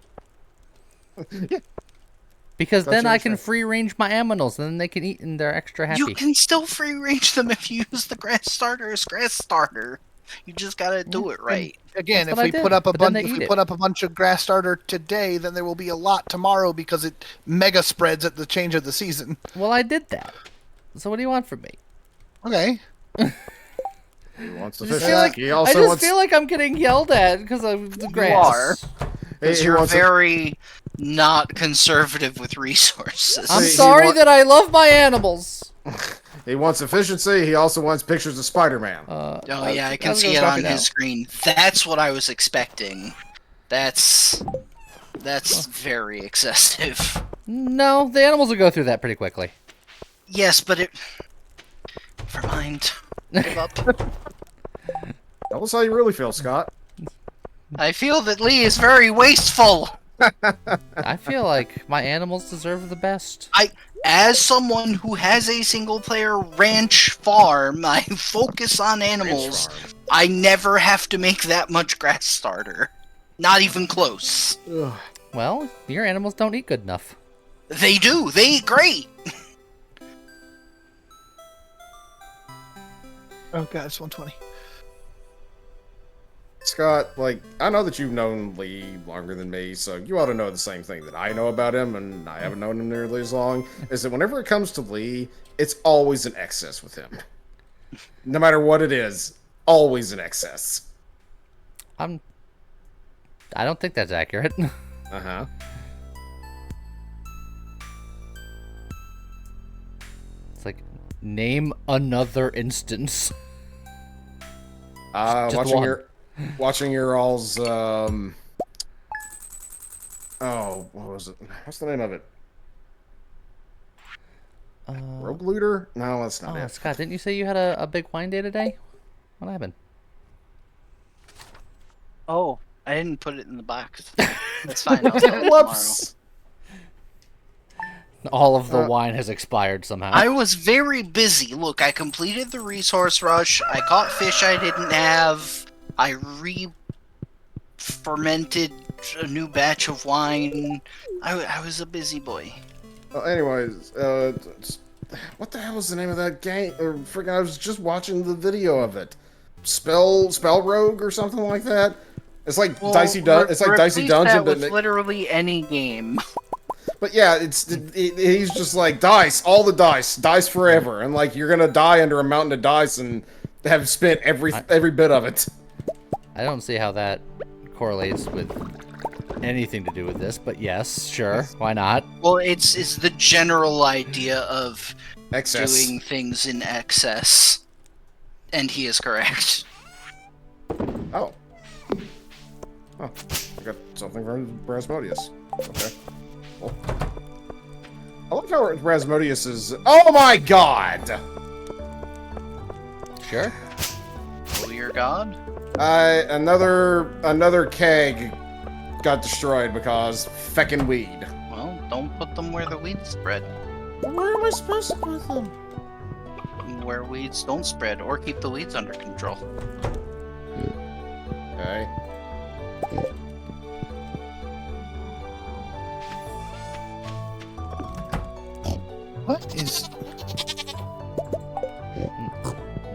Because then you I can understand. free range my aminals, and then they can eat and they're extra happy. You can still free range them if you use the grass starter as grass starter. You just gotta do it right. Again, That's if what I we did, put up a but then bunch, they if eat we it. put up a bunch of grass starter today, then there will be a lot tomorrow because it mega spreads at the change of the season. Well, I did that. So what do you want from me? Okay. He wants the I just fish. feel like, He I also just wants. feel like I'm getting yelled at because of the grass. are. he Because you're wants very not conservative with resources. I'm He sorry want- that I love my animals. He wants efficiency. He also wants pictures of Spider-Man. Oh yeah, I can was see gonna it talk on it out. his screen. That's what I was expecting. That's very excessive. No, the animals will go through that pretty quickly. Yes, but it. Never mind. Give up. Tell us how you really feel, Scott. I feel that Lee is very wasteful. I feel like my animals deserve the best. As someone who has a single-player ranch farm, I focus on animals. I never have to make that much grass starter. Not even close. Ugh. Well, your animals don't eat good enough. They do. They eat great. Oh god, it's 120. Scott, like, I know that you've known Lee longer than me, so you ought to know the same thing that I know about him, and I haven't known him nearly as long, is that whenever it comes to Lee, it's always an excess with him. No matter what it is, always an excess. I don't think that's accurate. Uh-huh. It's like, name another instance. Just one. Watching your all's, oh, what was it? What's the name of it? Rogue Looter? No, that's not Oh, it. Scott, didn't you say you had a big wine day today? What happened? Oh, I didn't put it in the box. That's fine. I'll tell you tomorrow. Whoops! All of the wine has expired somehow. I was very busy. Look, I completed the resource rush. I caught fish I didn't have. I re-fermented a new batch of wine. I was a busy boy. Well, anyways, what the hell was the name of that game? Or freaking, I was just watching the video of it. Spell Rogue or something like that. It's like Dicey Dungeon. It's like Dicey Dungeon, That but with literally any game. but yeah, he's just like dice, all the dice forever, and like you're gonna die under a mountain of dice and have spent every bit of it. I don't see how that correlates with anything to do with this, but yes, sure, why not? Well, it's the general idea of Excess. doing things in excess. And he is correct. Oh. Oh, I got something from Rasmodius. Okay. Cool. I like how Rasmodius is. Oh my god! Sure. Oh, your god? Another keg got destroyed because feckin' weed. Well, don't put them where the weeds spread. Where am I supposed to put them? Where weeds don't spread, or keep the weeds under control. Okay. What is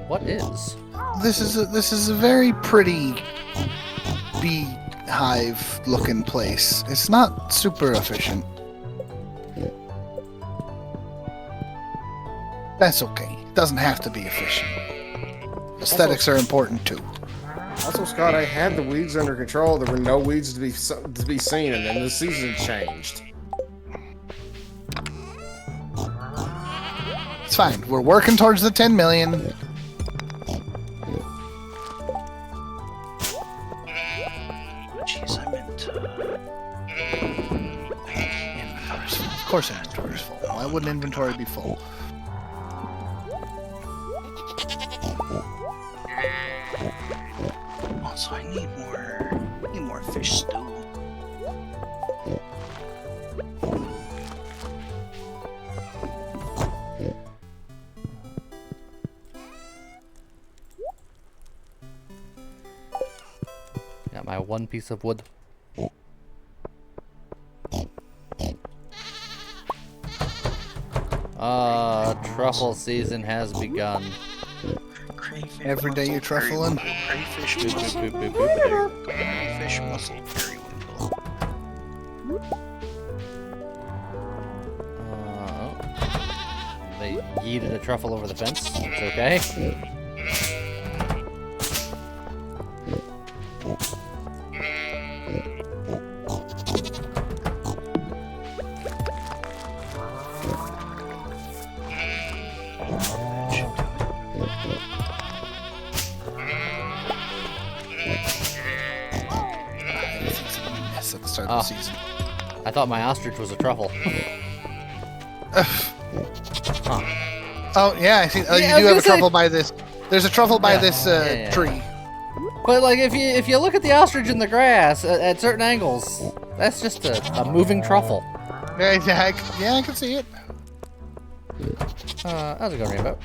What is? this? Is a very pretty beehive looking place. It's not super efficient. That's okay. It doesn't have to be efficient. Aesthetics are important too. Also, Scott, I had the weeds under control. There were no weeds to be seen, and then the season changed. It's fine. We're working towards the 10 million. Jeez, I meant to... Inventory's full. Of course inventory's full. Why wouldn't inventory be full? Also, I need more fish stew. Got my one piece of wood. Truffle season has begun. Crayfish Every day you're muscle, truffling? periwinkle, Crayfish Boop, muscle, boop, boop, boop, boop. crayfish muscle, periwinkle. They yeeted a truffle over the fence. It's okay. Everything's a mess at the start Oh. of the season. I thought my ostrich was a truffle. Oh yeah, I see. Oh, Yeah, I you was do have gonna a truffle by this. There's a truffle by Yeah. this Yeah. tree. But like, if you look at the ostrich in the grass at certain angles, that's just a moving truffle. Yeah, I can see it. How's it going, Rainbow?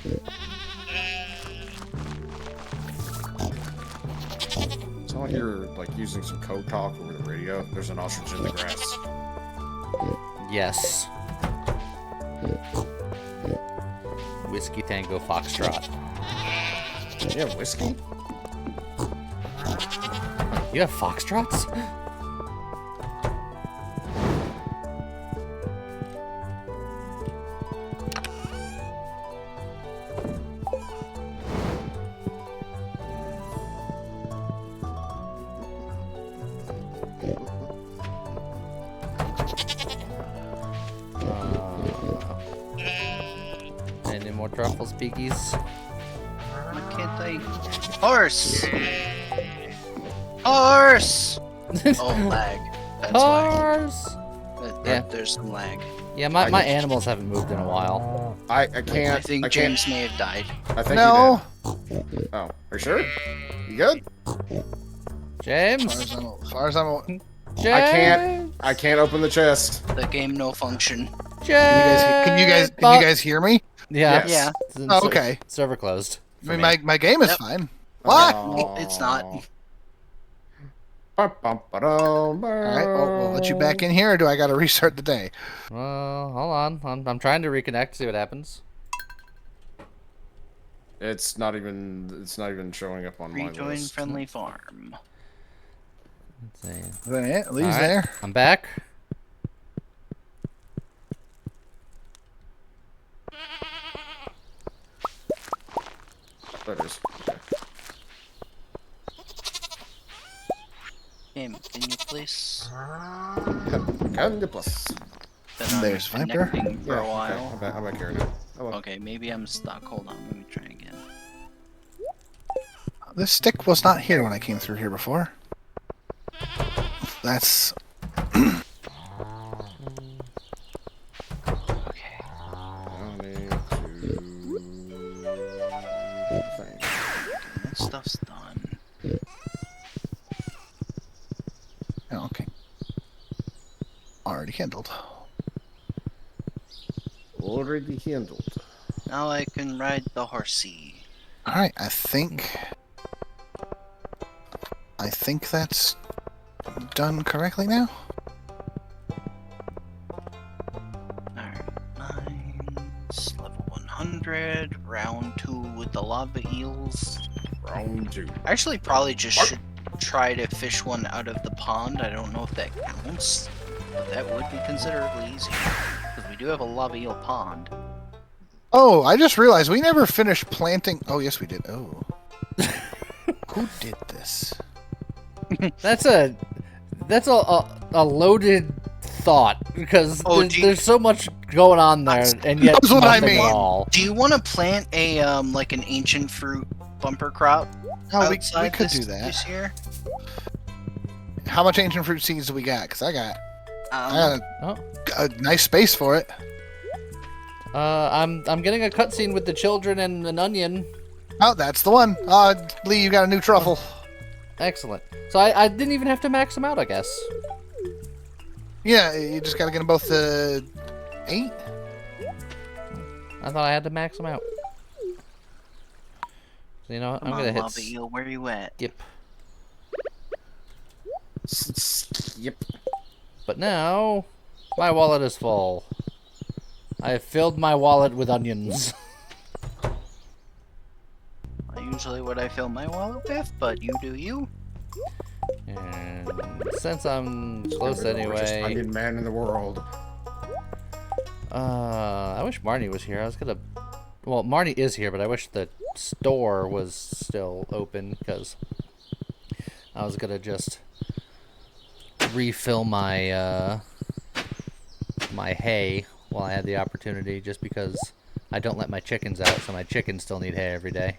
So you're like using some code talk over the radio. There's an ostrich in the grass. Yes. Whiskey Tango Foxtrot. Yeah, whiskey. You have foxtrots? Any more truffles, piggies? Why can't I? Horse! Horse! Oh, lag. That's why. Cars! Yeah. There's some lag. Yeah, my animals haven't moved in a while. I can't. I think can't. James may have died. I think No. you did. Oh, are you sure? You good? James? As far as I'm James? I can't open the chest. The game no function. can you guys hear me? Yeah. Yes. It's- Oh, okay. Server closed. I mean, my game is Yep. fine. What? Oh. It's not. All All right, we'll let you back in here, or do I got to restart the day? Hold on. I'm trying to reconnect, see what happens. It's not even showing up on my Rejoin list. friendly farm. Let's see. Is that it? Leaves All right, there. I'm back. There it is. Okay. Game, can you please? Candy plus. Been on There's Viper. connecting for a Okay, while. I'm back here now. Hello. Okay, maybe I'm stuck. Hold on, let me try again. This stick was not here when I came through here before. That's... Okay. I need to... thing. That stuff's done. Oh, okay. Already handled. Already handled. Now I can ride the horsey. Alright, I think that's done correctly now. Alright, mines, level 100, round 2 with the lava eels. Round 2. Actually, probably just should try to fish one out of the pond. I don't know if that counts, but that would be considerably easier. Because we do have a lava eel pond. Oh, I just realized we never finished planting. Oh, yes, we did. Oh. Who did this? That's a loaded thought because Oh, there's so much going on there, and yet That's what I nothing mean. at all. Do you want to plant a like an ancient fruit bumper crop Oh, we outside could this, do that. this year? How much ancient fruit seeds do we got? Because I got Oh. a nice space for it. I'm getting a cutscene with the children and an onion. Oh, that's the one. Lee, you got a new truffle. Excellent. So I didn't even have to max them out, I guess. Yeah, you just got to get them both to 8. I thought I had to max them out. So, you know what? I'm gonna hit lava eel, where you at? skip. Yep. But now my wallet is full. I have filled my wallet with onions. Not usually what I fill my wallet with, but you do you. And since I'm close Richest anyway, onion man in the world. I wish Marnie was here. I was gonna. Well, Marnie is here, but I wish the store was still open because I was gonna just refill my my hay while I had the opportunity, just because I don't let my chickens out, so my chickens still need hay every day.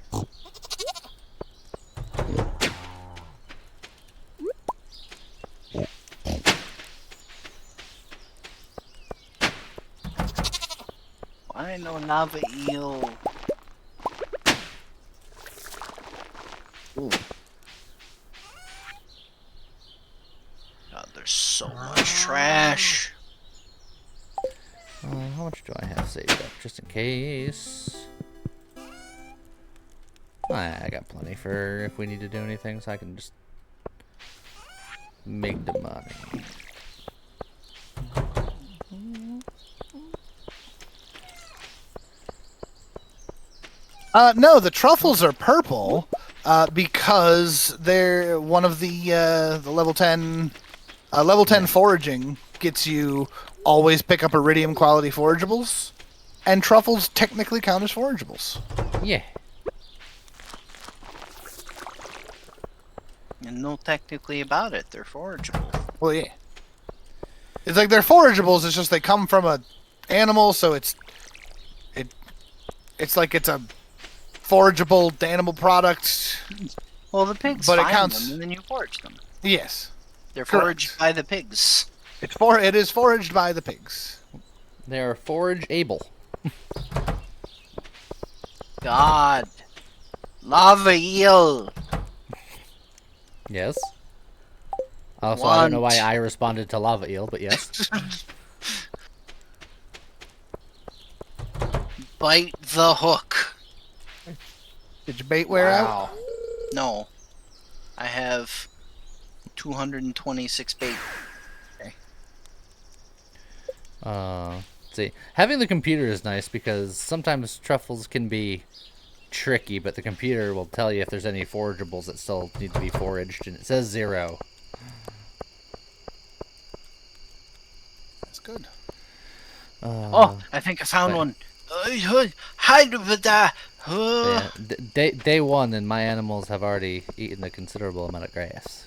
Why no lava eel? Ooh. God, there's so much trash. How much do I have saved up, just in case? I got plenty for if we need to do anything, so I can just make the money. No, the truffles are purple because they're one of the level 10 foraging gets you always pick up iridium quality forageables, and truffles technically count as forageables. Yeah. And no technically about it, they're forageable. Well, yeah. It's like they're forageables. It's just they come from a animal, so it's like it's a forageable animal product. Well, the pigs But it find counts- them, and then you forage them. Yes, They're Correct. foraged by the pigs. it is foraged by the pigs. They are forage able. God. Lava eel. Yes. Also, I don't know why Want. I responded to lava eel, but yes. Bite the hook. Did your bait wear out? No. I have 226 bait. See, having the computer is nice because sometimes truffles can be tricky, but the computer will tell you if there's any forageables that still need to be foraged, and it says 0. That's good. Oh, I think I found but- one. Hide over there. Yeah, day 1, and my animals have already eaten a considerable amount of grass.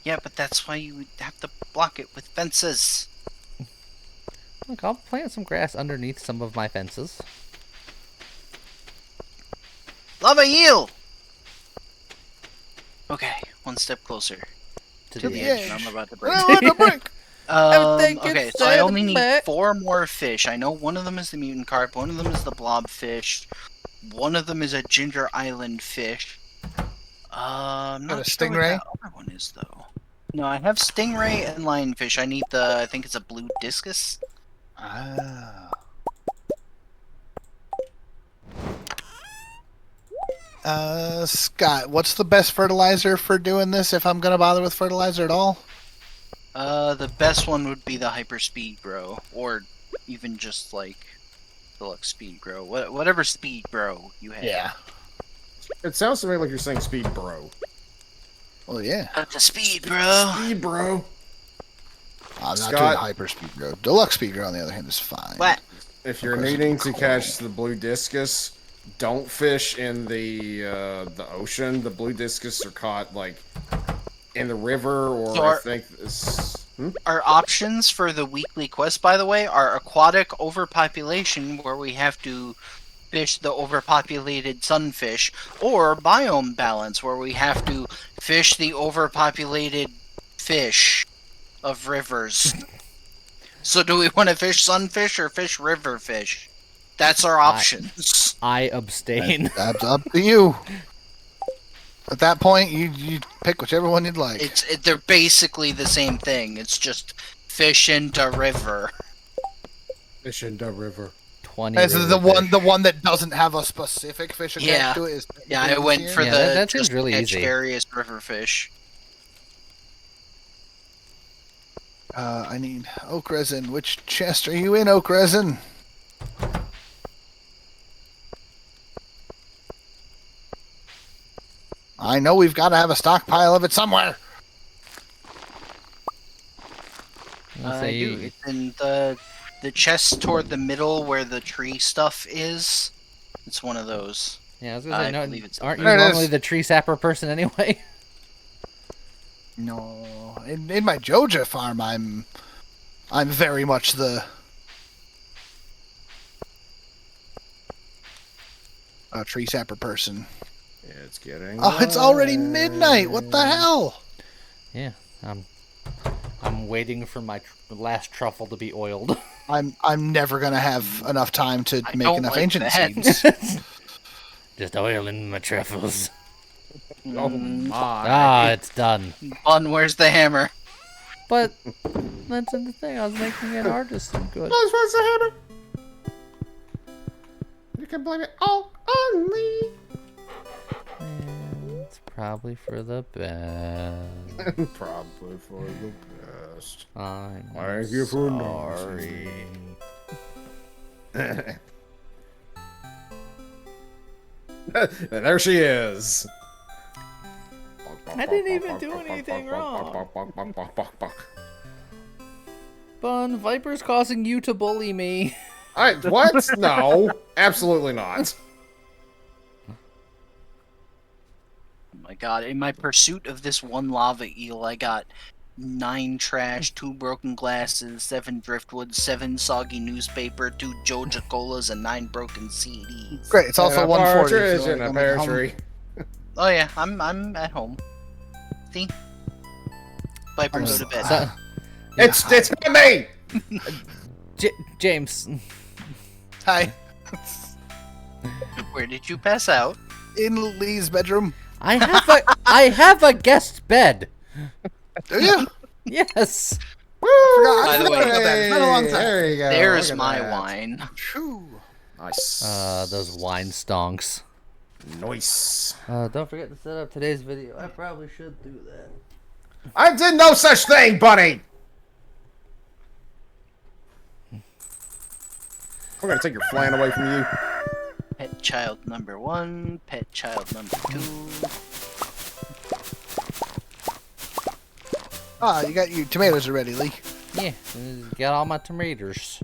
Yeah, but that's why you have to block it with fences. Look, I'll plant some grass underneath some of my fences. Lava eel! Okay, one step closer To to the the edge. edge. I'm about to break. We're on the brink. Everything Okay, gets so I set only need back. 4 more fish. I know one of them is the mutant carp, one of them is the blobfish, one of them is a ginger island fish. I'm Got a not sure what stingray? that other one is though. No, I have stingray and lionfish. I need the, I think it's a blue discus. Ah. Scott, what's the best fertilizer for doing this? If I'm gonna bother with fertilizer at all? The best one would be the hyper speed grow, or even just like deluxe speed grow, whatever speed grow you have. Yeah. It sounds to me like you're saying speed, bro. Well, yeah. Up to speed, bro. Speed, bro. I'm not Scott. doing hyper speed grow. Deluxe speed grow, on the other hand, is fine. What? If you're Because of needing the to coral. catch the blue discus, don't fish in the ocean. The blue discus are caught like in the river, or So I are- think this. Our options for the weekly quest, by the way, are aquatic overpopulation, where we have to fish the overpopulated sunfish, or biome balance, where we have to fish the overpopulated fish of rivers. So do we want to fish sunfish or fish river fish? That's our options. I abstain. That's up to you. At that point, you pick whichever one you'd like. They're basically the same thing. It's just fish into river. Fish in the river. 20. This is the river one that doesn't have a specific fish attached Yeah. to it. Is Yeah, I went easier. for Yeah, the that seems just really catch easy. various river fish. I need oak resin. Which chest are you in, oak resin? I know we've got to have a stockpile of it somewhere. Let's I say do. It's in the chest toward the middle where the tree stuff is. It's one of those. Yeah, I was gonna say, I no, believe it's- aren't you There it normally is. the tree sapper person anyway? No, in my Joja farm, I'm very much the tree sapper person. It's getting. Oh, it's already late. midnight. What the hell? Yeah, I'm waiting for my last truffle to be oiled. I'm never gonna have enough time to I make don't enough like ancient that. seeds. Just oiling my truffles. Oh my. Ah, it's done. Bun, where's the hammer? But that's the thing. I was making it artisan good. I was supposed to hammer. You can blame it all on me. And it's probably for the best. Probably for the best. I'm Thank you for sorry. There she is. I didn't even do anything wrong. Bun, Viper's causing you to bully me. What? No, absolutely not. Oh my god, in my pursuit of this one lava eel, I got 9 trash, 2 broken glasses, 7 driftwood, 7 soggy newspaper, 2 Joja Colas, and 9 broken CDs. Great. It's also And a 1:40. partridge so in I'm a gonna pear home. tree. Oh yeah, I'm at home. See? Viper, I'm go s- to bed. So, It's not me. James, Hi. Where did you pass out? In Lee's bedroom. I have a guest bed. Do you? Yes. I By the forgot way- about that. It's been a long time. There you go. There's Look at my that. wine. Phew. Nice. Those wine stonks. Nice. Don't forget to set up today's video. I probably should do that. I did no such thing, buddy. I'm gonna take your flan away from you. Pet child number 1, pet child number 2. Ah, you got your tomatoes already, Lee. Yeah, got all my tomatoes.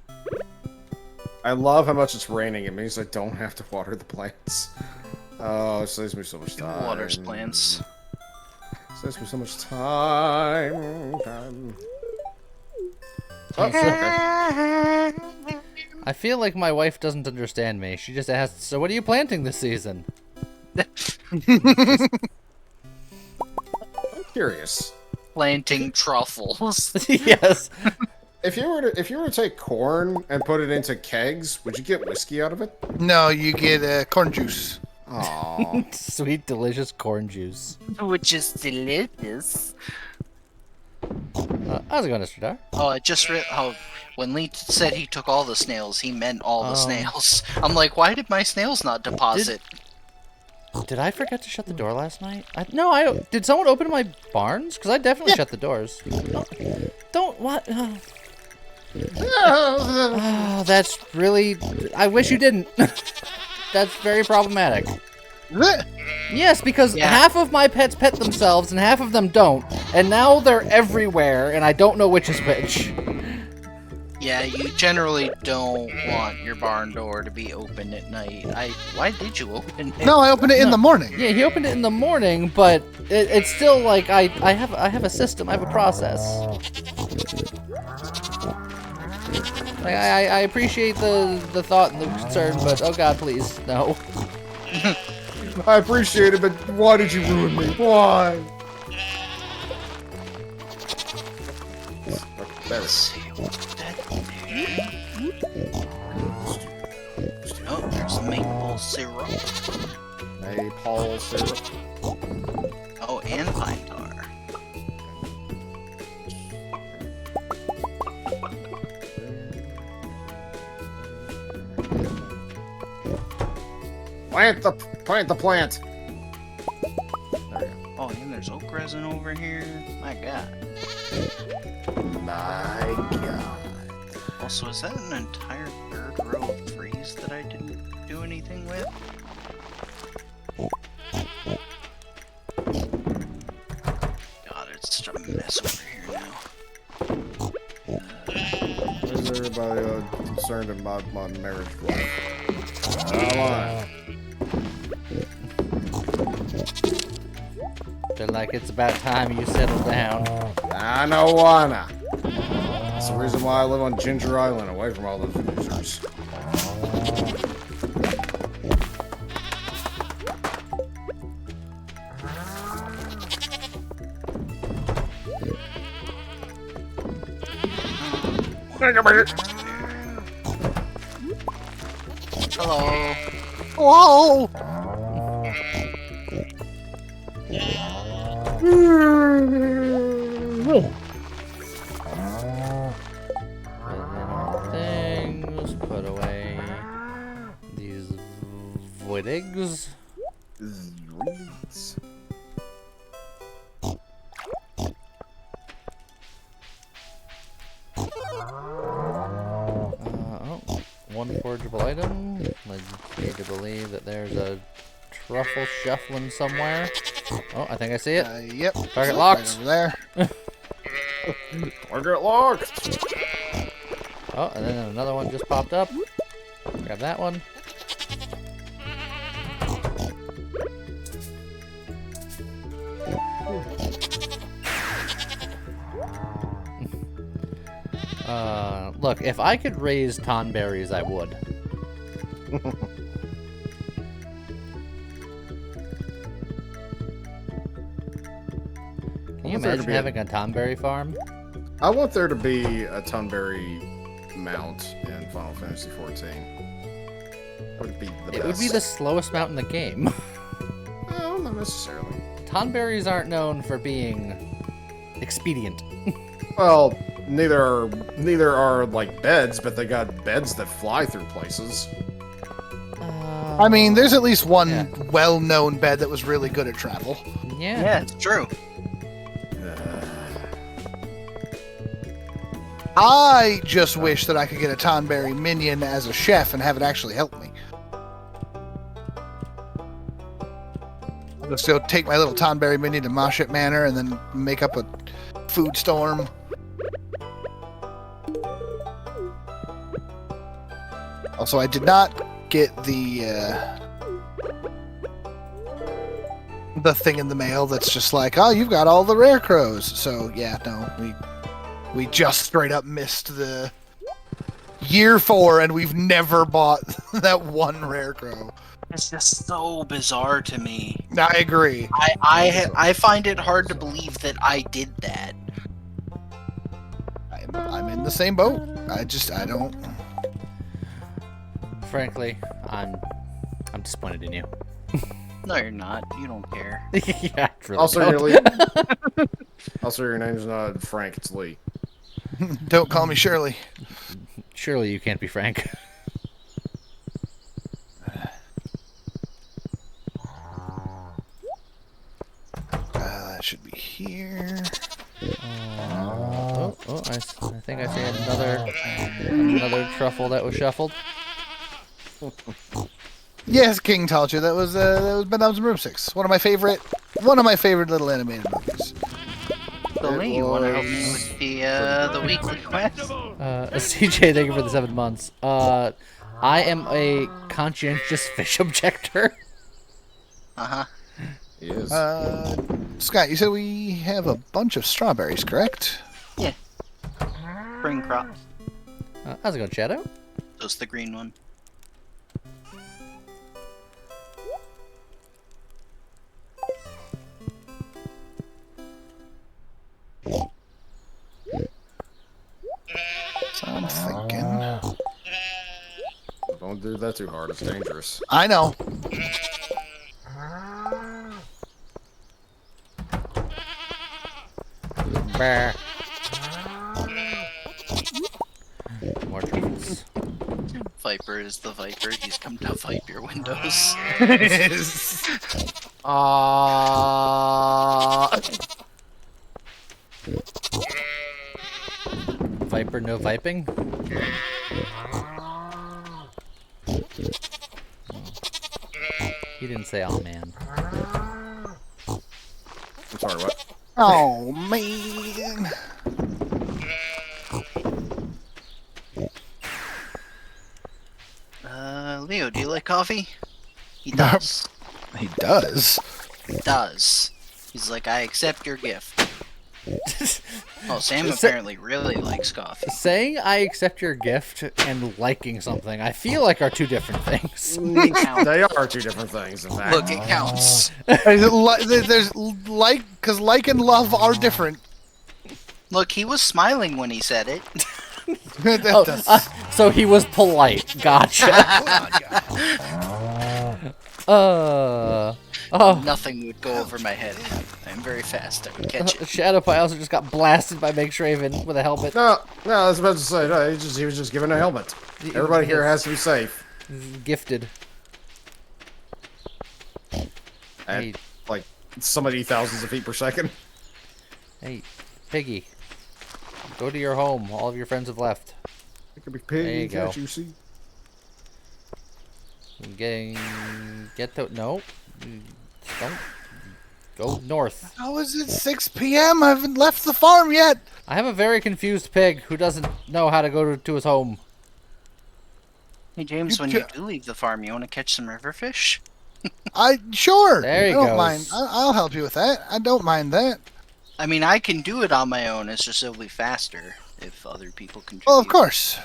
I love how much it's raining. It means I don't have to water the plants. Oh, it saves me so much time. Waters plants. Saves me so much time. Oh, okay. I feel like my wife doesn't understand me. She just asks, "So what are you planting this season?" Curious. Planting truffles. Yes. If you were to take corn and put it into kegs, would you get whiskey out of it? No, you get corn juice. Aww. Sweet, delicious corn juice. Which is delicious. How's it going, Mr. Dar? Oh, I just read. Oh, when Lee said he took all the snails, he meant all the Oh. snails. I'm like, why did my snails not deposit? Did I forget to shut the door last night? Did someone open my barns? Because I definitely shut the doors. Don't what? Oh, that's really. I wish you didn't. That's very problematic. Yes, because Yeah. half of my pets pet themselves and half of them don't, and now they're everywhere, and I don't know which is which. Yeah, you generally don't want your barn door to be open at night. Why did you open it? No, I opened it in the morning. Yeah, he opened it in the morning, but it's still like I have a system, I have a process. Like, I appreciate the thought and the concern, but oh god, please, no. I appreciate it, but why did you ruin me? Why? Better. Let's see what's that there. Oh, there's maple syrup. Maple syrup. Oh, and pine tar. Plant the plant. There you Oh, and there's oak resin over here. My god. go. My God. Also, is that an entire third row of trees that I didn't do anything with? God, it's such a mess over here now. Is everybody concerned about my marriage life? Come on. Feel like it's about time you settle down. I know wanna. That's the reason why I live on Ginger Island, away from all those losers. Hello. Whoa! Things, put away these void eggs. One forgeable item. Leads me to believe that there's a truffle shuffling somewhere. Oh, I think I see it. Yep. Target locked. Right over there. Target locked. Oh, and then another one just popped up. Grab that one. Look, if I could raise tonberries, I would. Can you imagine having a tonberry farm? I want there to be a Tunberry mount in Final Fantasy XIV. Would it be the best? It would be the slowest mount in the game. No, not necessarily. Tonberries aren't known for being expedient. Well, neither are like beds, but they got beds that fly through places. I mean, there's at least one Yeah. well-known bed that was really good at travel. Yeah. Yeah, it's true. I just wish that I could get a Tonberry minion as a chef and have it actually help me. Just go take my little Tonberry minion to Mashit Manor and then make up a food storm. Also, I did not get the thing in the mail that's just like, oh, you've got all the rare crows. So yeah, no, we just straight up missed the year 4, and we've never bought that one rare crow. It's just so bizarre to me. I agree. I find it hard to believe that I did that. I'm in the same boat. I don't. Frankly, I'm disappointed in you. No, you're not. You don't care. Yeah, I really Also, don't. your Lee. Also, your name's not Frank. It's Lee. Don't call me Shirley. Surely you can't be Frank. That should be here. I think I see another truffle that was shuffled. Yes, King told you that was Madame Room 6. One of my favorite little animated movies. So Lee, you want to help me with the weekly quest? CJ, thank you for the 7 months. I am a conscientious fish objector. Uh-huh. He is. Scott, you said we have a bunch of strawberries, correct? Yeah. Spring crop. How's it going, Shadow? Just the green one. So I'm thinking. Don't do that too hard. It's dangerous. I know. Brr. More truffles. Viper is the Viper. He's come to vipe your windows. Viper, no viping? He didn't say, oh man. I'm sorry, what? Oh man. Leo, do you like coffee? He does. He does. He does. He's like, I accept your gift. Oh, Sam Is that- apparently really likes coffee. Saying I accept your gift and liking something, I feel like are two different things. It counts. They are two different things, in fact. Look, it counts. There's like, because like and love are different. Look, he was smiling when he said it. So he was polite. Gotcha. Nothing would go over my head. I'm very fast. I would catch it. Shadowpie also just got blasted by Make Raven with a helmet. No, I was about to say, no, he was just given a helmet. Everybody here has to be safe. Gifted. At, Hey. like, so many thousands of feet per second. Hey, Piggy. Go to your home. All of your friends have left. It could be There you pig, go. can't you see? Get the... No. Don't. Go north. How is it 6 p.m.? I haven't left the farm yet. I have a very confused pig who doesn't know how to go to his home. Hey, James, when you do leave the farm, you want to catch some river fish? Sure. There he I don't goes. mind. I'll help you with that. I don't mind that. I mean, I can do it on my own. It's just it'll be faster if other people contribute. Well, of course.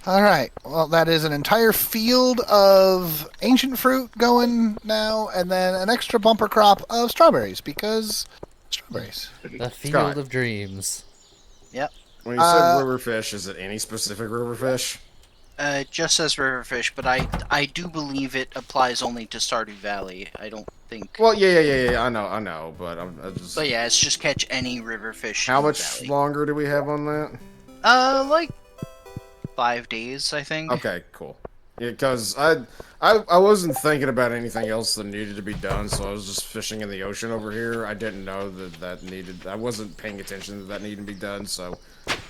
All right. Well, that is an entire field of ancient fruit going now, and then an extra bumper crop of strawberries because strawberries. The field Scott. of dreams. When you said river fish, is it any specific river fish? It just says river fish, but I do believe it applies only to Stardew Valley. I don't think. Well, yeah. I know, but I just. But yeah, it's just catch any river fish. How in the much valley. longer do we have on that? Like 5 days, I think. Okay, cool. Yeah, because I wasn't thinking about anything else that needed to be done, so I was just fishing in the ocean over here. I didn't know that needed. I wasn't paying attention that needed to be done, so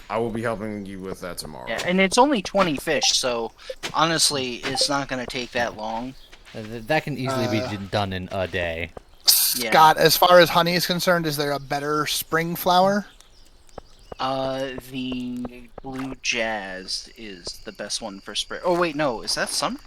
I will be helping you with that tomorrow. Yeah, and it's only 20 fish, so honestly, it's not gonna take that long. That can easily be done in a day. Yeah. Scott, as far as honey is concerned, is there a better spring flower? The blue jazz is the best one for spring. Oh wait, no, is that summer?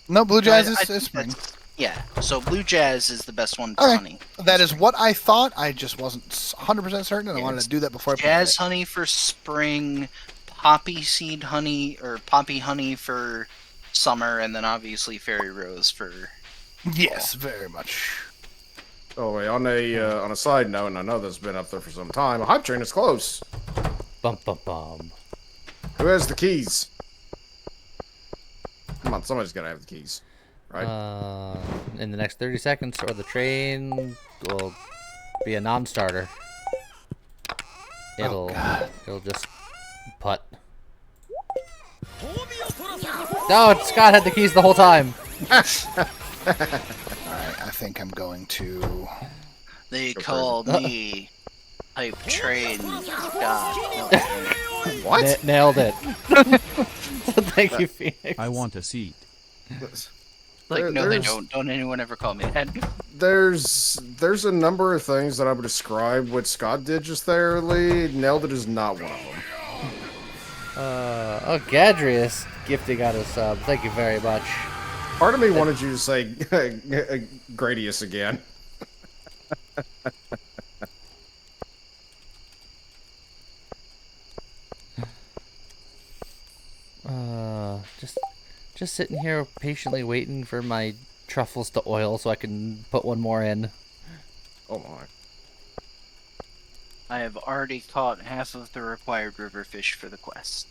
No, blue jazz I is think spring. that's- Yeah, so blue jazz is the best one for Okay. honey. That is what I thought. I just wasn't 100% certain, and I wanted to do that before I Jazz put honey for spring, poppy seed honey or poppy honey for summer, and then obviously Fairy Rose for. Yes, very much. Oh wait, on a side note, and I know this has been up there for some time. A hype train is close. Bum bum bum. Who has the keys? Come on, somebody's gotta have the keys, right? In the next 30 seconds, or the train will be a non-starter. It'll just putt. No, Scott had the keys the whole time. Alright, I think I'm going to... They call me Hype Train God. What? Nailed it. Thank you, Phoenix. I want a seat. Like, no, they There's- don't. Don't anyone ever call me that. There's a number of things that I would describe what Scott did just there, Lee. Nailed it is not one of them. Oh, Gadrius gifting out a sub. Thank you very much. Part of me wanted you to say Gradius again. Just sitting here patiently waiting for my truffles to oil so I can put one more in. Oh my. I have already caught half of the required river fish for the quest.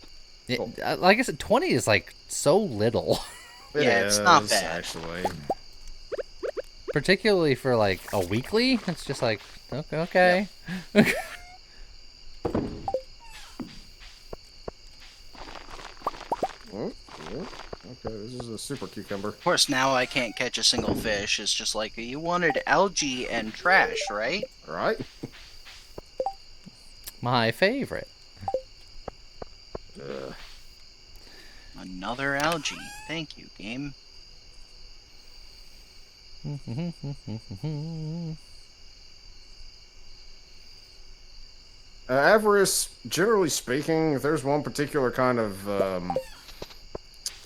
Cool. Like I said, 20 is like so little. It Yeah, it's not is, bad. actually. Particularly for like a weekly. It's just like, okay. Oh, yeah. Okay, this is a super cucumber. Of course, now I can't catch a single fish. It's just like, you wanted algae and trash, right? All right. My favorite. Another algae. Thank you, game. Avarice, generally speaking, if there's one particular kind of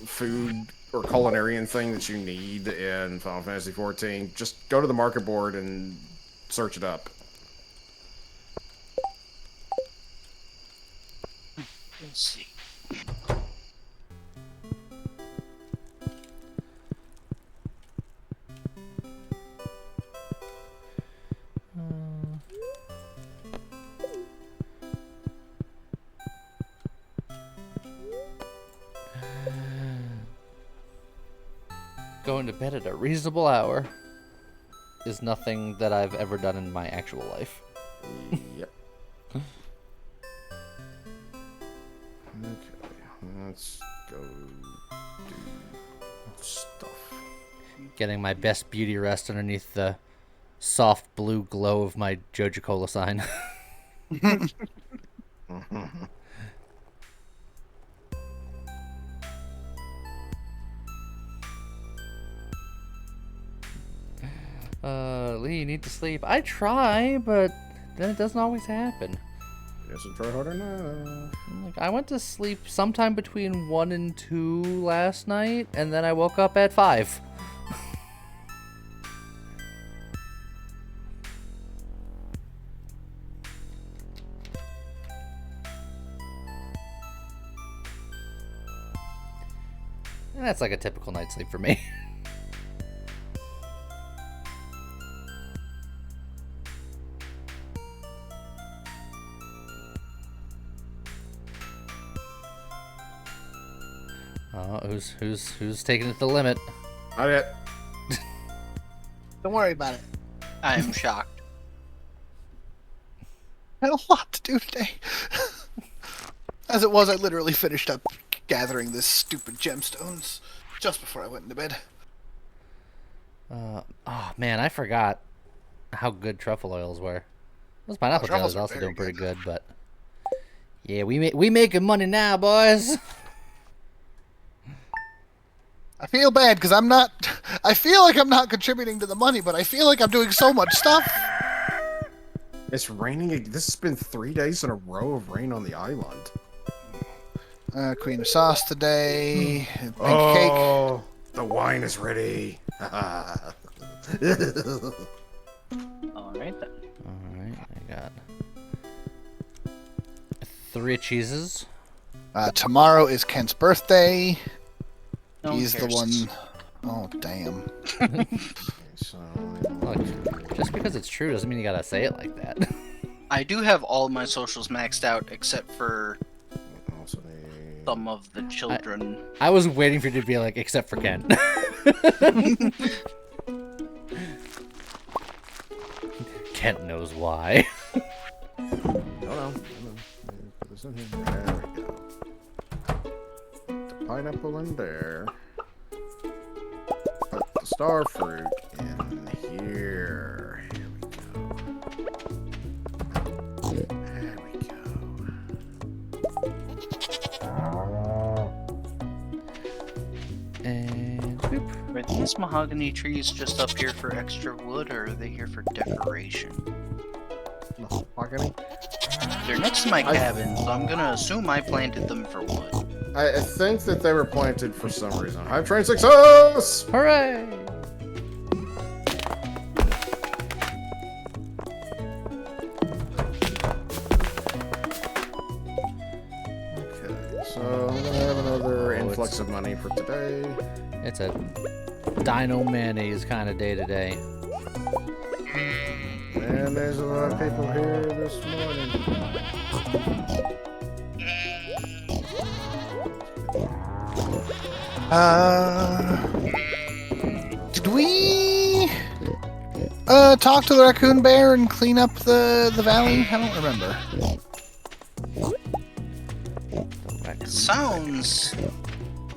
food or culinarian thing that you need in Final Fantasy XIV, just go to the market board and search it up. Let's see. Going to bed at a reasonable hour is nothing that I've ever done in my actual life. Yep. Okay, let's go do stuff. Getting my best beauty rest underneath the soft blue glow of my Joja Cola sign. Lee, you need to sleep. I try, but then it doesn't always happen. Guess I'll try harder now. Like, I went to sleep sometime between 1 and 2 last night, and then I woke up at 5. And that's like a typical night's sleep for me. Who's taking it to the limit? Not yet. Don't worry about it. I am shocked. I had a lot to do today. As it was, I literally finished up gathering this stupid gemstones just before I went into bed. Oh man, I forgot how good truffle oils were. Those pineapple jelly truffles is are also very doing pretty good. good, but yeah, we making money now, boys. I feel bad because I'm not. I feel like I'm not contributing to the money, but I feel like I'm doing so much stuff. It's raining. This has been 3 days in a row of rain on the island. Queen of sauce today. Pink cake. Oh, the wine is ready. Alright then. Alright, I got 3 cheeses. Tomorrow is Kent's birthday. No one He's the cares. one. Oh, damn. So, Look, just because it's true doesn't mean you gotta say it like that. I do have all my socials maxed out except for also need... some of the children. I was waiting for you to be like, except for Ken. Kent knows why. Hold on. Put this in here. There we go. The pineapple in there. Put the star fruit in here. Here we go. There we go. And boop. Are these mahogany trees just up here for extra wood, or are they here for decoration? Mahogany? They're next to my cabin, so I'm gonna assume I planted them for wood. I think that they were planted for some reason. Hive train success! Hooray! Okay, so I'm gonna have another influx of money for today. It's a dino mayonnaise kind of day today. And there's a lot of people here this morning. Did we talk to the raccoon bear and clean up the valley? I don't remember. It sounds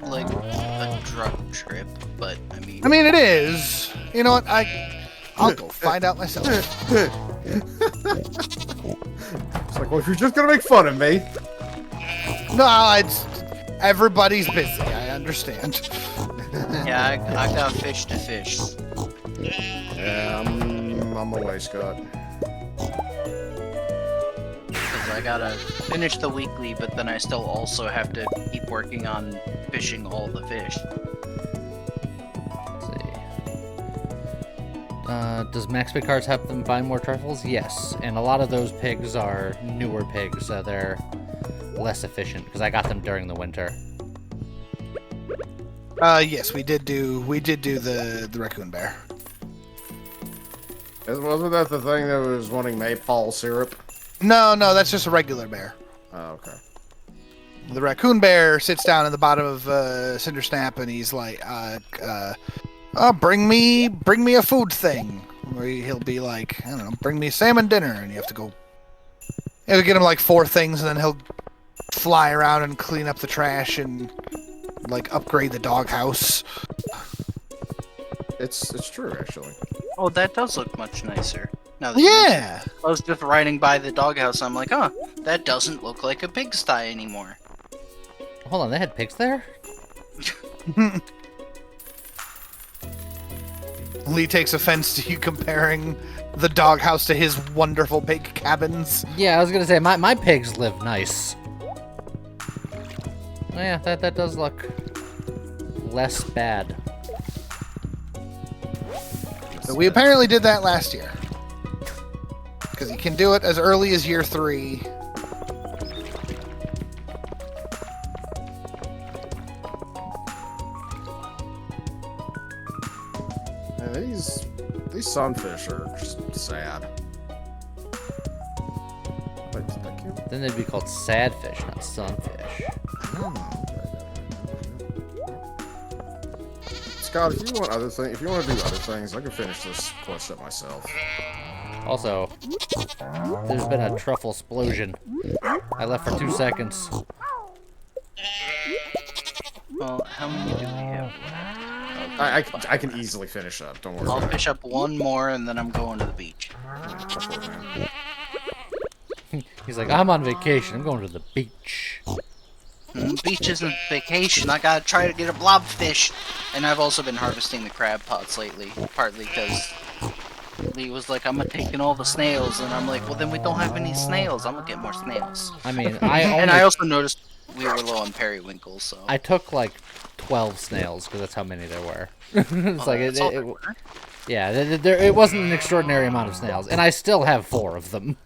like a drug trip, but I mean... I mean, it is. You know what? I'll go find out myself. It's like, well, if you're just gonna make fun of me. No, it's everybody's busy. I understand. Yeah, I got fish to fish. Yeah, I'm away, Scott. Because I gotta finish the weekly, but then I still also have to keep working on fishing all the fish. Let's see. Does Max Pig Cards help them find more truffles? Yes, and a lot of those pigs are newer pigs, so they're less efficient because I got them during the winter. Yes, we did do the raccoon bear. Wasn't that the thing that was wanting maypole syrup? No, that's just a regular bear. Oh, okay. The raccoon bear sits down at the bottom of Cinder Snap and he's like, bring me a food thing. Or he'll be like, I don't know, bring me salmon dinner, and you have to go. It'll get him like 4 things, and then he'll fly around and clean up the trash and like upgrade the doghouse. It's true, actually. Oh, that does look much nicer. Now that you mention Yeah. it. I was just riding by the doghouse, I'm like, huh, that doesn't look like a pigsty anymore. Hold on, they had pigs there? Lee takes offense to you comparing the doghouse to his wonderful pig cabins. Yeah, I was gonna say, my pigs live nice. Oh yeah, that does look less bad. So we apparently did that last year. Because you can do it as early as year 3. Yeah, these sunfish are just sad. Wait, did that count? Then they'd be called sad fish, not sunfish. Scott, if you want if you want to do other things, I can finish this quest up myself. Also, there's been a truffle explosion. I left for 2 seconds. Well, how many do we have? I can easily finish up. Don't worry. I'll fish up one more, and then I'm going to the beach. Truffle, man. He's like, I'm on vacation. I'm going to the beach. Beach isn't vacation. I gotta try to get a blobfish. And I've also been harvesting the crab pots lately, partly because Lee was like, I'm taking all the snails, and I'm like, well, then we don't have any snails. I'm gonna get more snails. I mean, And I also noticed we were low on periwinkles, so. I took like 12 snails because that's how many there were. It's like that's all there were? yeah, it wasn't an extraordinary amount of snails, and I still have 4 of them.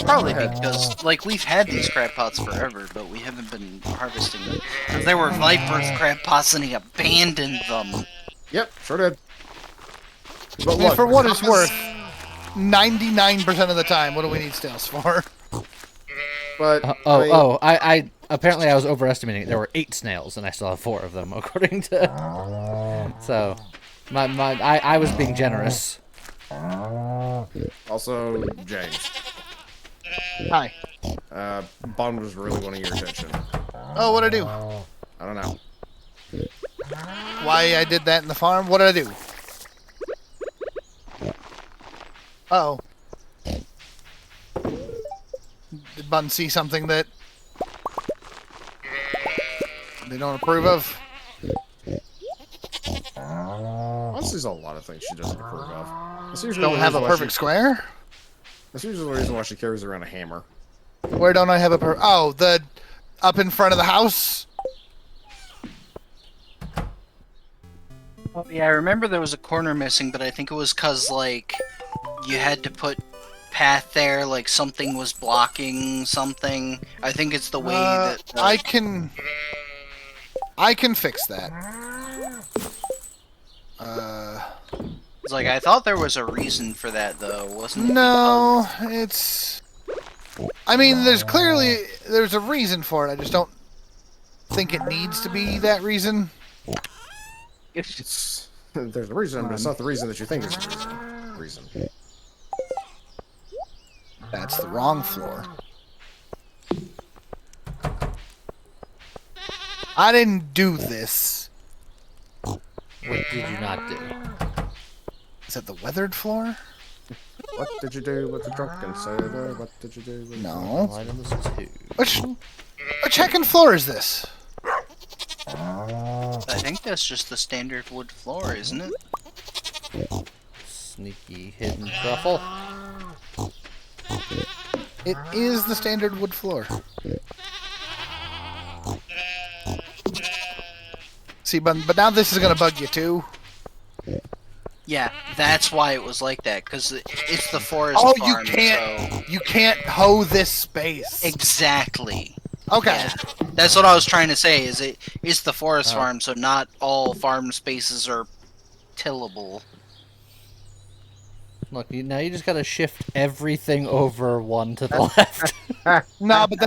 Probably because, like, we've had these crab pots forever, but we haven't been harvesting them. Because there were Viper's crab pots and he abandoned them. Yep, sure did. But I mean, look, for what it's because- worth, 99% of the time, what do we need snails for? But I mean, I apparently I was overestimating it. There were 8 snails, and I still have 4 of them, according to. So, I was being generous. also James, Hi. Bond was really wanting your attention. Oh, what'd I do? I don't know. Why I did that in the farm? What did I do? Uh-oh. Did Bun see something that they don't approve of? Honestly, there's a lot of things she doesn't approve of. That's usually Don't the have a reason why perfect square? That's usually the reason why she carries around a hammer. Where don't I have a Oh, the up in front of the house? Oh, yeah, I remember there was a corner missing, but I think it was because, like, you had to put path there, like something was blocking something. I think it's the way that... I can fix that. It's like, I thought there was a reason for that, though, wasn't it? No, it's... I mean, there's a reason for it. I just don't think it needs to be that reason. It's there's a reason, but it's not the reason that you think it's the reason. That's the wrong floor. I didn't do this. What did you not do? Is that the weathered floor? What did you do with the drunken sailor? What did you do with No. Items 2. Which heckin' floor is this? I think that's just the standard wood floor, isn't it? Sneaky hidden truffle. It is the standard wood floor. See, but now this is gonna bug you too. Yeah, that's why it was like that, because it's the forest Oh, farm, you can't hoe this space. so... Exactly. Okay. Yeah. That's what I was trying to say, is it's the forest farm, so not all farm spaces are tillable. Look, now you just gotta shift everything over 1 to the left. No, but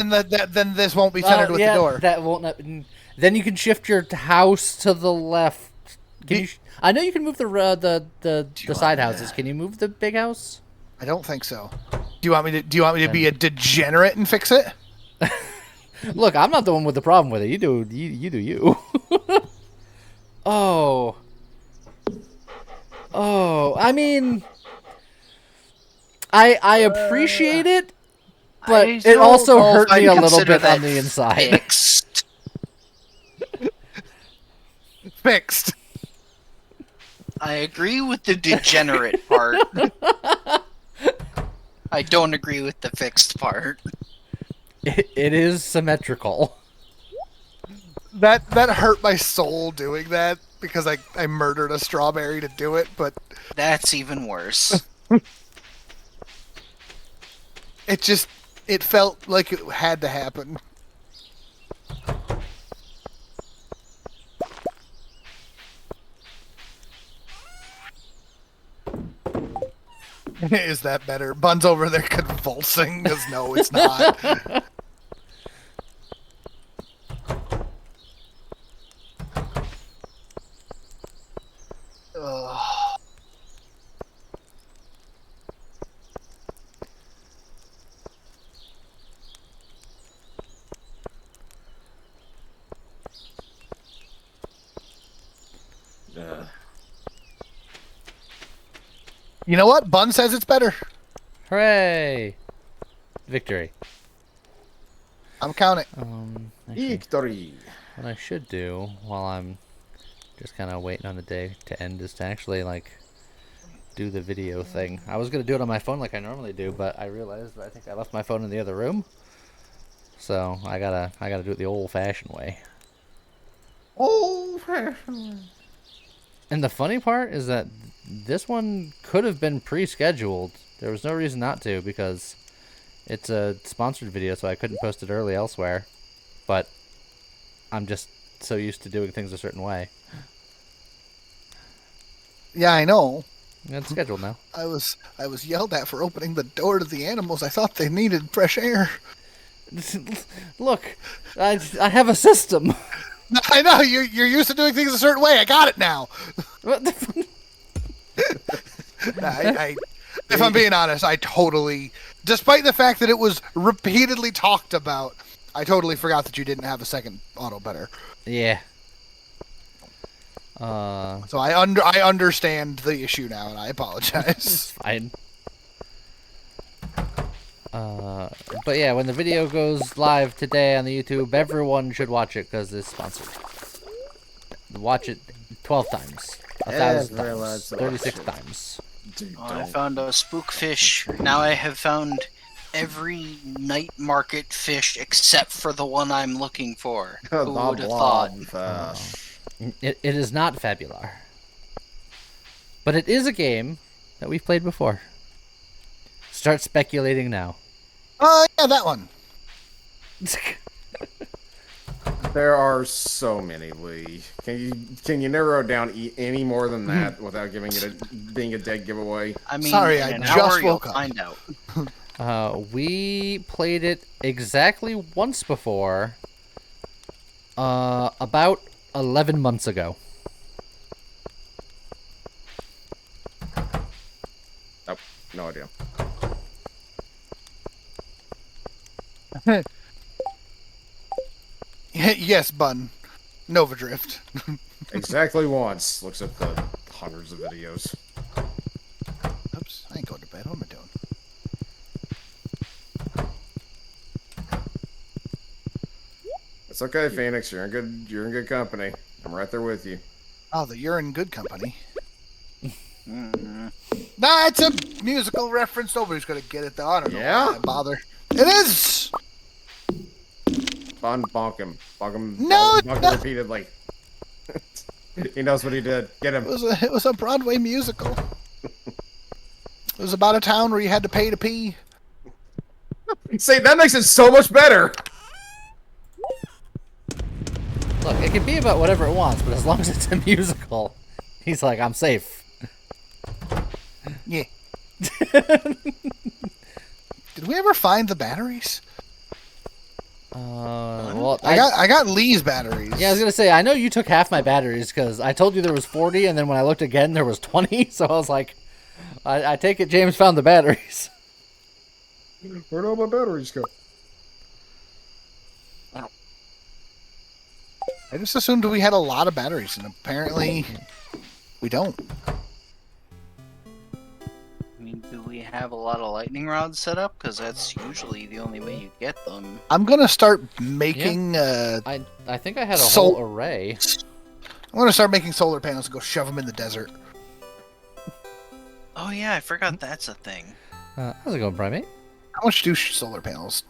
then this won't be centered with yeah, the door. That won't. Then you can shift your house to the left. Can you? I know you can move the side houses. Can you move the big house? I don't think so. Do you want me to be a degenerate and fix it? Look, I'm not the one with the problem with it. You do you. Oh. I mean, I appreciate it, but I it don't also know if hurt I'd me a little consider bit on that the inside. Fixed. Fixed. I agree with the degenerate part. I don't agree with the fixed part. It is symmetrical. That hurt my soul doing that because I murdered a strawberry to do it, but That's even worse. it felt like it had to happen. Is that better? Bun's over there convulsing because no, it's not. Ugh. You know what? Bun says it's better. Hooray! Victory. I'm counting. Actually, Victory. what I should do while I'm just kind of waiting on the day to end is to actually like do the video thing. I was gonna do it on my phone like I normally do, but I realized that I think I left my phone in the other room. So I gotta do it the old-fashioned way. Old-fashioned. And the funny part is that this one could have been pre-scheduled. There was no reason not to, because It's a sponsored video, so I couldn't post it early elsewhere. But I'm just so used to doing things a certain way. Yeah, I know. It's scheduled now. I was yelled at for opening the door to the animals. I thought they needed fresh air. Look, I have a system. I know you're used to doing things a certain way. I got it now. What the If I'm being honest, I totally, despite the fact that it was repeatedly talked about, I totally forgot that you didn't have a second auto better. Yeah. So I understand the issue now, and I apologize. Fine. But yeah, when the video goes live today on the YouTube, everyone should watch it because it's sponsored. Watch it 12 times, 1,000 times, 36 times. Dude, I found a spook fish. Now I have found every night market fish except for the one I'm looking for. Who would have thought? It is not Fabular. But it is a game that we've played before. Start speculating now. Oh, yeah, that one. There are so many, Lee. Can you narrow it down any more than that without giving it being a dead giveaway? I mean, Sorry, in I an just hour, you'll woke up. find out. We played it exactly once before. About 11 months ago. Nope, no idea. Yes, Bun. Nova Drift. Exactly once. Looks at the hundreds of videos. Oops, I ain't going to bed. What am I doing? It's okay, Phoenix. You're in good company. I'm right there with you. Oh, you're in good company. Nah, it's a musical reference. Nobody's gonna get it though. I don't know. Yeah? Why I bother. It is. Bonk him. No, Bonk him no. repeatedly. He knows what he did. Get him. It was a Broadway musical. It was about a town where you had to pay to pee. See, that makes it so much better. Look, it can be about whatever it wants, but as long as it's a musical, he's like, I'm safe. Yeah. Did we ever find the batteries? Well, I got Lee's batteries. Yeah, I was gonna say, I know you took half my batteries because I told you there was 40, and then when I looked again, there was 20. So I was like, I take it James found the batteries. Where'd all my batteries go? I just assumed we had a lot of batteries, and apparently we don't. I mean, do we have a lot of lightning rods set up? Because that's usually the only way you get them. I'm gonna start making. I think I had a Sol- whole array. I'm gonna start making solar panels and go shove them in the desert. Oh yeah, I forgot that's a thing. How's it going, Primate? How much do solar panels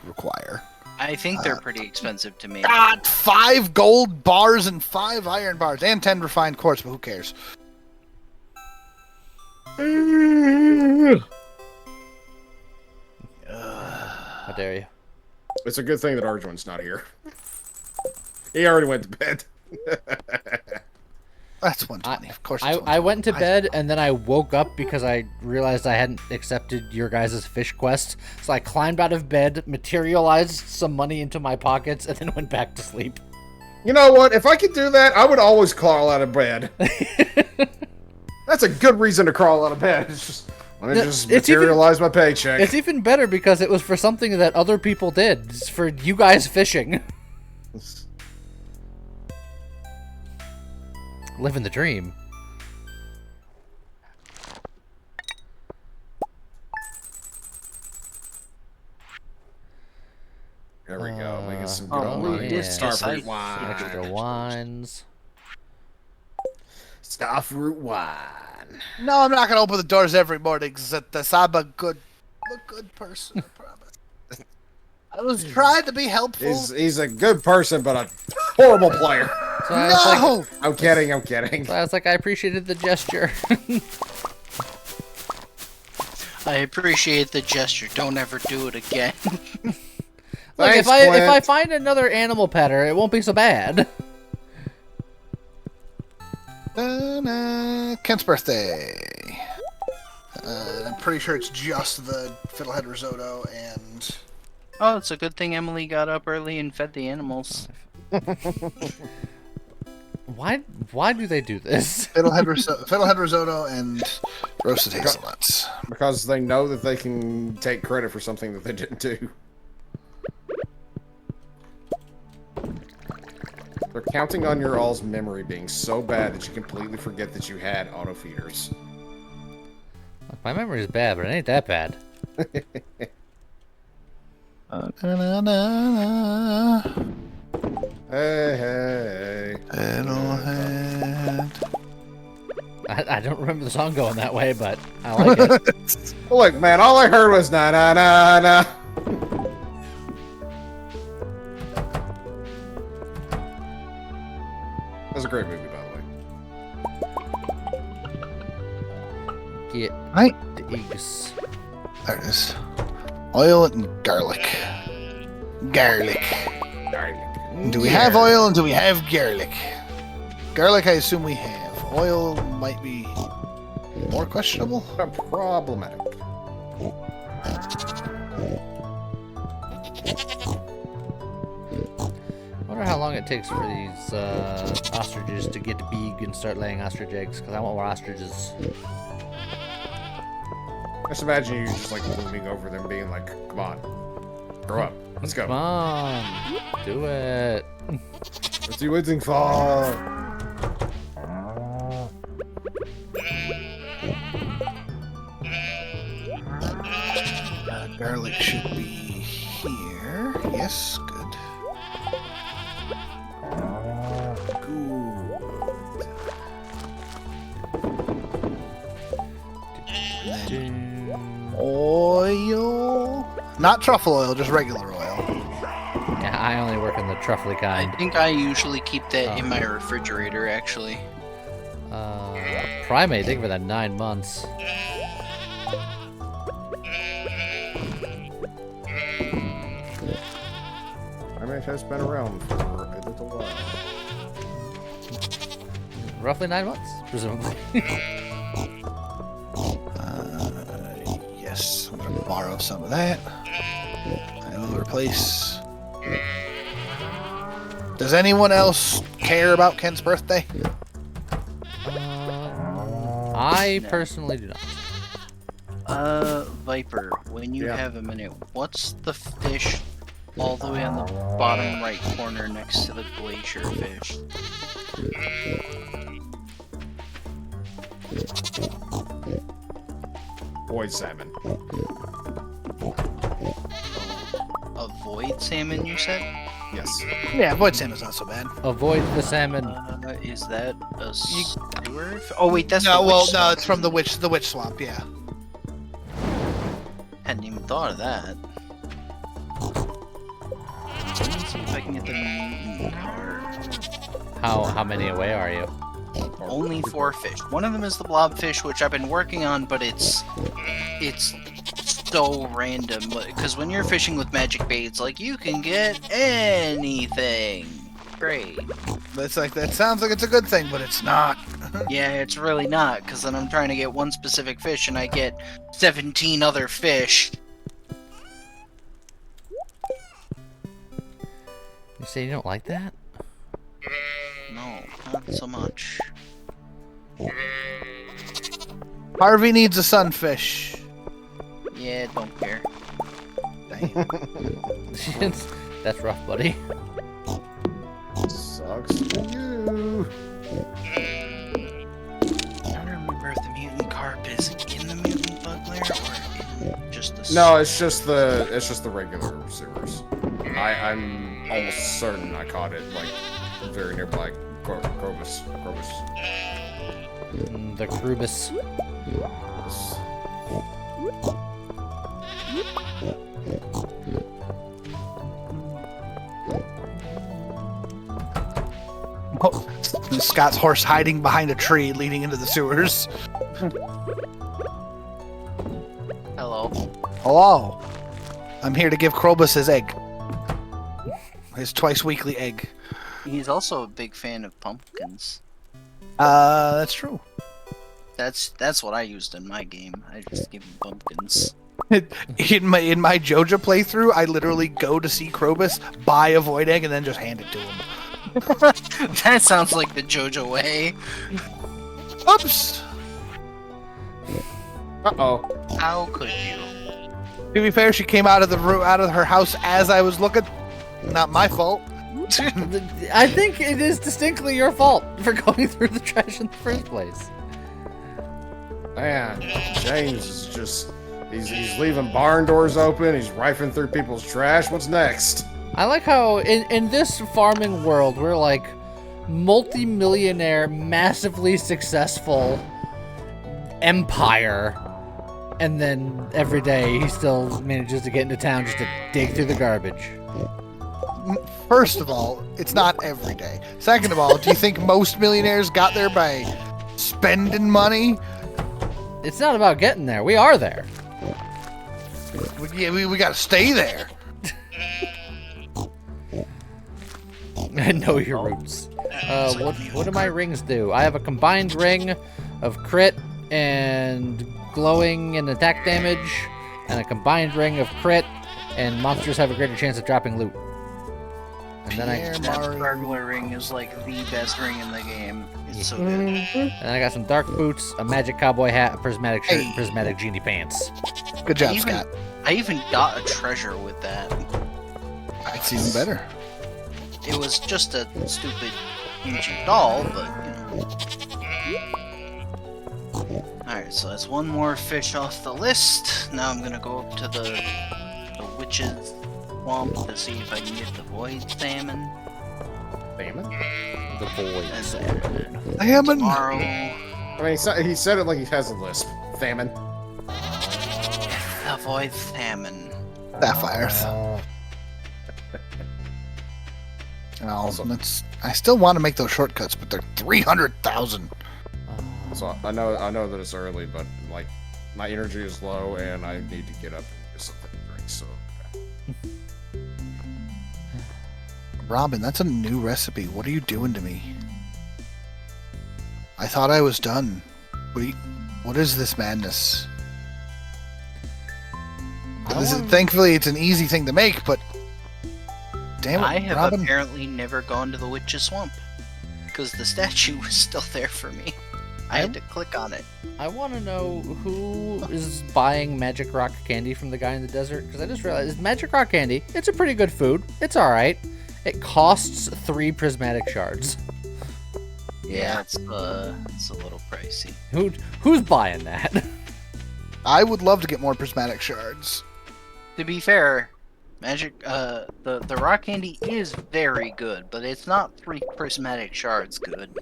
require? I think they're pretty expensive to make. Got 5 gold bars and 5 iron bars and 10 refined quartz, but who cares? How dare you? It's a good thing that Arjuan's not here. He already went to bed. That's 120. Of course, it's I went to 120. bed and then I woke up because I realized I hadn't accepted your guys' fish quest. So I climbed out of bed, materialized some money into my pockets, and then went back to sleep. You know what? If I could do that, I would always crawl out of bed. That's a good reason to crawl out of bed. It's just, let me just materialize my paycheck. It's even better because it was for something that other people did. It's for you guys fishing. Living the dream. There we go. Making some good Oh, old we money. did Starfruit decide- wine. Extra wines. Starfruit wine. No, I'm not gonna open the doors every morning. I'm a good person. I promise. I was trying to be helpful. He's a good person, but a horrible player. So I was like, I'm kidding. I'm kidding. I appreciated the gesture. I appreciate the gesture. Don't ever do it again. Look, Thanks, if I Clint. find another animal petter, it won't be so bad. Kent's birthday. I'm pretty sure it's just the fiddlehead risotto and... Oh, it's a good thing Emily got up early and fed the animals. Why do they do this? Fiddlehead risotto and roasted hazelnuts. Because they know that they can take credit for something that they didn't do. They're counting on your all's memory being so bad that you completely forget that you had auto feeders. My memory is bad, but it ain't that bad. Hey. Fiddlehead. I don't remember the song going that way, but I like it. Well, look, man, all I heard was na na na na. That's a great movie, by the way. Get Right. the eggs. There it is. Oil and garlic. Garlic. Do we have oil and do we have garlic? Garlic, I assume we have. Oil might be more questionable. Problematic. I wonder how long it takes for these ostriches to get big and start laying ostrich eggs, because I want more ostriches. Just imagine you just like looming over them, being like, "Come on, grow up, let's go." Come on, do it. What's he waiting for? Garlic should be here. Yes, good. Oil? Not truffle oil, just regular oil. Yeah, I only work in the truffly I kind. think I usually keep that in my refrigerator, actually. Primate, think for that 9 months. Primate has been around for a little while. Roughly 9 months, presumably. Yes, I'm gonna borrow some of that. I will replace. Does anyone else care about Kent's birthday? I personally do not. Viper, when you Yeah. have a minute, what's the fish all the way on the bottom right corner next to the glacier fish? Void salmon. Avoid salmon, you said? Yes. Yeah, void salmon's not so bad. Avoid the salmon. Is that a sewer? Oh wait, that's No, the well, witch no, swamp. it's from the witch swamp. Yeah. Hadn't even thought of that. Let me see if I can get the mutant card. How many away are you? Only 4 fish. One of them is the blobfish, which I've been working on, but it's so random. Because when you're fishing with magic baits, like, you can get anything. Great. That's like that sounds like it's a good thing, but it's not. Yeah, it's really not, because then I'm trying to get one specific fish and I get 17 other fish. You say you don't like that? No, not so much. Harvey needs a sunfish. Yeah, don't care. Damn. That's rough, buddy. Sucks for you. I don't remember if the mutant carp is in the mutant bug lair or in just the... No, it's just the regular sewers. I'm almost certain I caught it like very nearby Crobus. The Krubus. Oh, Scott's horse hiding behind a tree leading into the sewers. I himself. Hello. I'm here to give Krobus his egg. His twice weekly egg. He's also a big fan of pumpkins. That's true. That's what I used in my game. I just give him pumpkins. In my Joja playthrough, I literally go to see Krobus, buy a void egg, and then just hand it to him. That sounds like the JoJo way. Oops! Uh-oh. How could you? To be fair, she came out of her house as I was looking. Not my fault. I think it is distinctly your fault for going through the trash in the first place. Man, James is just... He's leaving barn doors open. He's rifling through people's trash. What's next? I like how in this farming world, we're like multi-millionaire, massively successful empire, and then every day he still manages to get into town just to dig through the garbage. First of all, it's not every day. Second of all, do you think most millionaires got there by spending money? It's not about getting there. We are there. We gotta stay there. I know your roots. What do my rings do? I have a combined ring of crit and glowing and attack damage, and a combined ring of crit, and monsters have a greater chance of dropping loot. And then That burglar ring is like the best ring in the game. It's so good. and then I got some dark boots, a magic cowboy hat, a prismatic shirt, and prismatic genie pants. Good job, Scott. I even got a treasure with that. That's even better. It was just a stupid ancient doll, but you know. Alright, so that's one more fish off the list. Now I'm gonna go up to the witch's swamp to see if I can get the void salmon. Salmon? The void salmon. Salmon. Tomorrow. I mean, he said it like he has a lisp. Famine. The void salmon. Sapphires. I still want to make those shortcuts, but they're 300,000. So I know that it's early, but like my energy is low and I need to get up and do something to drink. So Robin, that's a new recipe. What are you doing to me? I thought I was done. What is this madness? Thankfully, it's an easy thing to make, but damn it, I have Robin. apparently never gone to the witch's swamp because the statue was still there for me. I had to click on it. I want to know who is buying magic rock candy from the guy in the desert, because I just realized magic rock candy, it's a pretty good food. It's alright. It costs 3 prismatic shards. Yeah, it's a little pricey. Who's buying that? I would love to get more prismatic shards. To be fair, magic the rock candy is very good, but it's not 3 prismatic shards good.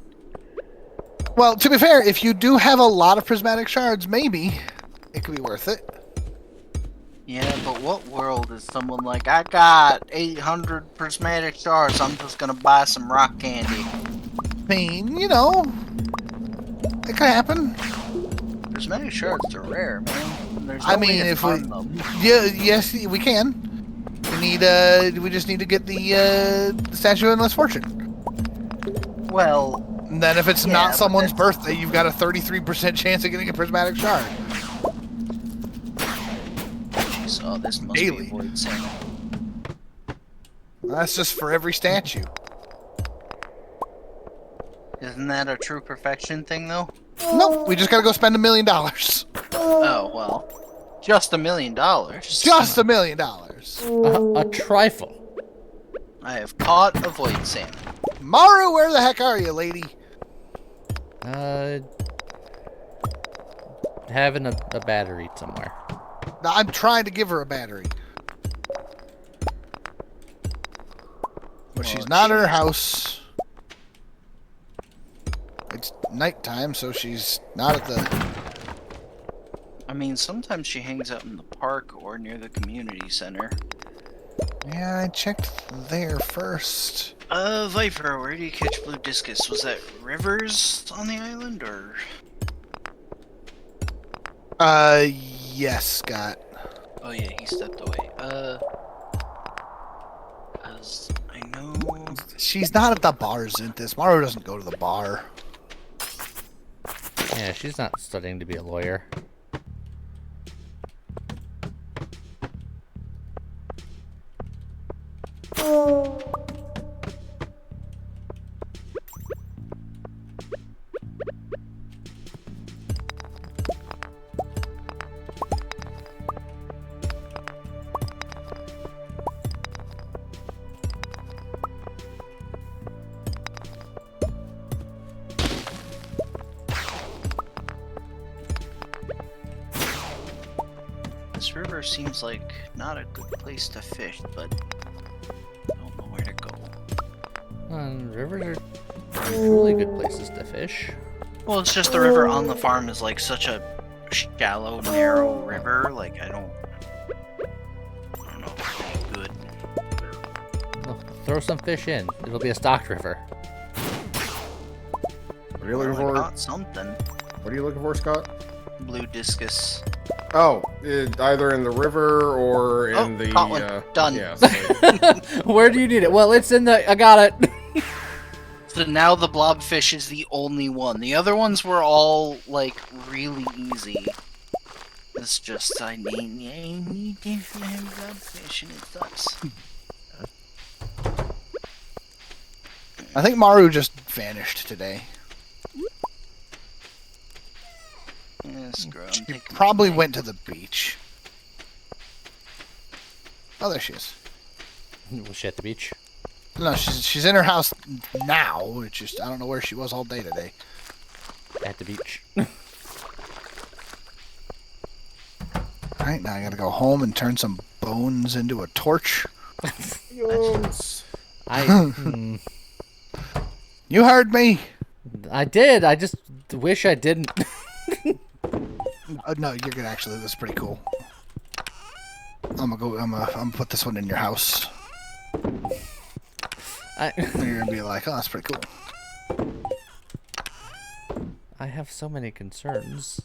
Well, to be fair, if you do have a lot of prismatic shards, maybe it could be worth it. Yeah, but what world is someone like, I got 800 prismatic shards, I'm just gonna buy some rock candy? I mean, you know, it could happen. Prismatic shards are rare, man. There's no I way mean, to if we, find them. yes, we can. We just need to get the statue of endless fortune. Well, And then if it's Yeah, not but someone's that's- birthday, you've got a 33% chance of getting a prismatic shard. so this must Daily. be void salmon. That's just for every statue. Isn't that a true perfection thing, though? Nope, we just gotta go spend $1 million. Oh, well. Just $1 million. Just $1 million. A trifle. I have caught a void salmon. Maru, where the heck are you, lady? Having a battery somewhere. Now, I'm trying to give her a battery. But she's not in her house. It's nighttime, so she's not at the... I mean, sometimes she hangs out in the park or near the community center. Yeah, I checked there first. Viper, where do you catch blue discus? Was that rivers on the island, or...? Yes, Scott. Oh yeah, he stepped away. As I know. She's not at the bar, Zinthis. Maru doesn't go to the bar. Yeah, she's not studying to be a lawyer. This river seems like not a good place to fish, but I don't know where to go. Rivers are really good places to fish. Well, it's just the river on the farm is like such a shallow, narrow river. Like I don't know if it'd be good. Well, throw some fish in. It'll be a stocked river. What are you looking Well, I for? caught something. What are you looking for, Scott? Blue discus. Oh, either in the river or in Oh, the. caught one. Done. Yeah. So, Where do you need it? Well, it's in the. I got it. So now the blobfish is the only one. The other ones were all like really easy. It's just I need to have blobfish and it sucks. I think Maru just vanished today. Yeah, screw it, I'm She taking probably my- went to the beach. Oh, there she is. Was she at the beach? No, she's in her house now. It's just I don't know where she was all day today. At the beach. All right, now I gotta go home and turn some bones into a torch. Yums. You heard me. I did. I just wish I didn't. No, you're gonna actually. This is pretty cool. I'm gonna put this one in your house. And you're gonna be like, oh, that's pretty cool. I have so many concerns.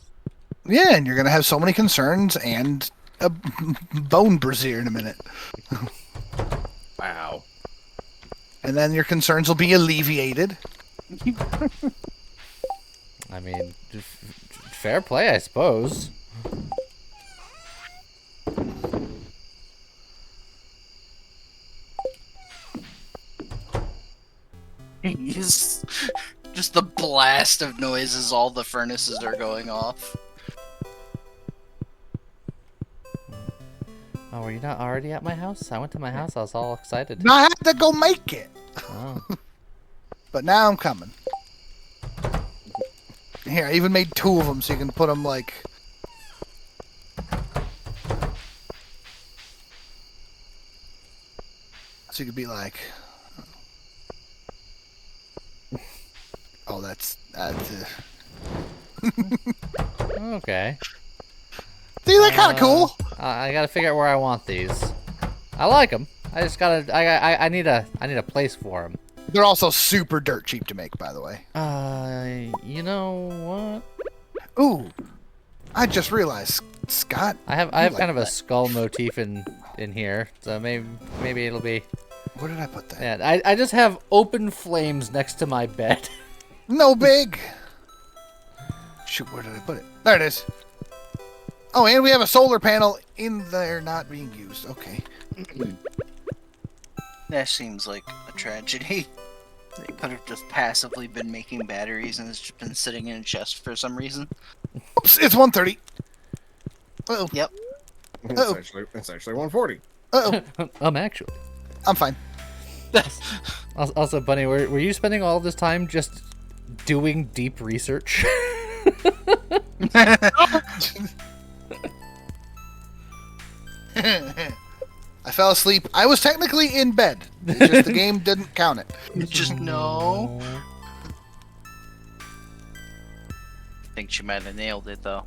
Yeah, and you're gonna have so many concerns and a bone brazier in a minute. Wow. And then your concerns will be alleviated. I mean, fair play, I suppose. Just the blast of noises, all the furnaces are going off. Oh, were you not already at my house? I went to my house. I was all excited. Now I have to go make it. Oh. But now I'm coming. Here, I even made 2 of them so you can put them like. So you could be like. Oh, that's. Okay. See, they're kind of cool. I gotta figure out where I want these. I like them. I just gotta. I need a place for them. They're also super dirt cheap to make, by the way. You know what? Ooh, I just realized, Scott. I have like kind of a that. skull motif in here, so maybe it'll be. Where did I put that? Yeah, I just have open flames next to my bed. No big. Shoot, where did I put it? There it is. Oh, and we have a solar panel in there not being used. Okay. That seems like a tragedy. They could have just passively been making batteries and it's just been sitting in a chest for some reason. Oops, it's 1:30. Uh-oh. Yep. It's actually 140. Uh-oh. Actually. I'm fine. Also, Bunny, were you spending all this time just doing deep research? I fell asleep. I was technically in bed. It's just the game didn't count it. Just no. Think she might have nailed it though.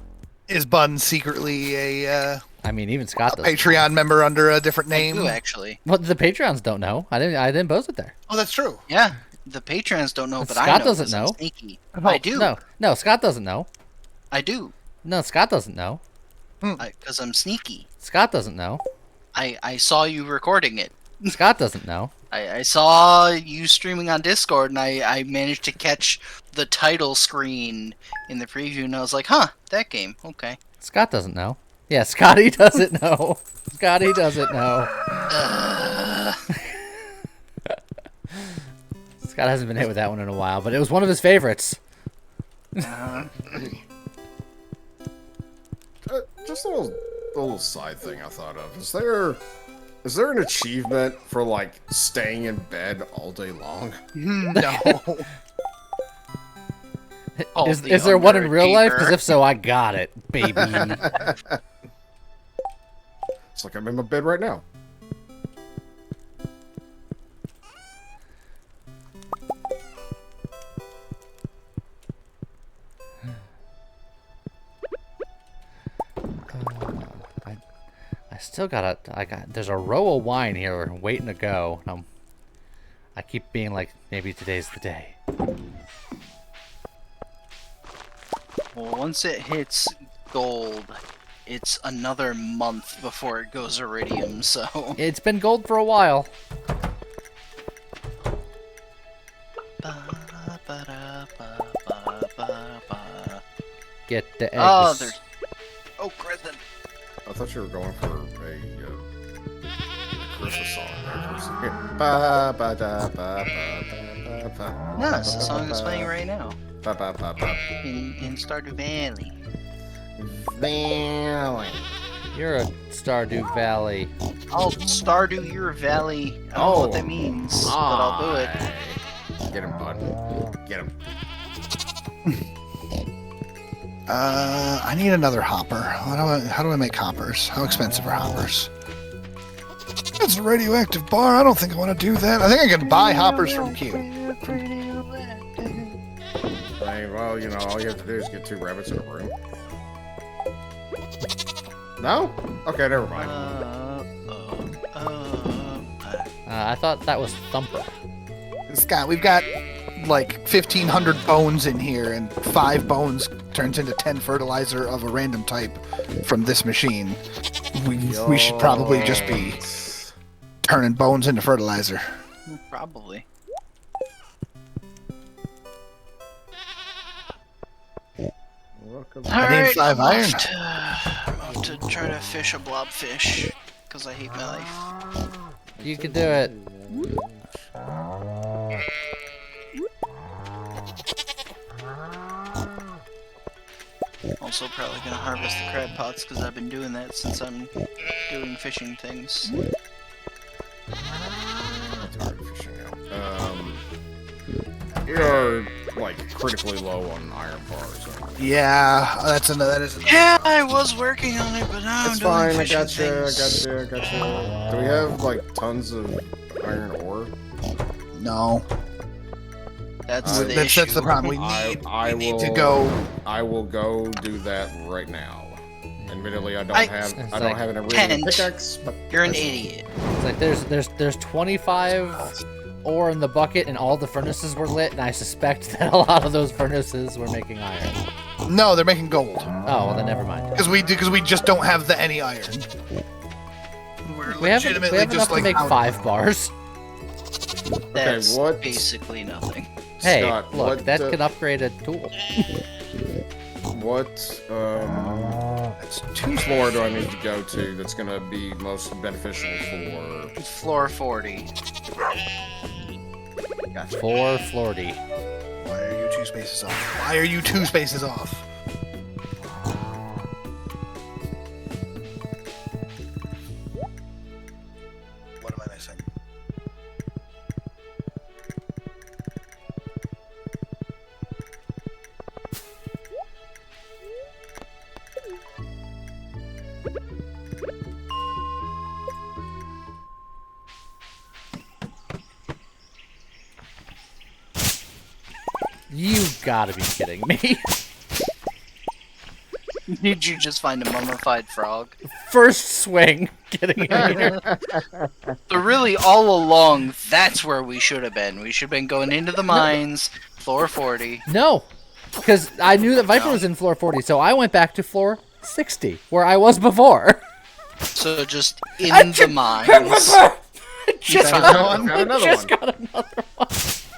Is Bun secretly a I mean, even Scott does. Patreon member under a different name? You actually. Well, the Patreons don't know. I didn't post it there. Oh, that's true. Yeah. The patrons don't know, but I Scott know. doesn't 'cause I'm know. Sneaky. Oh, I do. No, Scott doesn't know. I do. No, Scott doesn't know. Because I'm sneaky. Scott doesn't know. I saw you recording it. Scott doesn't know. I saw you streaming on Discord, and I managed to catch the title screen in the preview, and I was like, huh, that game. Okay. Scott doesn't know. Yeah, Scotty doesn't know. Scotty doesn't know. Scott hasn't been hit with that one in a while, but it was one of his favorites. Just a little side thing I thought of. Is there an achievement for like staying in bed all day long? No. Is there one in real life? Because if so, I got it, baby. It's like I'm in my bed right now. I still got there's a row of wine here waiting to go. I keep being like, maybe today's the day. Well, once it hits gold, it's another month before it goes iridium, so... It's been gold for a while. Get the eggs. Oh, there's... Oh, Crescent. I thought you were going for a Christmas song there for a second. Ba, ba, da, ba, ba, ba, ba, No, it's the song that's playing right now. ba, ba, ba, ba. In Stardew Valley. Valley. You're a Stardew Valley. I'll Stardew your valley. I don't know what that means, but I'll do it. Get him, bud. Get him. I need another hopper. How do I make hoppers? How expensive are hoppers? It's a radioactive bar. I don't think I want to do that. I think I can buy hoppers from Q. Well, you know, all you have to do is get 2 rabbits in a room. No? Okay, never mind. I thought that was Thumper. Scott, we've got like 1,500 bones in here, and 5 bones turns into 10 fertilizer of a random type from this machine. We should probably just be turning bones into fertilizer. Probably. I need 5 iron. I'm off to try to fish a blobfish, because I hate my life. You can do it. Also probably gonna harvest the crab pots, because I've been doing that since I'm doing fishing things. You're like critically low on iron bars. Yeah, that is. Yeah, I was working on it, but now I'm It's doing fine. I fishing got you. I things. got you. I got you. Do we have like tons of iron ore? No. That's the issue. That's the problem. We need to go. I will go do that right now. Admittedly, I don't I- have It's I don't like have an iridium Kent, pickaxe. But You're an idiot. It's like there's 25 ore in the bucket, and all the furnaces were lit, and I suspect that a lot of those furnaces were making iron. No, they're making gold Oh, well then never mind. because we just don't have any iron. We're We have legitimately enough just to like make out of 5 bars. That's what- basically nothing. Hey, Scott, look, what, that can upgrade a tool. What floor do I need to go to that's gonna be most beneficial for? Floor 40. Gotcha. 440. Why are you 2 spaces off? Why are you 2 spaces off? What am I missing? You gotta be kidding me. Did you just find a mummified frog? First swing, getting in here. So really, all along, that's where we should have been. We should have been going into the mines, floor 40. No, because I knew that Viper was in floor 40, so I went back to floor 60, where I was before. So just in the mines. Just found got, another one? Another just one. got another one.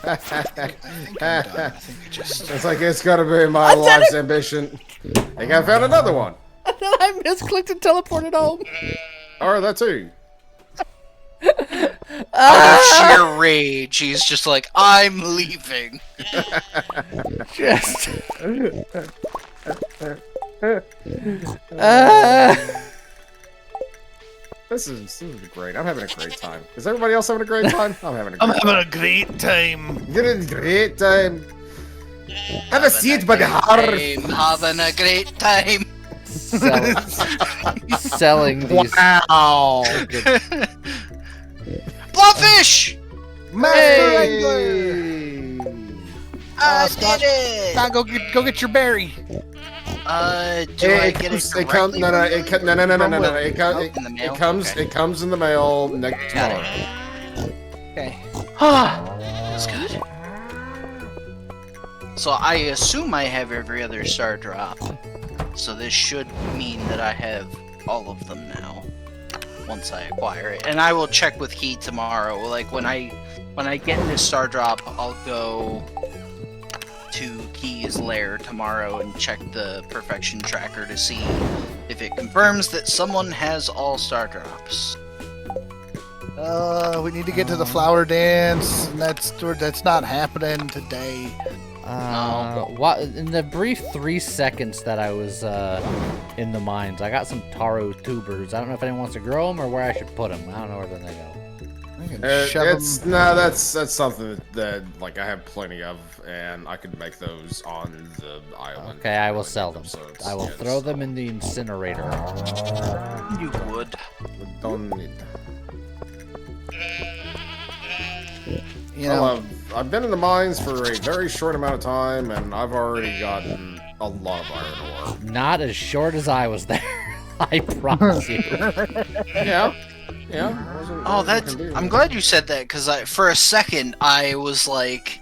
I think I'm done. I think it just. It's like it's gotta be my life's ambition. I think I found another one. And then I misclicked and teleported home. Or that too. Out of sheer rage, he's just like, I'm leaving. Just. This is great. I'm having a great time. Is everybody else having a great time? I'm having a great I'm time. having a great time. Getting a great time. Have a seat by the hearth. I'm having a great time. Selling these. Wow. Blowfish! Hey. I Scott. did it! Now go get your berry. Do I get it It comes. directly? No, no, it comes. No, no, no, no, no, no. It comes. In the mail? It comes. Okay. It comes in the mail next Got tomorrow. Okay. That's good. So I assume I have every other star drop. So this should mean that I have all of them now. Once I acquire it, and I will check with Key tomorrow. Like when I get this star drop, I'll go to Key's lair tomorrow and check the perfection tracker to see if it confirms that someone has all star drops. We need to get to the flower dance, and that's not happening today. What in the brief 3 seconds that I was in the mines, I got some taro tubers. I don't know if anyone wants to grow them or where I should put them. I don't know where they go. I can shove 'em- That's something that like I have plenty of, and I could make those on the island. Okay, I will sell them. So it's- I will yeah, throw it's- them in the incinerator. You would. Don't need. You know, Well, I've been in the mines for a very short amount of time, and I've already gotten a lot of iron ore. Not as short as I was there. I promise you. Yeah, yeah. Oh, that's. I'm glad you said that because for a second I was like,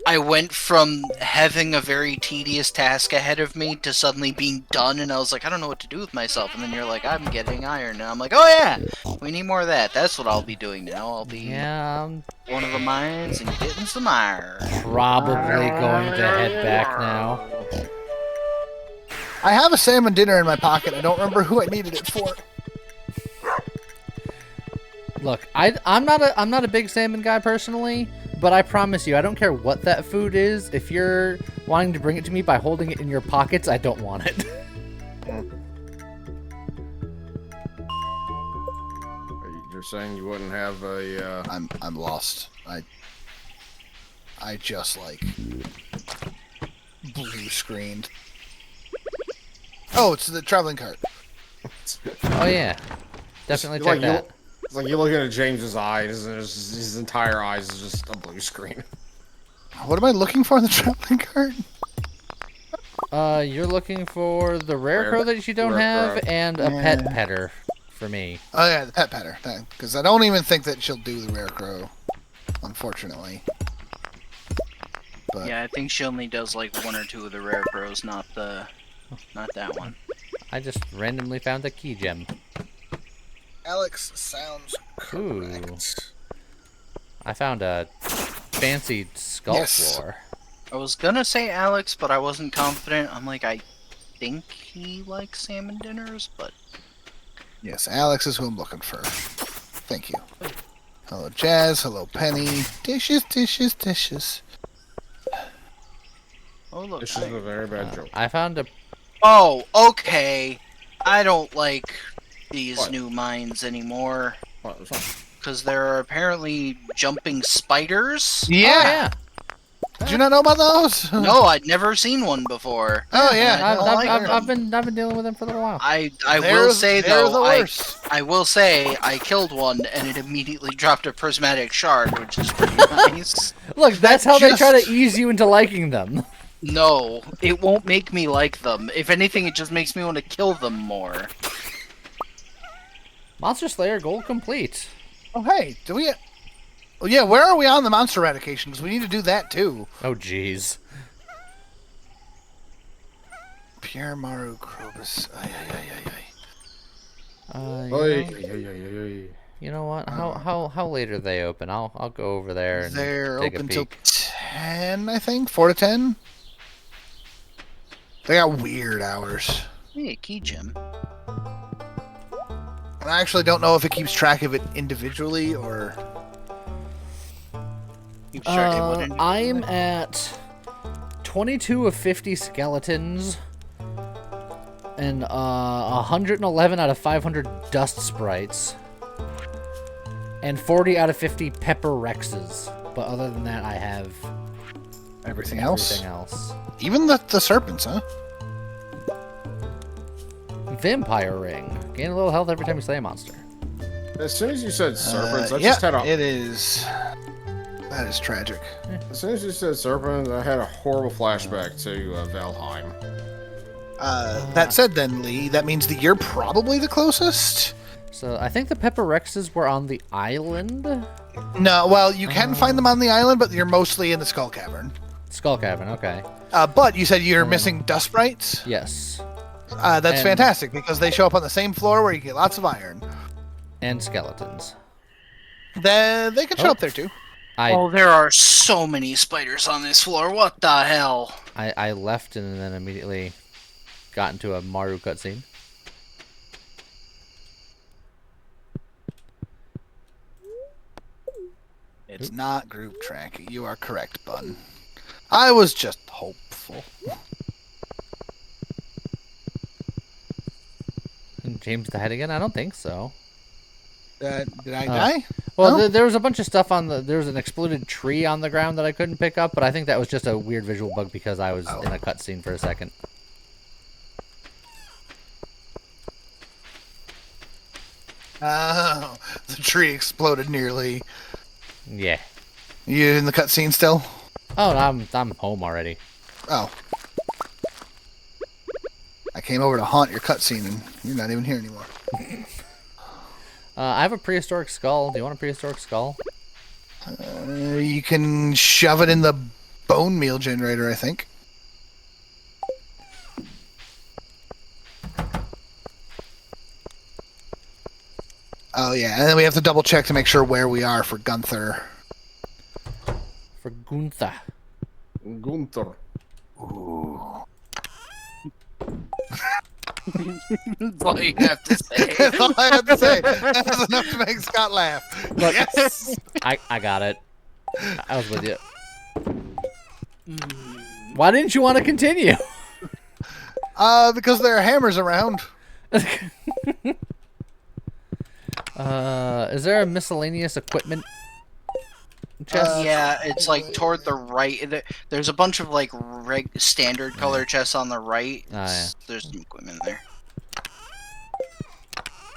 I went from having a very tedious task ahead of me to suddenly being done, and I was like, I don't know what to do with myself. And then you're like, I'm getting iron now. I'm like, oh yeah, we need more of that. That's what I'll be doing now. I'll be Yeah, I'm one of the mines and getting some iron. probably going to head back now. I have a salmon dinner in my pocket. I don't remember who I needed it for. Look, I'm not a big salmon guy personally, but I promise you, I don't care what that food is. If you're wanting to bring it to me by holding it in your pockets, I don't want it. You're saying you wouldn't have a? I'm lost. I just like blue screened. Oh, it's the traveling cart. Oh yeah, definitely check Like, that. It's like you look at James's eyes, and his entire eyes is just a blue screen. What am I looking for in the traveling cart? You're looking for the rare Rare- crow that you don't rare have, crow. and a pet petter for me. Oh yeah, the pet petter. Because I don't even think that she'll do the rare crow, unfortunately. But Yeah, I think she only does like one or two of the rare crows, not that one. I just randomly found a key gem. Alex sounds Ooh. correct. I found a fancy skull Yes. floor. I was gonna say Alex, but I wasn't confident. I'm like, I think he likes salmon dinners, but Yes, Alex is who I'm looking for. Thank you. Hello, Jazz. Hello, Penny. Dishes, dishes, dishes. oh look. This is a very bad joke. I found a. Oh, okay. I don't like these What? new mines anymore What, what's wrong? because there are apparently jumping spiders. Oh, yeah. Did you not know about those? No, I'd never seen one before. Oh yeah. I don't like I've them. been dealing with them for a little while. I They're- will say they're though, the worst. I will say I killed one and it immediately dropped a prismatic shard, which is pretty nice. Look, that's how they try just- to ease you into liking them. No, it won't make me like them. If anything, it just makes me want to kill them more. Monster Slayer gold complete. Oh hey, do we? Oh yeah, where are we on the monster eradication? Because we need to do that too. Oh jeez. Pierre Maru Krobus. Ay, ay, ay, ay, ay. Oy, You know, oy, oy, oy, oy. you know what? How late are they open? I'll go over there and They're take open a till peek. 10, I think. 4 to 10. They got weird hours. Hey, key gem. And I actually don't know if it keeps track of it individually or. Keeps track of what I'm at 22 of 50 skeletons and 111 out of 500 dust sprites and 40 out of 50 pepper rexes. But other than that, I have Everything else? everything else. Even the serpents, huh? Vampire ring. Gain a little health every time you slay a monster. As soon as you said serpents, I Yeah, just had a. it is. That is tragic. As soon as you said serpents, I had a horrible flashback to Valheim. That said, then, Lee, that means that you're probably the closest? So I think the pepper rexes were on the island. No, well, you can find them on the island, but you're mostly in the Skull Cavern. Skull Cavern, okay. But you said you're missing dust sprites? Yes. That's And- fantastic, because they show up on the same floor where you get lots of iron. And skeletons. They can show up there, too. Oh, there are so many spiders on this floor. What the hell? I left and then immediately got into a Maru cutscene. It's not group tracking. You are correct, Bun. I was just hopeful. James died again? I don't think so. Did I die? Well, No? there was a bunch of stuff on the. There was an exploded tree on the ground that I couldn't pick up, but I think that was just a weird visual bug because I was in a cutscene for a second. Oh, the tree exploded nearly. Yeah. You in the cutscene still? Oh, I'm home already. Oh. I came over to haunt your cutscene, and you're not even here anymore. I have a prehistoric skull. Do you want a prehistoric skull? You can shove it in the bone meal generator, I think. Oh yeah, and then we have to double check to make sure where we are for Gunther. For Gunther. Gunther. That's all you have to say. That's all I have to say. That's enough to make Scott laugh. Yes. I got it. I was with you. Why didn't you want to continue? Because there are hammers around. Is there a miscellaneous equipment chest? Yeah, it's like toward the right. There's a bunch of like standard color chests on the right. Oh, yeah. There's some equipment there.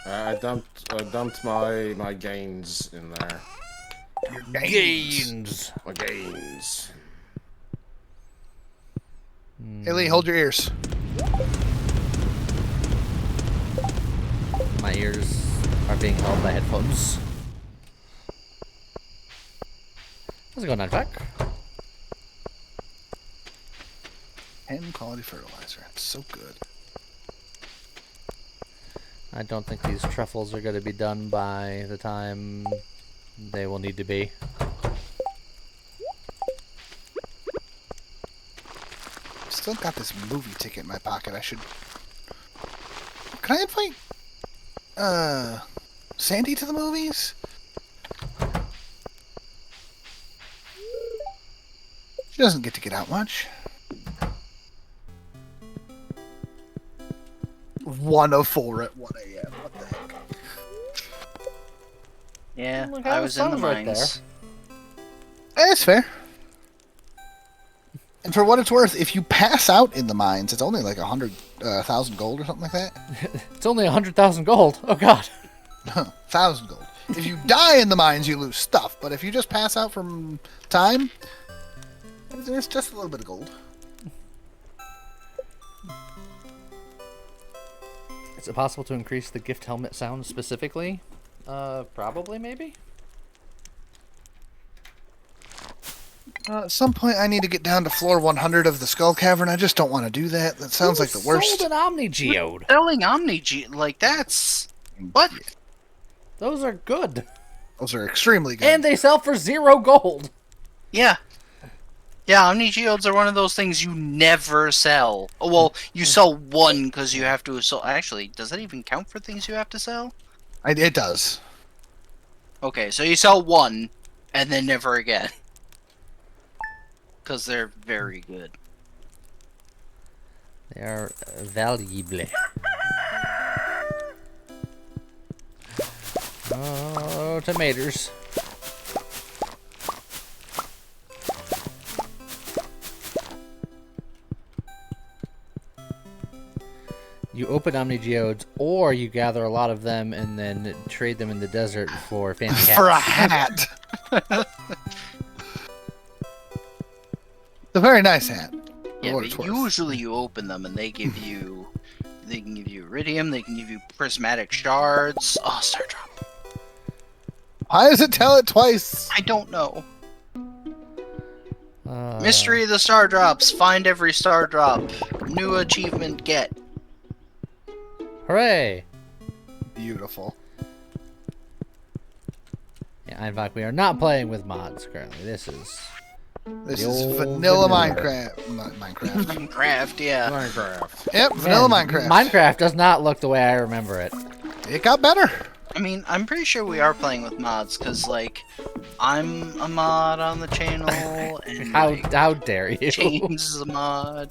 I dumped my gains in there. Gains. My gains. Hey Lee, hold your ears. My ears are being held by headphones. How's it going, Nightback? 10 quality fertilizer. It's so good. I don't think these truffles are going to be done by the time they will need to be. Still got this movie ticket in my pocket. I should. Can I invite Sandy to the movies? She doesn't get to get out much. 1:04 at 1 a.m. What the heck? Yeah, Look, I the was in the sun's right mines. That's fair. And for what it's worth, if you pass out in the mines, it's only like 100,000 gold or something like that. It's only 100,000 gold. Oh, God. 1,000 gold. If you die in the mines, you lose stuff. But if you just pass out from time, there's just a little bit of gold. Is it possible to increase the gift helmet sound specifically? Probably, maybe? At some point, I need to get down to floor 100 of the Skull Cavern. I just don't want to do that. That sounds like the worst. Sold an Omni Geode. Selling Omni like that's what? Those are good. Those are extremely good. And they sell for 0 gold. Yeah. Yeah, Omni Geodes are one of those things you never sell. Oh, well, you sell one because you have to. So actually, does that even count for things you have to sell? It does. Okay, so you sell one, and then never again. Because they're very good. They are valuable. Oh, tomatoes. You open Omni Geodes, or you gather a lot of them and then trade them in the desert for fancy hats. For a hat. It's a very nice hat. Yeah, what but it's worth. usually you open them and they give you, they can give you iridium, they can give you prismatic shards. Oh, Star Drop. Why does it tell it twice? I don't know. Mystery of the Star Drops. Find every Star Drop. New achievement get. Hooray! Beautiful. Yeah, in fact, we are not playing with mods currently. This is This The is old vanilla vanilla. Minecraft. Minecraft, yeah. Minecraft. Yep, vanilla Man, Minecraft. Minecraft does not look the way I remember it. It got better. I mean, I'm pretty sure we are playing with mods, because, like, I'm a mod on the channel, and How dare you? James is a mod.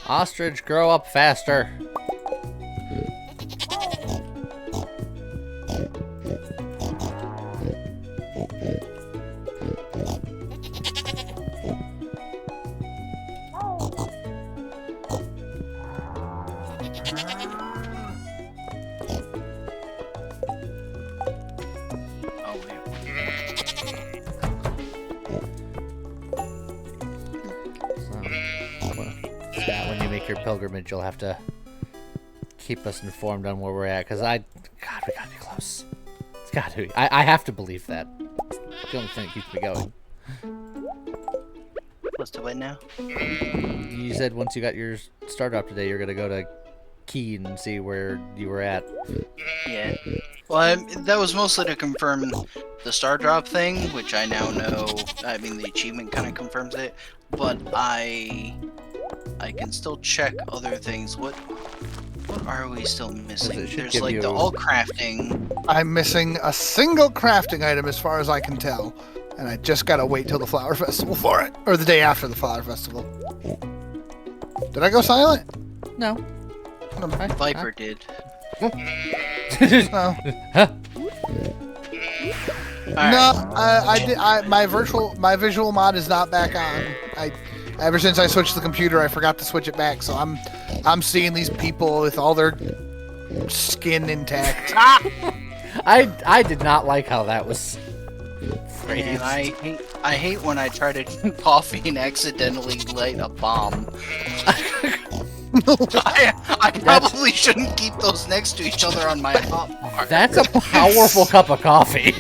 Ostrich, grow up faster. Oh, wait. Yeah, when you make your pilgrimage, you'll have to keep us informed on where we're at. Cause God, we gotta be close. It's gotta be. I have to believe that. It's the only thing that keeps me going. What's the way now? You said once you got your Stardew today, you're gonna go to Key and see where you were at. Yeah. Well, that was mostly to confirm the Star Drop thing, which I now know. I mean, the achievement kind of confirms it, but I can still check other things. What are we still missing? it should There's give like you- the all crafting. I'm missing a single crafting item as far as I can tell. And I just gotta wait till the Flower Festival for it. Or the day after the Flower Festival. Did I go silent? No. Viper did. No. Huh? No, I did. My visual mod is not back on. Ever since I switched the computer, I forgot to switch it back. So I'm seeing these people with all their skin intact. I did not like how that was phrased. And I hate when I try to drink coffee and accidentally light a bomb. I probably shouldn't keep those next to each other on my hot bar. That's a powerful cup of coffee.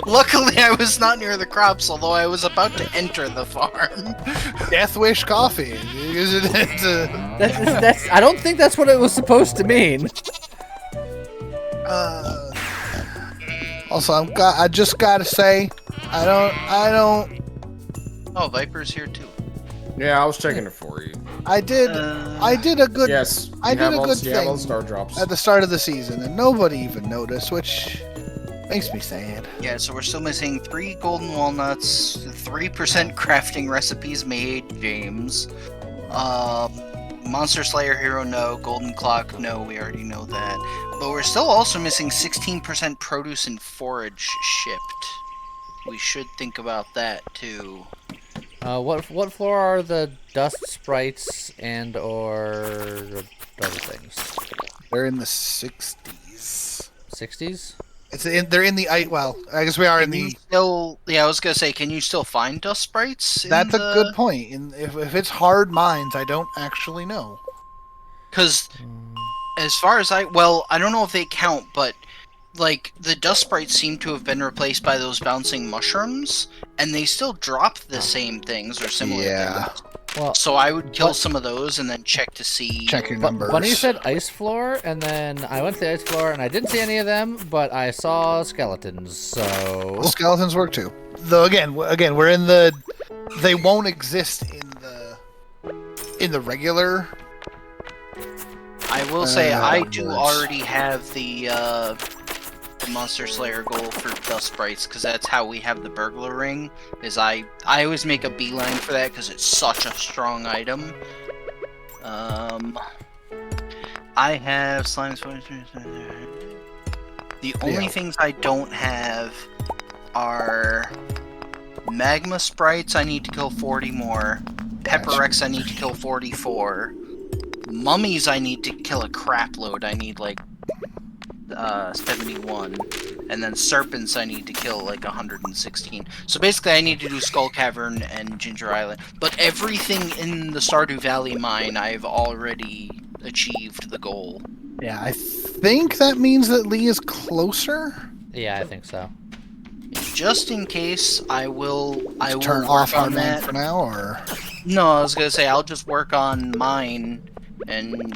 Luckily, I was not near the crops, although I was about to enter the farm. Death Wish coffee. That's I don't think that's what it was supposed to mean. Also, I just gotta say, I don't. Oh, Viper's here too. Yeah, I was checking it for you. I did a good Yes, I did a good you have all thing Star Drops. at the start of the season, and nobody even noticed, which makes me sad. Yeah, so we're still missing 3 golden walnuts, 3% crafting recipes made, James. Monster Slayer Hero, no. Golden Clock, no. We already know that. But we're still also missing 16% produce and forage shipped. We should think about that too. What floor are the dust sprites and or other things? They're in the 60s. 60s? They're in the well. I guess we are in Can you the. still? Yeah, I was gonna say, can you still find dust sprites? That's a good point. If it's hard mines, I don't actually know. Because as far as I don't know if they count, but like the dust sprites seem to have been replaced by those bouncing mushrooms, and they still drop the same things or similar things. Well, So I would kill some of those and then check to see. Check your numbers. Bunny said ice floor, and then I went to the ice floor, and I didn't see any of them, but I saw skeletons. So Skeletons work too. Though again, we're in the. They won't exist in the regular. I will say I do already have the Monster Slayer goal for dust sprites because that's how we have the burglar ring. I always make a beeline for that because it's such a strong item. I have slimes. The only things I don't have are magma sprites. I need to kill 40 more. Pepperex I need to kill 44. Mummies I need to kill a crap load. I need like 71. And then serpents I need to kill like 116. So basically I need to do Skull Cavern and Ginger Island. But everything in the Stardew Valley mine I've already achieved the goal. Yeah, I think that means that Lee is closer. yeah, I think so. Just in case, I will Turn work off on on that for now, or No, I was gonna say I'll just work on mine, and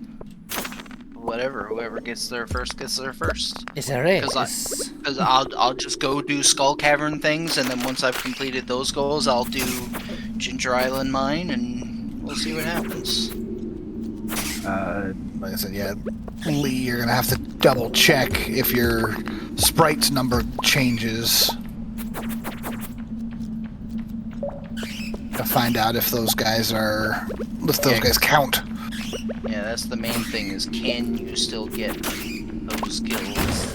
whoever gets there first gets there first. Is there a? Because I'll just go do Skull Cavern things, and then once I've completed those goals, I'll do Ginger Island mine, and we'll see what happens. like I said, yeah, Lee, you're gonna have to double check if your sprite's number changes to find out if those guys guys count. Yeah, that's the main thing. Is can you still get those skills?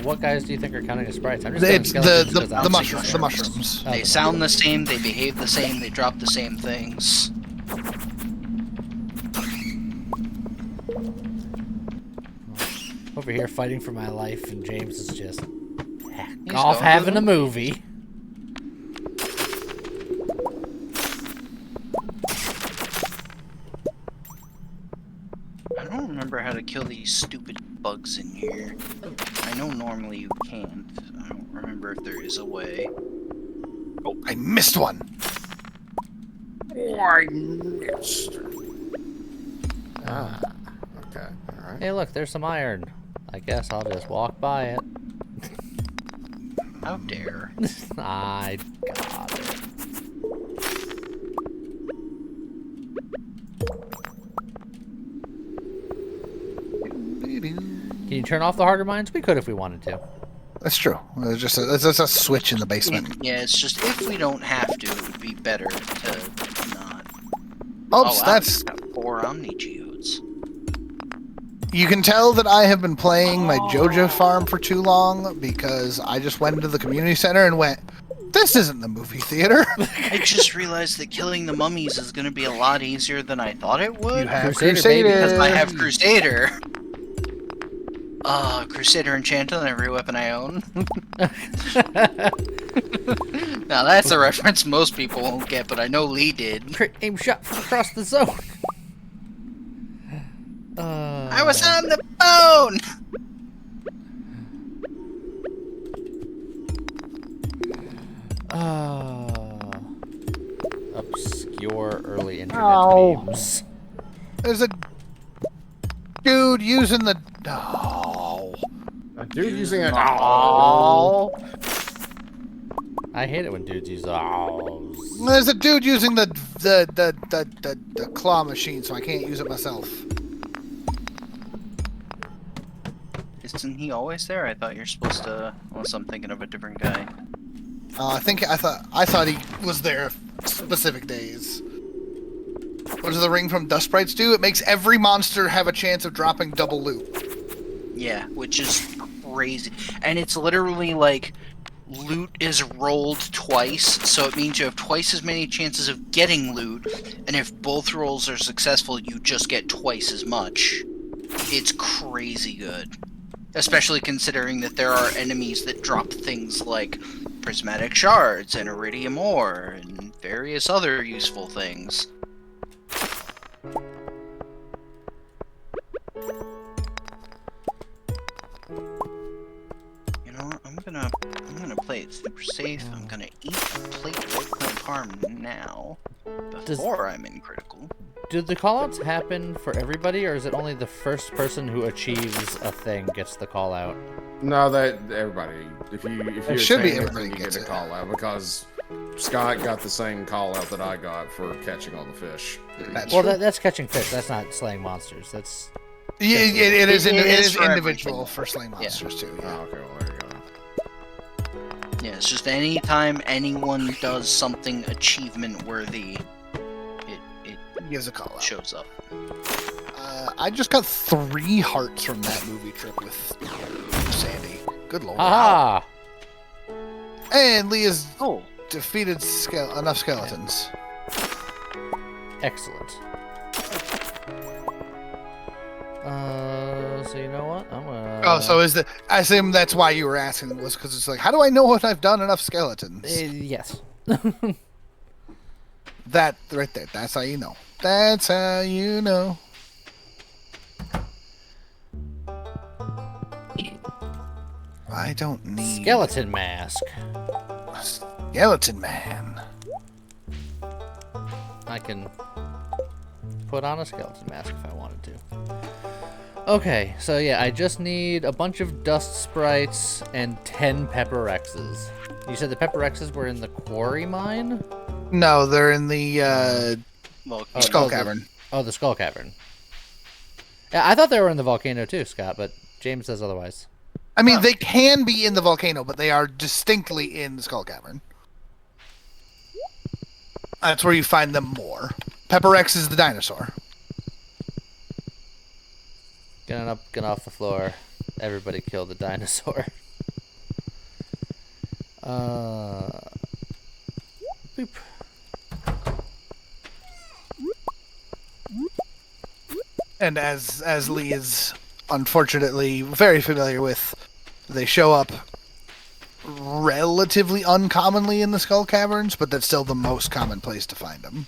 What guys do you think are counting as sprites? I'm just getting skeletons because The mushrooms. They sound the same. They behave the same. They drop the same things. Over here fighting for my life, and James is just He's off going having to a movie. I don't remember how to kill these stupid bugs in here. I know normally you can't. I don't remember if there is a way. Oh, I missed one. I missed. Ah. Okay. All right. Hey, look, there's some iron. I guess I'll just walk by it. How dare. I got it. Can you turn off the harder mines? We could if we wanted to. That's true. There's just a switch in the basement. Yeah, it's just if we don't have to, it would be better to not. Oops, wow, that's. got 4 Omni Geodes. You can tell that I have been playing my Joja farm for too long because I just went into the community center and went, this isn't the movie theater. I just realized that killing the mummies is going to be a lot easier than I thought it would. You have Crusader, Crusader. baby. Because I have Crusader. Crusader Enchanted on every weapon I own. Now that's a reference most people won't get, but I know Lee did. Crit aim shot from across the zone. I was on the phone! Obscure early internet memes. There's a dude using the. Oh. A dude using a. Oh. I hate it when dudes use owls. There's a dude using the claw machine, so I can't use it myself. Isn't he always there? I thought you're supposed to. Unless I'm thinking of a different guy. I thought he was there specific days. What does the ring from Dust Sprites do? It makes every monster have a chance of dropping double loot. Yeah, which is crazy. And it's literally like loot is rolled twice, so it means you have twice as many chances of getting loot, and if both rolls are successful, you just get twice as much. It's crazy good. Especially considering that there are enemies that drop things like prismatic shards and iridium ore and various other useful things. You know what? I'm gonna play it super safe. I'm gonna eat a plate of eggplant parm now before I'm in critical. Do the callouts happen for everybody, or is it only the first person who achieves a thing gets the call out? No, that everybody. If you It should be attain everybody you get gets a it. call out because Scott got the same call out that I got for catching all the fish. That's Well, true. that's catching fish. That's not slaying monsters. That's Yeah, it is It is for individual everything. for slaying monsters too. Oh, Yeah. okay, well there you go. Yeah, it's just anytime anyone does something achievement worthy, it Gives a call out. shows up. I just got 3 hearts from that movie trip with Sandy. Good lord. aha! And Leah's Oh, defeated enough skeletons. Excellent. So you know what? I'm gonna. Oh, so I assume that's why you were asking, was because it's like, how do I know what I've done enough skeletons? Yes. That right there. That's how you know. That's how you know. I don't need Skeleton mask. Skeleton Man. I can put on a skeleton mask if I wanted to. Okay, so yeah, I just need a bunch of dust sprites and 10 pepper X's. You said the pepper X's were in the quarry mine? No, they're in the well, Skull the- Cavern. the Skull Cavern. Yeah, I thought they were in the volcano too, Scott, but James says otherwise. I mean, they can be in the volcano, but they are distinctly in the Skull Cavern. That's where you find them more. Pepper X is the dinosaur. Get up, get off the floor. Everybody kill the dinosaur. Boop. And as Lee is unfortunately very familiar with, they show up relatively uncommonly in the Skull Caverns, but that's still the most common place to find them.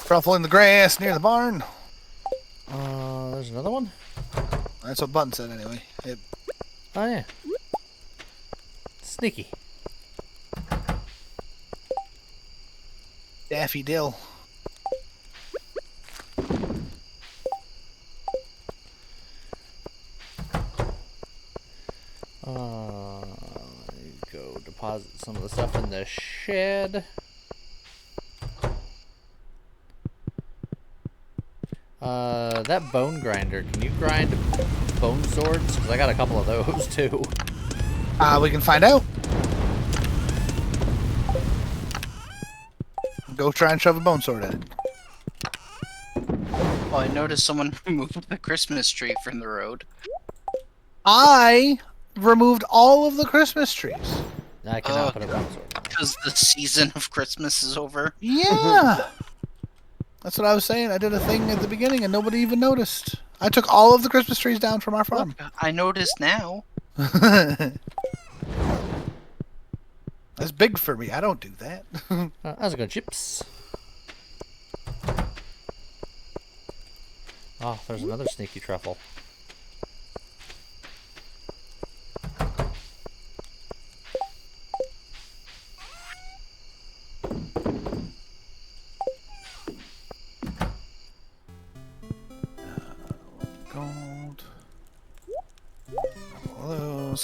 Ruffle in the grass near the barn. There's another one? That's what Button said anyway. Oh, yeah. Sneaky. Daffy Dill. Go deposit some of the stuff in the shed. That bone grinder, can you grind bone swords? Because I got a couple of those too. We can find out. Go try and shove a bone sword in it. Oh, I noticed someone removed the Christmas tree from the road. I removed all of the Christmas trees. I cannot put a bone sword on. Because the season of Christmas is over. Yeah. That's what I was saying. I did a thing at the beginning and nobody even noticed. I took all of the Christmas trees down from our farm. Look, I noticed now. That's big for me. I don't do that. How's it going, chips? Oh, there's another sneaky truffle. Gold.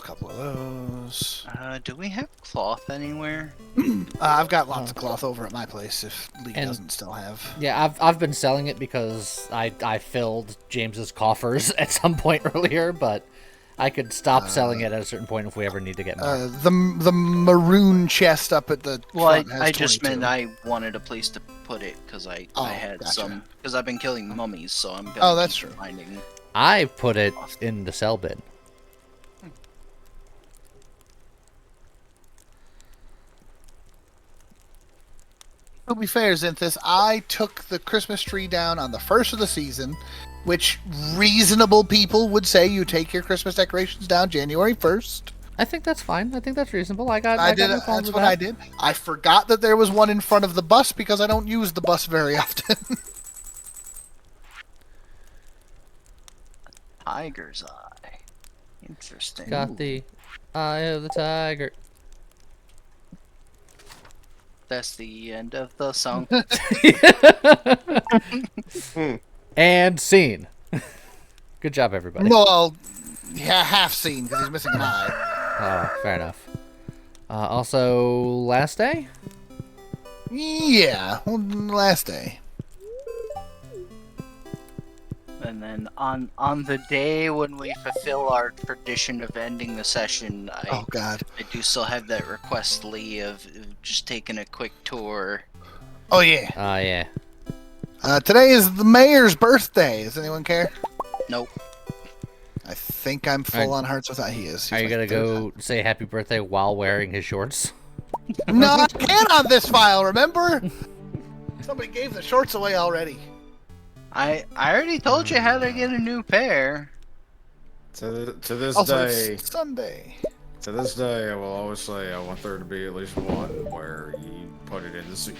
Couple of those. Do we have cloth anywhere? I've got lots of cloth over at my place if Lee And- doesn't still have. Yeah, I've been selling it because I filled James's coffers at some point earlier, but I could stop selling it at a certain point if we ever need to get more. The maroon chest up at the Well, front has I just 22. meant I wanted a place to put it because I had gotcha. some. Because I've been killing mummies, so I'm gonna Oh, that's keep true. finding. I put it in the sell bin. To be fair, Zinthis, I took the Christmas tree down on the first of the season, which reasonable people would say you take your Christmas decorations down January 1st. I think that's fine. I think that's reasonable. I did. got no That's qualms with what that. I did. I forgot that there was one in front of the bus because I don't use the bus very often. Tiger's eye. Interesting. Got the eye of the tiger. That's the end of the song. And scene. Good job, everybody. Well, yeah, half seen because he's missing an eye. Oh, fair enough. Also, last day? Yeah, well, last day. And then on the day when we fulfill our tradition of ending the session, Oh God. I do still have that request, Lee, of just taking a quick tour. Oh yeah. Oh, yeah. Today is the mayor's birthday. Does anyone care? Nope. I think I'm full on hearts with that. He is. He's Are you my gonna third go say happy birthday while wearing his shorts? time. No, I can't on this file. Remember? Somebody gave the shorts away already. I already told you how to get a new pair. To this Also, day, it's Sunday. to this day, I will always say I want there to be at least one where you put it in the soup.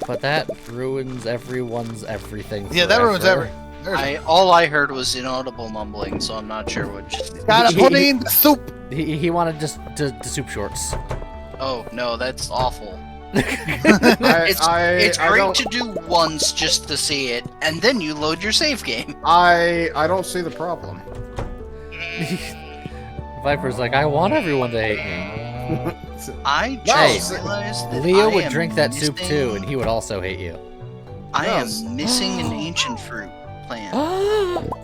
But that ruins everyone's everything. Yeah, that ruins forever. every. All I heard was inaudible mumbling, so I'm not sure what. Gotta put it in the soup. He wanted just the soup shorts. Oh no, that's awful. I It's great don't, to do once just to see it, and then you load your save game. I don't see the problem. Viper's like, I want everyone to hate me. I No, just s- realized that Leo I would am drink that soup missing- too, and he would also hate you. I Yes. am missing an ancient fruit plant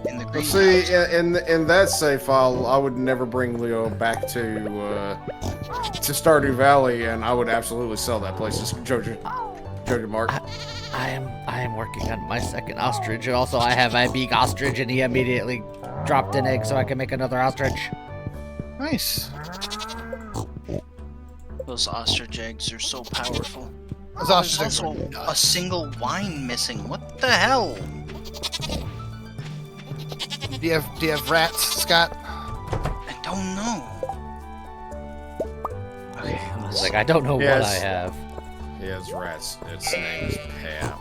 in the greenhouse. See, in that save file, I would never bring Leo back to Stardew Valley, and I would absolutely sell that place to Jojo Mark. I am working on my second ostrich. Also, I have a big ostrich, and he immediately dropped an egg so I can make another ostrich. Nice. Those ostrich eggs are so powerful. Those There's ostriches are also a nuts. single wine missing. What the hell? Do you have rats, Scott? I don't know. Okay, He's like, I don't know Yes. what I have. He has rats. Its name is Pam.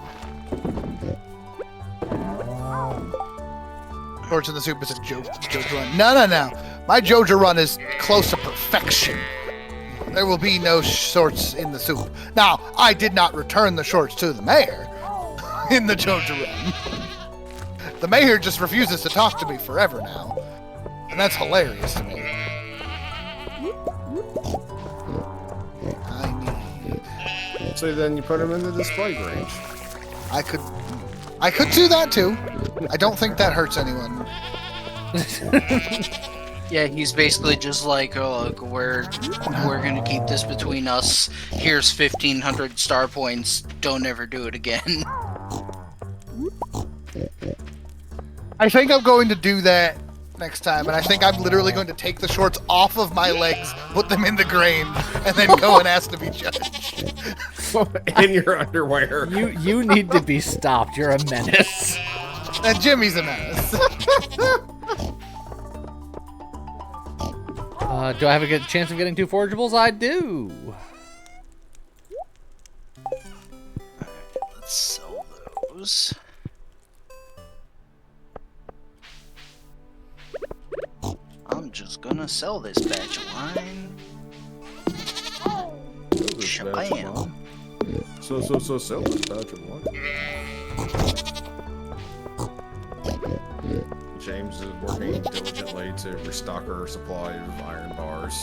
Shorts in the soup is a Jojo run. No. My Jojo run is close to perfection. There will be no shorts in the soup. Now, I did not return the shorts to the mayor in the Jojo run. The mayor just refuses to talk to me forever now. And that's hilarious to me. I need... So then you put him in the display range. I could do that too. I don't think that hurts anyone. Yeah, he's basically just like, oh, look, we're gonna keep this between us. Here's 1,500 star points. Don't ever do it again. I think I'm going to do that next time, and I think I'm literally going to take the shorts off of my legs, put them in the grain, and then go and ask to be judged. In your underwear. You need to be stopped. You're a menace. And Jimmy's a menace. Do I have a good chance of getting 2 forageables? I do. Let's sell those. I'm just gonna sell this batch of wine. Shabam. So, sell this batch of wine. James is working diligently to restock our supply of iron bars.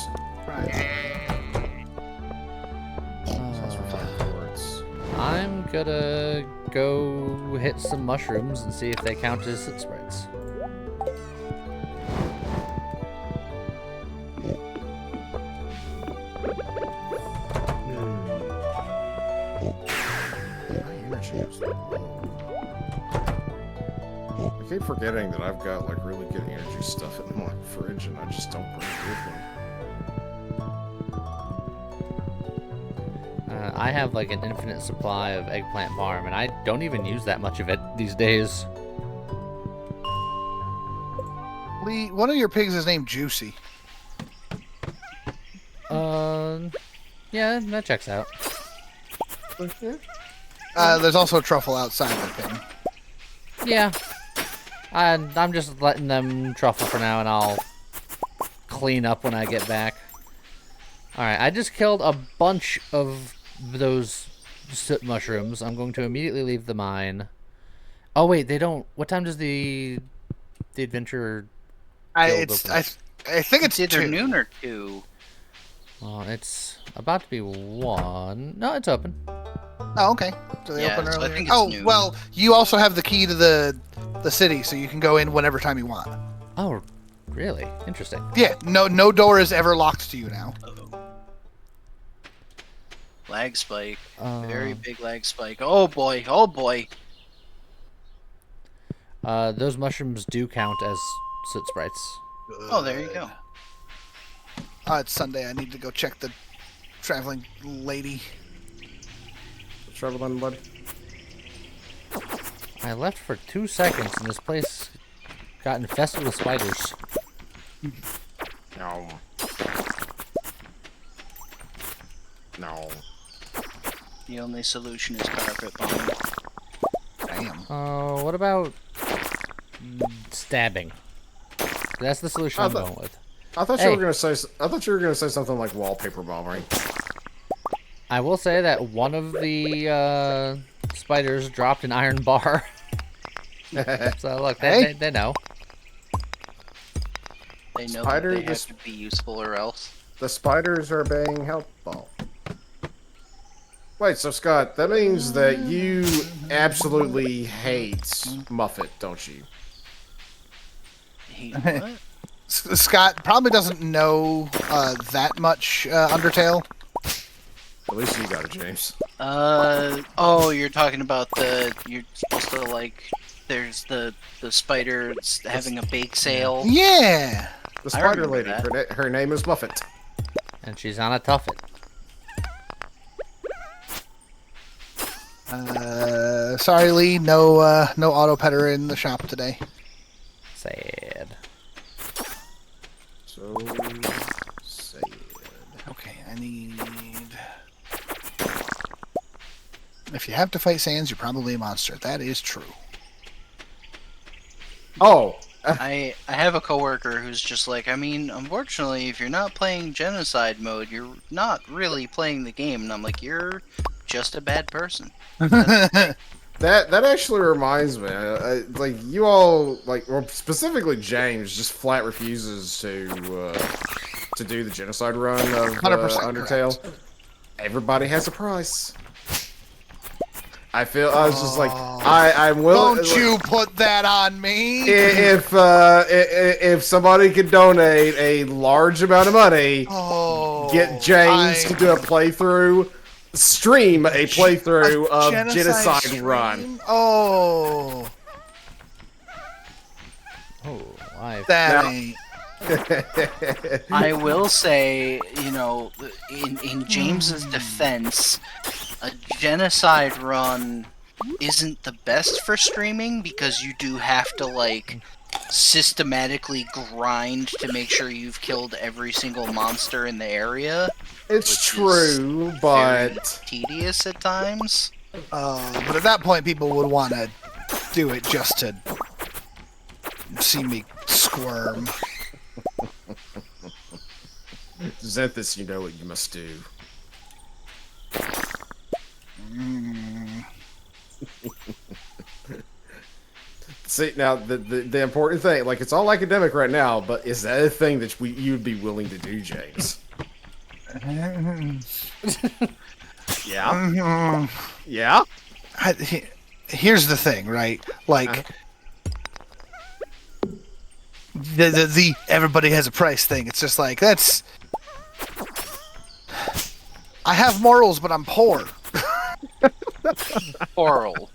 Since we're talking quartz. I'm gonna go hit some mushrooms and see if they count as sit spreads. My energy is low. I keep forgetting that I've got like really good energy stuff in my fridge and I just don't bring it with me. I have like an infinite supply of eggplant parm, and I don't even use that much of it these days. Lee, one of your pigs is named Juicy. Yeah, that checks out. There's also a truffle outside the pen. Yeah. I'm just letting them truffle for now, and I'll clean up when I get back. Alright, I just killed a bunch of those soot mushrooms. I'm going to immediately leave the mine. Oh, wait, they don't... What time does the adventure guild open? I think it's either 2. noon or 2. Well, it's about to be 1. No, it's open. Oh, okay. So they Yeah, open so I earlier. think it's noon. Well, you also have the key to the city, so you can go in whenever time you want. Oh, really? Interesting. Yeah, no door is ever locked to you now. Lag spike. Very big lag spike. Oh boy, oh boy. Those mushrooms do count as soot sprites. Oh, there you go. It's Sunday. I need to go check the traveling lady. Travel on, buddy. I left for 2 seconds, and this place got infested with spiders. No. No. The only solution is carpet bomb. Damn. What about stabbing? That's the solution I'm going with. I thought Hey. you were gonna say. I thought you were gonna say something like wallpaper bombing. I will say that one of the spiders dropped an iron bar. So look, Hey. they know. They know Spider, that they this- have to be useful or else. The spiders are being helpful. Wait, so Scott, that means that you absolutely hate Muffet, don't you? He, what? Scott probably doesn't know that much Undertale. At least you got it, James. Oh, you're talking about you're supposed to like, there's the spider having a bake sale. Yeah. The I spider remember lady. Her name is Muffet. And she's on a tuffet. Sorry, Lee. No auto petter in the shop today. Sad. So sad. Okay, I need. If you have to fight Sans, you're probably a monster. That is true. Oh, I have a coworker who's just like, I mean, unfortunately, if you're not playing genocide mode, you're not really playing the game. And I'm like, you're just a bad person. that actually reminds me. Like you all, like, well, specifically James, just flat refuses to do the genocide run of 100% Undertale. correct. Everybody has a price. I was just like, I'm willing. Don't you put that on me? If somebody could donate a large amount of money, Oh, get James to do a playthrough, stream a playthrough of Genocide stream? Run. Oh, Oh, live. that Now- ain't. I will say, you know, in James's defense, a genocide run isn't the best for streaming because you do have to like systematically grind to make sure you've killed every single monster in the area. It's Which true, Very but tedious at times. But at that point, people would want to do it just to see me squirm. Xanthus, you know what you must do. See, now the important thing, like, it's all academic right now, but is that a thing that you'd be willing to do, James? Yeah. Yeah. Here's the thing, right? Like, the everybody has a price thing. It's just like, that's. I have morals, but I'm poor. Oral.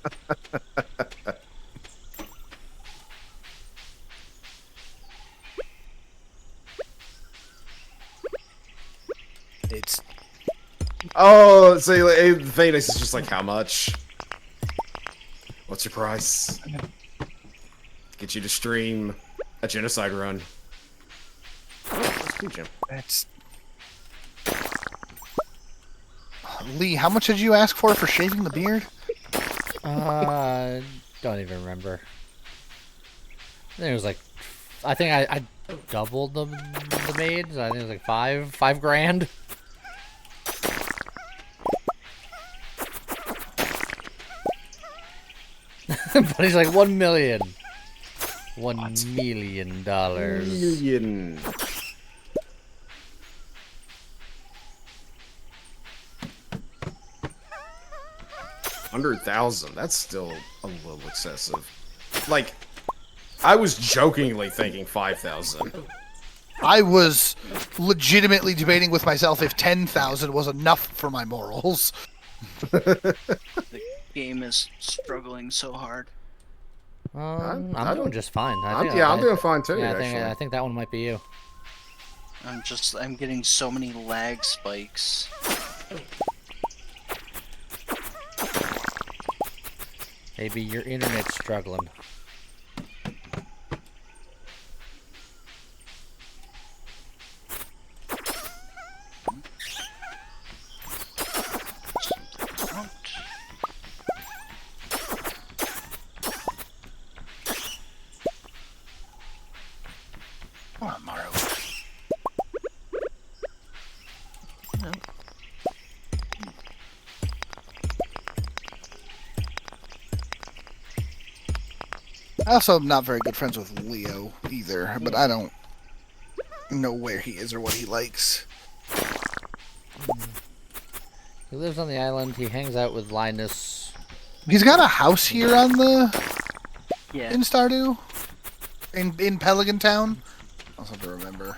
It's Oh, so Venus is just like, how much? What's your price? Get you to stream a genocide run. Let's teach him. That's... Lee, how much did you ask for shaving the beard? Don't even remember. I think it was like, I think I doubled the maids. I think it was like five grand. But he's like 1 million. $1 million. Million. $100,000. That's still a little excessive. Like, I was jokingly thinking 5,000. I was legitimately debating with myself if 10,000 was enough for my morals. The game is struggling so hard. I'm I doing don't- just fine. I'm doing fine too. Yeah, actually. I think that one might be you. I'm getting so many lag spikes. Maybe your internet's struggling. Come on, Mario. I also am not very good friends with Leo either, but I don't know where he is or what he likes. He lives on the island. He hangs out with Linus. He's got a house here on the Yeah. in Stardew, in Pelican Town. I'll have to remember.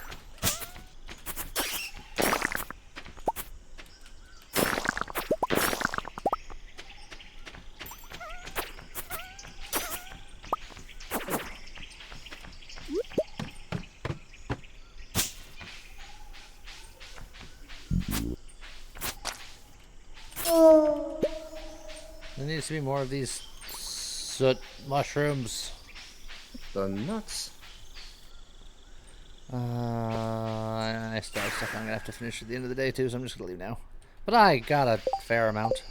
There needs to be more of these soot mushrooms. The nuts. I still have stuff I'm gonna have to finish at the end of the day too, so I'm just gonna leave now. But I got a fair amount.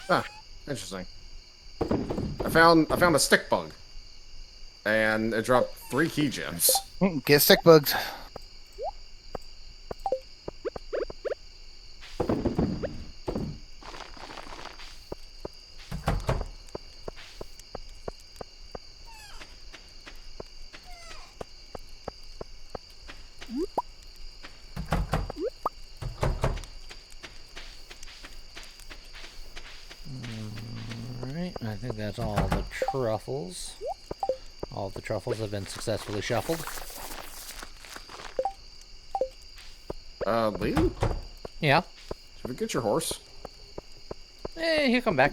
Ah, interesting. I found a stick bug, and it dropped 3 key gems. Get stick bugged. Alright, I think that's all the truffles. All of the truffles have been successfully shuffled. Lee, did Yeah. you get your horse? He'll come back.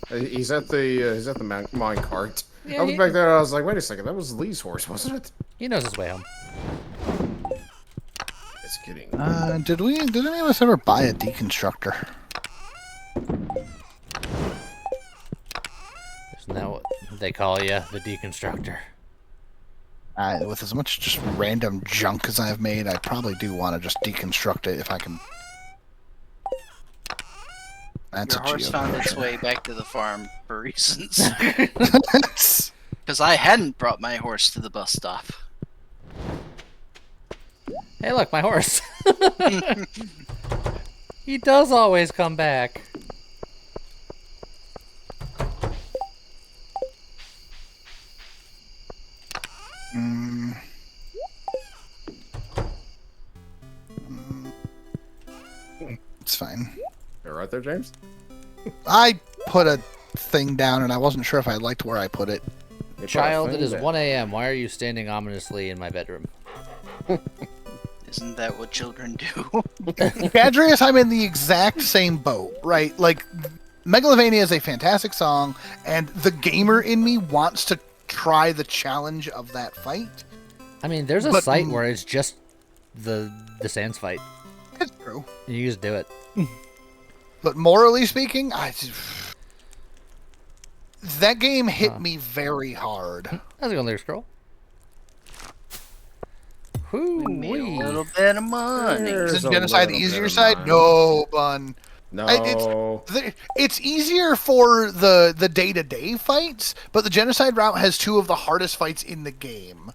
He's at the mine cart. Yeah, I was he- back there. I was like, wait a second, that was Lee's horse, wasn't it? He knows his way home. It's getting. Did any of us ever buy a deconstructor? Isn't that what they call you, the deconstructor? With as much just random junk as I've made, I probably do want to just deconstruct it if I can. That's Your a horse found its geocaching. way back to the farm for reasons. That's- Because I hadn't brought my horse to the bus stop. Hey, look, my horse. He does always come back. Mm. It's fine. You're right there, James. I put a thing down and I wasn't sure if I liked where I put it. You put a Child, thing it is there. 1 a.m. Why are you standing ominously in my bedroom? Isn't that what children do? Adrius, I'm in the exact same boat, right? Like, Megalovania is a fantastic song, and the gamer in me wants to try the challenge of that fight. I mean, there's a But- site where it's just the Sans fight. It's true. You just do it. But morally speaking, that game hit me very hard. How's it going, Lyric Scroll? We made a Whoo-wee. little bit of money. There's Is a genocide the little easier bit of side? mine. No, bun. No. It's easier for the day-to-day fights, but the genocide route has two of the hardest fights in the game.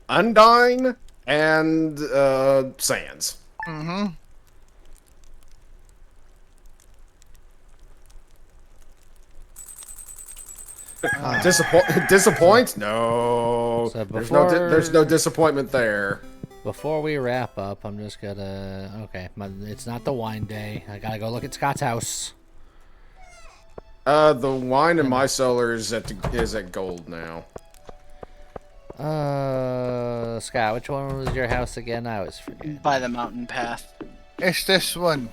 Undyne and Sans. Mm-hmm. Disappoint? No. So there's before- there's no disappointment there. Before we wrap up, I'm just gonna... Okay, it's not the wine day. I gotta go look at Scott's house. The wine in my cellar is at gold now. Scott, which one was your house again? I always forget. By the mountain path. It's this one.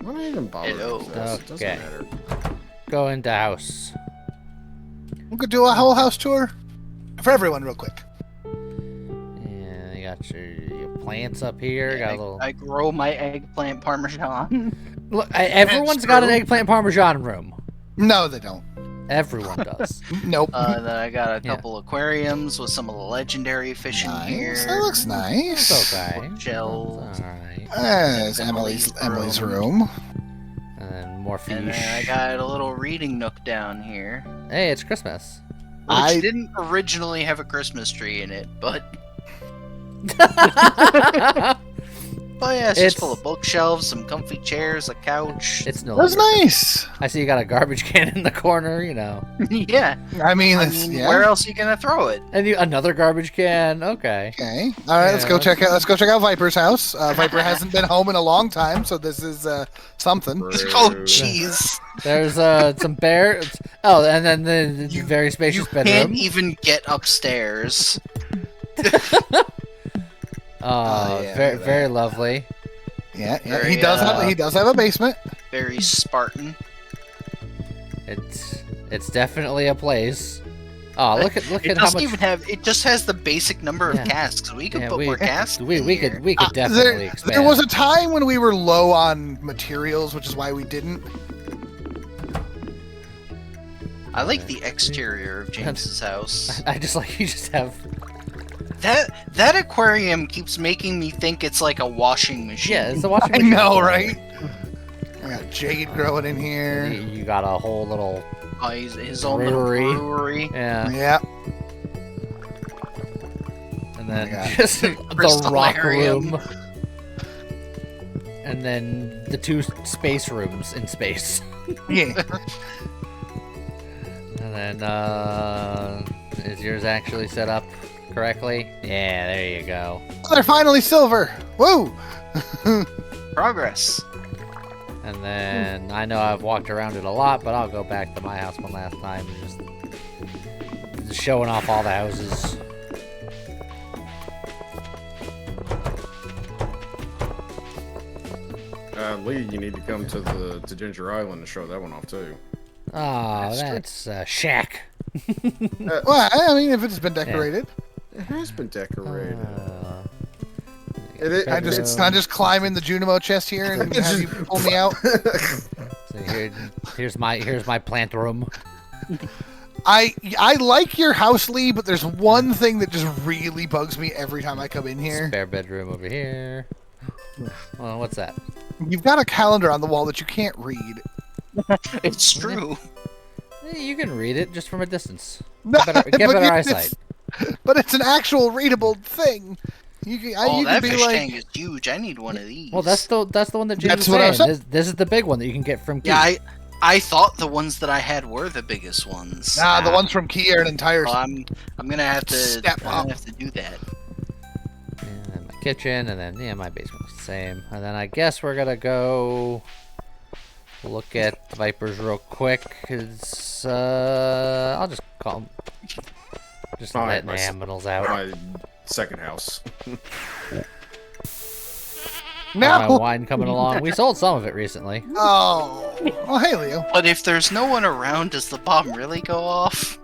Why do I even bother Hello. with this? It doesn't Okay. matter. Go into house. We could do a whole house tour for everyone real quick. Yeah, you got your plants up here. Got a little... I grow my eggplant parmesan. Look, everyone's got an true. eggplant parmesan room. No, they don't. Everyone does. Nope. Then I got a Yeah. couple aquariums with some of the legendary fish in here. Nice. That looks nice. It's okay. Shells. Alright. There's Emily's room. And then more fish. And then I got a little reading nook down here. Hey, it's Christmas. Which I- didn't originally have a Christmas tree in it, but oh yeah, it's just It's- full of bookshelves, some comfy chairs, a couch. It's no That's longer. nice. I see you got a garbage can in the corner, you know. yeah. I mean, I it's, mean, yeah. where else are you gonna throw it? And another garbage can. Okay. Okay. All right. Let's Yeah, go check out. Let's go check out Viper's house. Viper hasn't been home in a long time, so this is something. Oh jeez. There's some bears. Oh, and then the very spacious You can't bedroom. even get upstairs. Oh, yeah, very look at very that. lovely. Yeah. Very, He does have a basement. Very Spartan. It's definitely a place. Oh, look It at how doesn't much. even have. It just has the basic number of Yeah. casks. We could Yeah, put more casks. We in here. could definitely expand. There was a time when we were low on materials, which is why we didn't. I like the exterior of James's house. I just like you just have. That aquarium keeps making me think it's like a washing machine. Yeah, it's a washing I machine. know, right? I got jade growing in here. You got a whole little Oh, his own little Brewery. brewery. yeah, Yeah. and then God. just the rock Crystallarium. room, and then the two space rooms in space, Yeah. and then is yours actually set up correctly? Yeah, there you go. They're finally silver. Woo! Progress. And then I know I've walked around it a lot, but I'll go back to my house one last time and just showing off all the houses. Lee, you need to come to Ginger Island and show that one off too. Oh, That's true. that's shack. Well, I mean, if it's been decorated, It has been decorated. Uh, I just climb in the Junimo chest here and It's have you just- pull me out. So here's my plant room. I like your house, Lee, but there's one thing that just really bugs me every time I come in here. Spare bedroom over here. Well, what's that? You've got a calendar on the wall that you can't read. It's true. You can read it just from a distance. No, Get better but eyesight. But it's an actual readable thing. You can, Oh, you that can be fish like, tank is huge. I need one of these. Well, that's the one that James That's was what I saying. was This is the big one that you can get from Keith. Yeah, I thought the ones that I had were the biggest ones. the ones from Key are an entire. Well, I'm gonna have to. Step I'm up. gonna have to do that. And then my kitchen, and then my basement was the same. And then I guess we're gonna go look at Vipers real quick. Cause I'll just call them. Just All right, letting the my- aminals out. My second house. My No. wine coming along. We sold some of it recently. Oh. Well, hey, Leo. But if there's no one around, does the bomb really go off?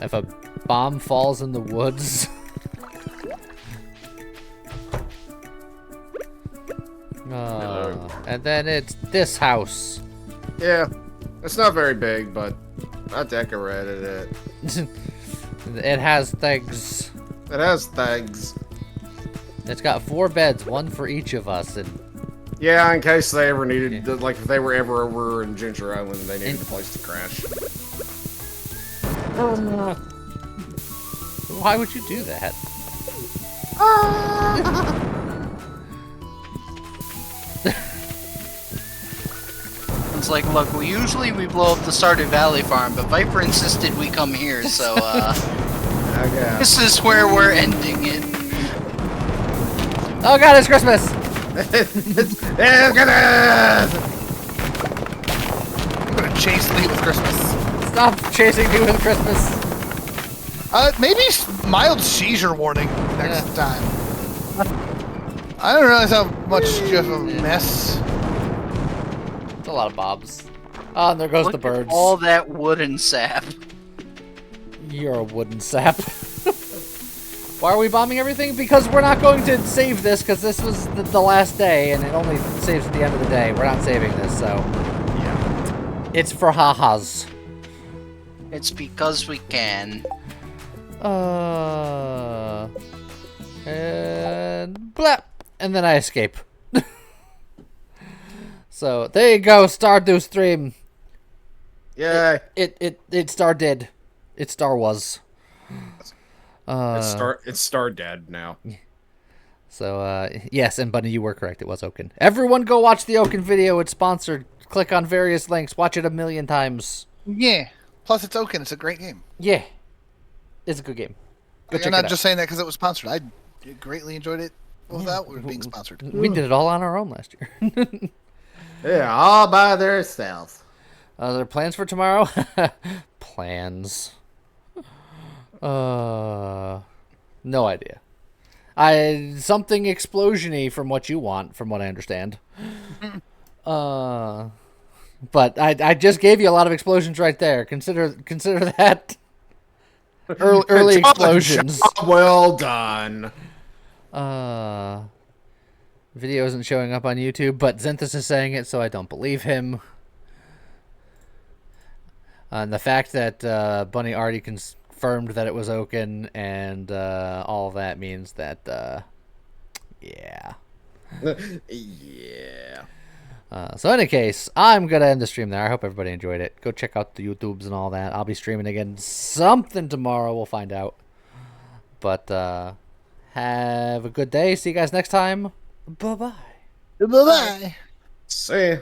If a bomb falls in the woods. And then it's this house. Yeah, it's not very big, but I decorated it. It has things. It has things. It's got 4 beds, one for each of us, and Yeah, in case they ever needed, like if they were ever over in Ginger Island, they needed a place to crash. why would you do that? It's like, look, we blow up the Stardew Valley farm, but Viper insisted we come here, so Okay. this is where we're ending it. Oh god, it's Christmas! I'm gonna chase Lee with Christmas. Stop chasing me with Christmas. Maybe mild seizure warning next time. I don't realize how much of a mess. It's a lot of bobs. Oh, and there goes Look the at birds. all that wood and sap. You're a wooden sap. Why are we bombing everything? Because we're not going to save this, because this was the last day, and it only saves at the end of the day. We're not saving this, so... Yeah. It's for ha-has. It's because we can. And... Blap! And then I escape. So, there you go, Stardew stream. Yay. It star did. It star was. It's Star Dead now. So, yes, and Bunny, you were correct. It was Oaken. Everyone go watch the Oaken video. It's sponsored. Click on various links. Watch it 1,000,000 times. Yeah. Plus, it's Oaken. It's a great game. Yeah. It's a good game. Go check I'm it not out. just saying that because it was sponsored. I greatly enjoyed it without being sponsored. We did it all on our own last year. Yeah, all by themselves. Are there plans for tomorrow? Plans. No idea. Something explosion-y from what you want, from what I understand. But I just gave you a lot of explosions right there. Consider that early explosions. Job well done. Video isn't showing up on YouTube, but Zenthus is saying it, so I don't believe him. And the fact that Bunny already confirmed that it was Oaken and all of that means that, yeah. Yeah. So in any case, I'm going to end the stream there. I hope everybody enjoyed it. Go check out the YouTubes and all that. I'll be streaming again something tomorrow. We'll find out. But have a good day. See you guys next time. Bye-bye. Bye-bye. See ya.